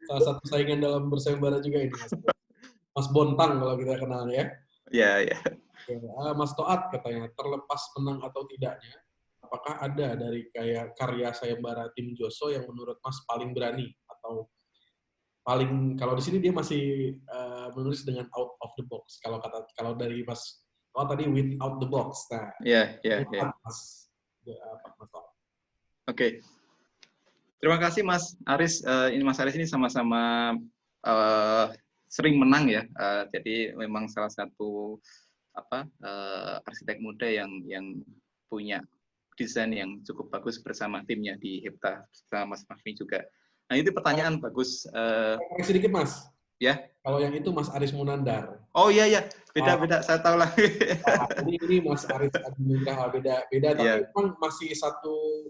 Salah satu saingan dalam bersayembara juga ini, Mas. Mas Bontang kalau kita kenalnya ya. Iya. Mas Toat katanya, terlepas menang atau tidaknya, apakah ada dari kayak karya sayembara tim Joso yang menurut Mas paling berani atau paling, kalau di sini dia masih menulis dengan out of the box. Kalau dari Mas Toat tadi without the box. Nah, iya. Mas Toat. Oke. Terima kasih Mas Aris. Ini Mas Aris ini sama-sama sering menang ya. Jadi memang salah satu arsitek muda yang punya desain yang cukup bagus bersama timnya di Hepta, bersama Mas Mahmi juga. Nah itu pertanyaan bagus. Sedikit Mas. Ya. Kalau yang itu Mas Aris Munandar. Oh iya, beda. Saya tahu lah. Ini Mas Aris Adinugraha beda, tapi memang masih satu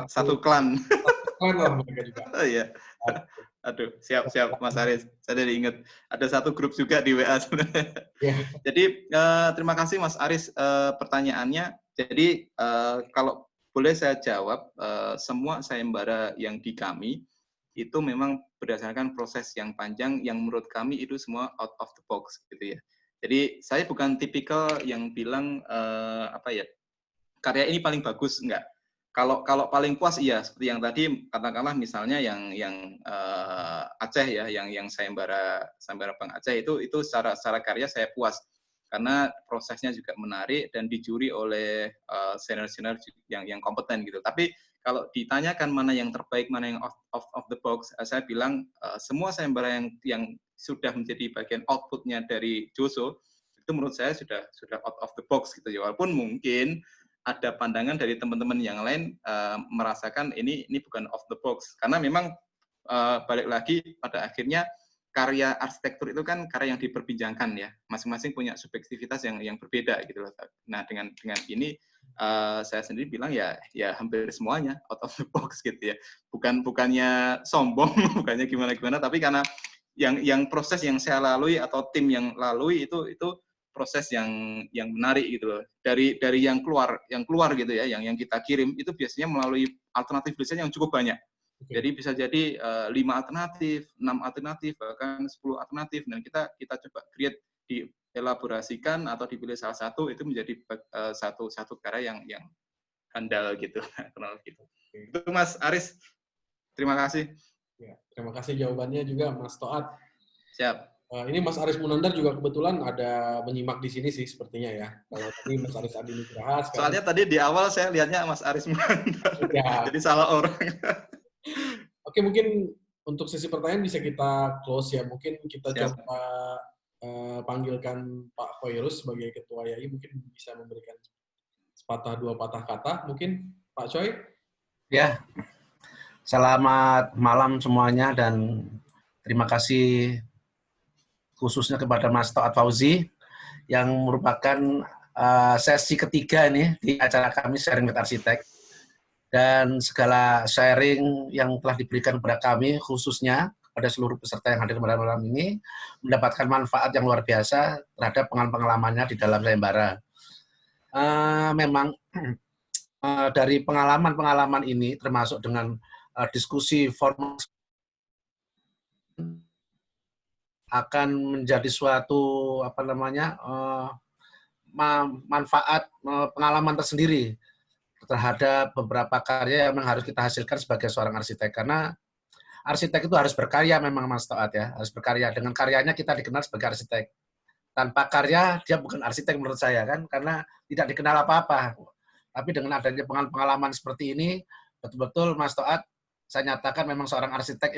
satu klan. Satu klan lah mereka juga. Oh iya. Aduh, siap Mas Aris. Saya jadi ingat ada satu grup juga di WA. Jadi terima kasih Mas Aris pertanyaannya. Jadi kalau boleh saya jawab, semua sayembara yang di kami itu memang berdasarkan proses yang panjang yang menurut kami itu semua out of the box gitu ya. Jadi saya bukan tipikal yang bilang karya ini paling bagus, enggak. Kalau paling puas iya, seperti yang tadi katakanlah misalnya yang Aceh ya, yang sayembara Bang Aceh itu secara karya saya puas. karena prosesnya juga menarik dan dijuri oleh senior-senior yang kompeten gitu. Tapi kalau ditanyakan mana yang terbaik, mana yang of the box, saya bilang semua sayembara yang sudah menjadi bagian outputnya dari Joso itu menurut saya sudah out of the box gitu ya. Walaupun mungkin ada pandangan dari teman-teman yang lain merasakan ini bukan off the box, karena memang balik lagi pada akhirnya karya arsitektur itu kan karya yang diperbincangkan ya, masing-masing punya subjektivitas yang berbeda gitu loh. Nah dengan ini saya sendiri bilang ya hampir semuanya out of the box gitu ya, bukannya sombong, bukannya gimana tapi karena yang proses yang saya lalui atau tim yang lalui itu proses yang menarik gitu loh. Dari yang keluar gitu ya, yang kita kirim itu biasanya melalui alternatif desain yang cukup banyak. Jadi bisa jadi 5 alternatif, 6 alternatif, bahkan 10 alternatif, dan kita coba create, dielaborasikan atau dipilih salah satu, itu menjadi satu karya yang handal gitu. Itu Mas Aris, terima kasih. Ya, terima kasih jawabannya juga Mas Toat. Siap. Ini Mas Aris Munandar juga kebetulan ada menyimak di sini sih sepertinya ya. Kalau tadi Mas Aris Adi Nugraha. Soalnya tadi di awal saya lihatnya Mas Aris Munandar. Ya. Jadi salah orang. Oke, mungkin untuk sesi pertanyaan bisa kita close ya. Mungkin kita coba panggilkan Pak Khoirus sebagai Ketua YAI, mungkin bisa memberikan sepatah dua patah kata. Mungkin Pak Choi? Ya, selamat malam semuanya dan terima kasih khususnya kepada Mas Toat Fauzi yang merupakan sesi ketiga ini di acara kami Sharing with Arsitek, dan segala sharing yang telah diberikan kepada kami khususnya pada seluruh peserta yang hadir pada malam ini mendapatkan manfaat yang luar biasa terhadap pengalaman-pengalamannya di dalam sayembara. Memang dari pengalaman-pengalaman ini termasuk dengan diskusi formal akan menjadi suatu manfaat pengalaman tersendiri terhadap beberapa karya yang memang harus kita hasilkan sebagai seorang arsitek, karena arsitek itu harus berkarya memang Mas Toat ya, harus berkarya. Dengan karyanya kita dikenal sebagai arsitek. Tanpa karya dia bukan arsitek menurut saya kan, karena tidak dikenal apa-apa. Tapi dengan adanya pengalaman seperti ini, betul-betul Mas Toat saya nyatakan memang seorang arsitek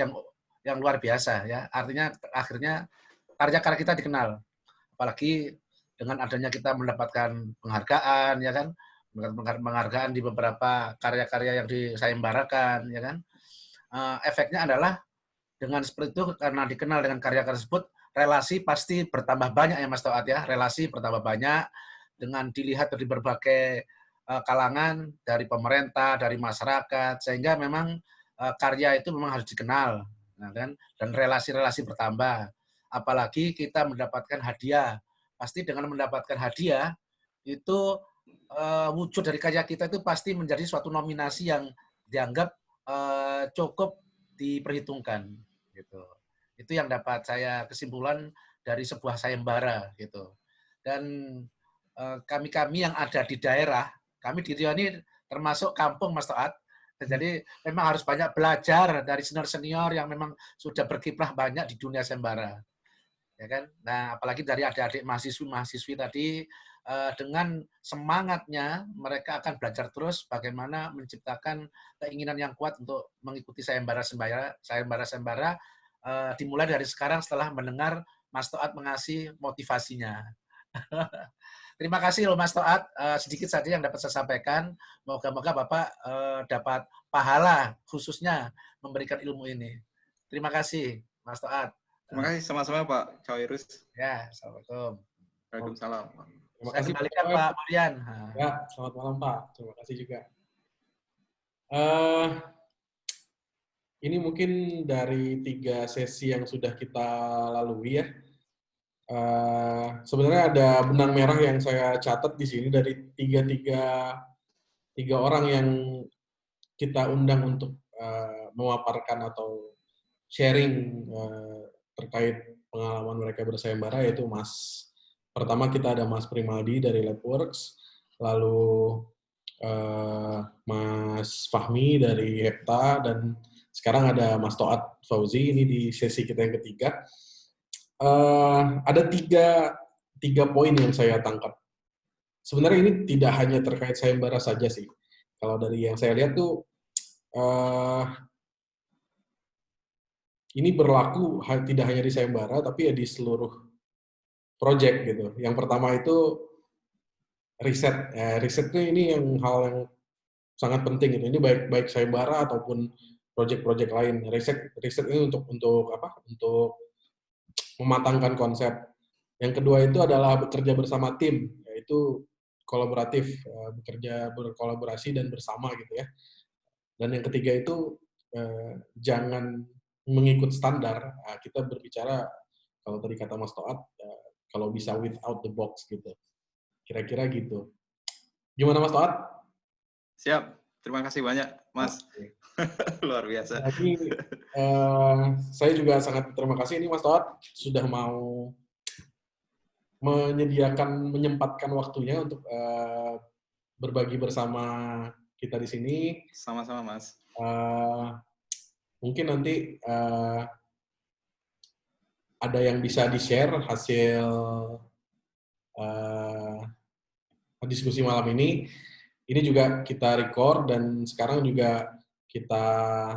yang luar biasa ya. Artinya akhirnya karya-karya kita dikenal. Apalagi dengan adanya kita mendapatkan penghargaan ya kan, penghargaan di beberapa karya-karya yang disayembarakan ya kan. Efeknya adalah dengan seperti itu, karena dikenal dengan karya-karya tersebut, relasi pasti bertambah banyak ya Mas Toat ya. Relasi bertambah banyak dengan dilihat dari berbagai kalangan, dari pemerintah, dari masyarakat, sehingga memang karya itu memang harus dikenal, nah, kan? Dan relasi-relasi bertambah. Apalagi kita mendapatkan hadiah, pasti dengan mendapatkan hadiah itu wujud dari karya kita itu pasti menjadi suatu nominasi yang dianggap cukup diperhitungkan, gitu. Itu yang dapat saya kesimpulan dari sebuah sayembara, gitu. Dan kami-kami yang ada di daerah, kami di Riau ini termasuk kampung Mas Toat. Jadi memang harus banyak belajar dari senior-senior yang memang sudah berkiprah banyak di dunia sayembara. Ya kan? Nah, apalagi dari adik-adik mahasiswi tadi, dengan semangatnya mereka akan belajar terus bagaimana menciptakan keinginan yang kuat untuk mengikuti sayembara dimulai dari sekarang setelah mendengar Mas Toat mengasih motivasinya. Terima kasih loh Mas Toat, sedikit saja yang dapat saya sampaikan. Moga-moga Bapak dapat pahala khususnya memberikan ilmu ini. Terima kasih Mas Toat. Terima kasih sama-sama Pak Khoirus. Ya, assalamualaikum. Waalaikumsalam. Terima kasih kembalikan Pak Marian. Ya, selamat malam Pak. Terima kasih juga. Ini mungkin dari 3 sesi yang sudah kita lalui ya. Sebenarnya ada benang merah yang saya catat di sini dari tiga orang yang kita undang untuk memaparkan atau sharing terkait pengalaman mereka bersayembara, yaitu pertama kita ada Mas Primaldi dari Labworks, lalu Mas Fahmi dari Hepta, dan sekarang ada Mas Toat Fauzi ini di sesi kita yang ketiga. Ada 3 poin yang saya tangkap. Sebenarnya ini tidak hanya terkait sayembara saja sih. Kalau dari yang saya lihat tuh, ini berlaku tidak hanya di sayembara, tapi ya di seluruh project gitu. Yang pertama itu riset. Riset ini yang hal yang sangat penting gitu. Ini baik sayembara ataupun project-project lain. Riset ini untuk apa? Untuk mematangkan konsep. Yang kedua itu adalah bekerja bersama tim, yaitu kolaboratif, berkolaborasi dan bersama gitu ya. Dan yang ketiga itu jangan mengikut standar. Nah, kita berbicara kalau tadi kata Mas Toat, kalau bisa without the box gitu. Kira-kira gitu. Gimana Mas Toat? Siap. Terima kasih banyak, Mas. Oke. Luar biasa. Jadi, saya juga sangat terima kasih ini Mas Toat sudah mau menyempatkan waktunya untuk berbagi bersama kita di sini. Sama-sama, Mas. Mungkin nanti ada yang bisa di-share hasil diskusi malam ini. Ini juga kita record dan sekarang juga kita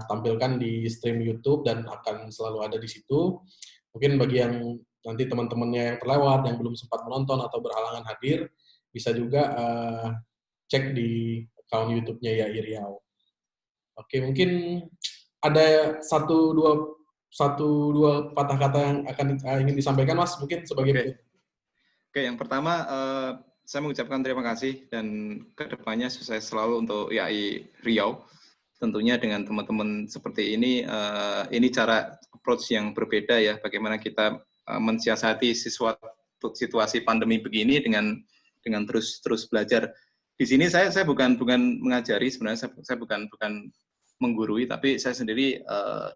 tampilkan di stream YouTube dan akan selalu ada di situ. Mungkin bagi yang nanti teman-temannya yang terlewat, yang belum sempat menonton atau berhalangan hadir, bisa juga cek di akun YouTube-nya YAI Riau. Oke, mungkin ada satu dua patah kata yang ingin disampaikan, Mas, mungkin sebagai Oke, yang pertama saya mengucapkan terima kasih dan kedepannya sukses selalu untuk YAI Riau. Tentunya dengan teman-teman seperti ini cara approach yang berbeda ya, bagaimana kita mensiasati situasi pandemi begini dengan terus belajar. Di sini saya bukan mengajari, sebenarnya saya bukan menggurui, tapi saya sendiri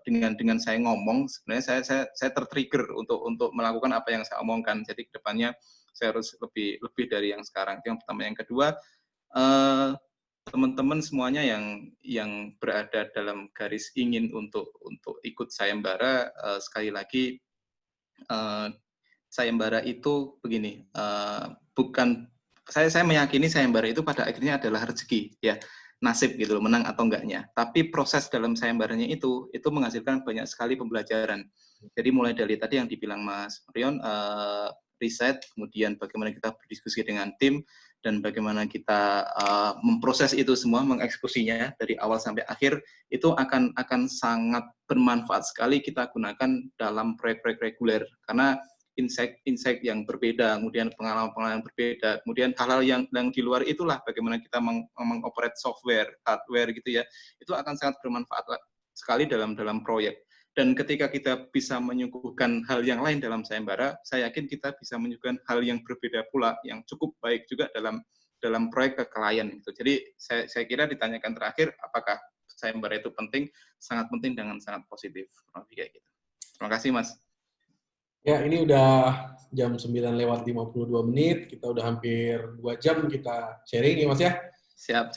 dengan saya ngomong sebenarnya saya tertrigger untuk melakukan apa yang saya omongkan. Jadi kedepannya saya harus lebih dari yang sekarang. Itu yang pertama. Yang kedua, teman-teman semuanya yang berada dalam garis ingin untuk ikut sayembara, sekali lagi sayembara itu begini, bukan saya meyakini sayembara itu pada akhirnya adalah rezeki ya, nasib gitu loh, menang atau enggaknya. Tapi proses dalam sayembaranya itu menghasilkan banyak sekali pembelajaran. Jadi mulai dari tadi yang dibilang Mas Rion, riset, kemudian bagaimana kita berdiskusi dengan tim, dan bagaimana kita memproses itu semua, mengeksekusinya dari awal sampai akhir, itu akan sangat bermanfaat sekali kita gunakan dalam proyek-proyek reguler. Karena insight yang berbeda, kemudian pengalaman-pengalaman berbeda, kemudian hal-hal yang di luar itulah bagaimana kita mengoperate software, hardware gitu ya, itu akan sangat bermanfaat sekali dalam proyek. Dan ketika kita bisa menyuguhkan hal yang lain dalam sayembara, saya yakin kita bisa menyuguhkan hal yang berbeda pula, yang cukup baik juga dalam proyek ke klien. Gitu. Jadi saya kira ditanyakan terakhir, apakah sayembara itu penting? Sangat penting dengan sangat positif. Kayak gitu. Terima kasih, Mas. Ya, ini udah jam 9:52 menit. Kita udah hampir 2 jam kita sharing ya, Mas ya. Siap.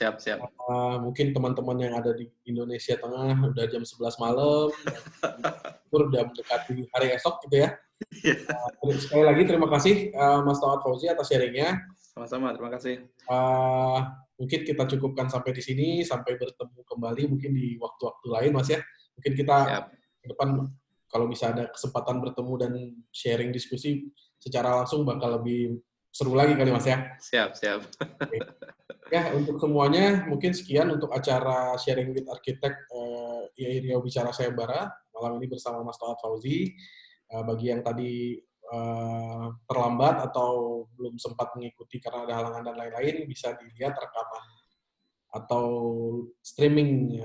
Mungkin teman-teman yang ada di Indonesia Tengah udah jam 11 malam, udah mendekati hari esok gitu ya. Sekali lagi terima kasih Mas Toat Fauzi atas sharingnya. Sama-sama, terima kasih. Mungkin kita cukupkan sampai di sini, sampai bertemu kembali mungkin di waktu-waktu lain, Mas ya. Mungkin kita ke depan kalau bisa ada kesempatan bertemu dan sharing diskusi secara langsung bakal lebih seru lagi kali, Mas ya. Siap. Oke. Ya, untuk semuanya mungkin sekian untuk acara Sharing with Architect YAI Riau Bicara Sayembara malam ini bersama Mas Toat Fauzi. Bagi yang tadi terlambat atau belum sempat mengikuti karena ada halangan dan lain-lain, bisa dilihat rekaman atau streaming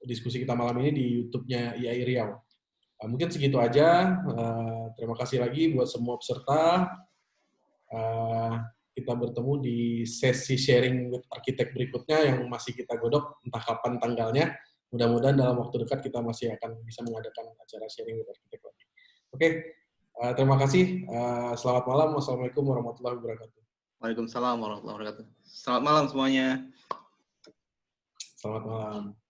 diskusi kita malam ini di YouTube-nya YAI Riau. Mungkin segitu aja. Terima kasih lagi buat semua peserta. Kita bertemu di sesi sharing with arsitek berikutnya yang masih kita godok entah kapan tanggalnya. Mudah-mudahan dalam waktu dekat kita masih akan bisa mengadakan acara sharing with arsitek lagi. Oke, terima kasih. Selamat malam. Wassalamualaikum warahmatullahi wabarakatuh. Waalaikumsalam warahmatullahi wabarakatuh. Selamat malam semuanya. Selamat malam.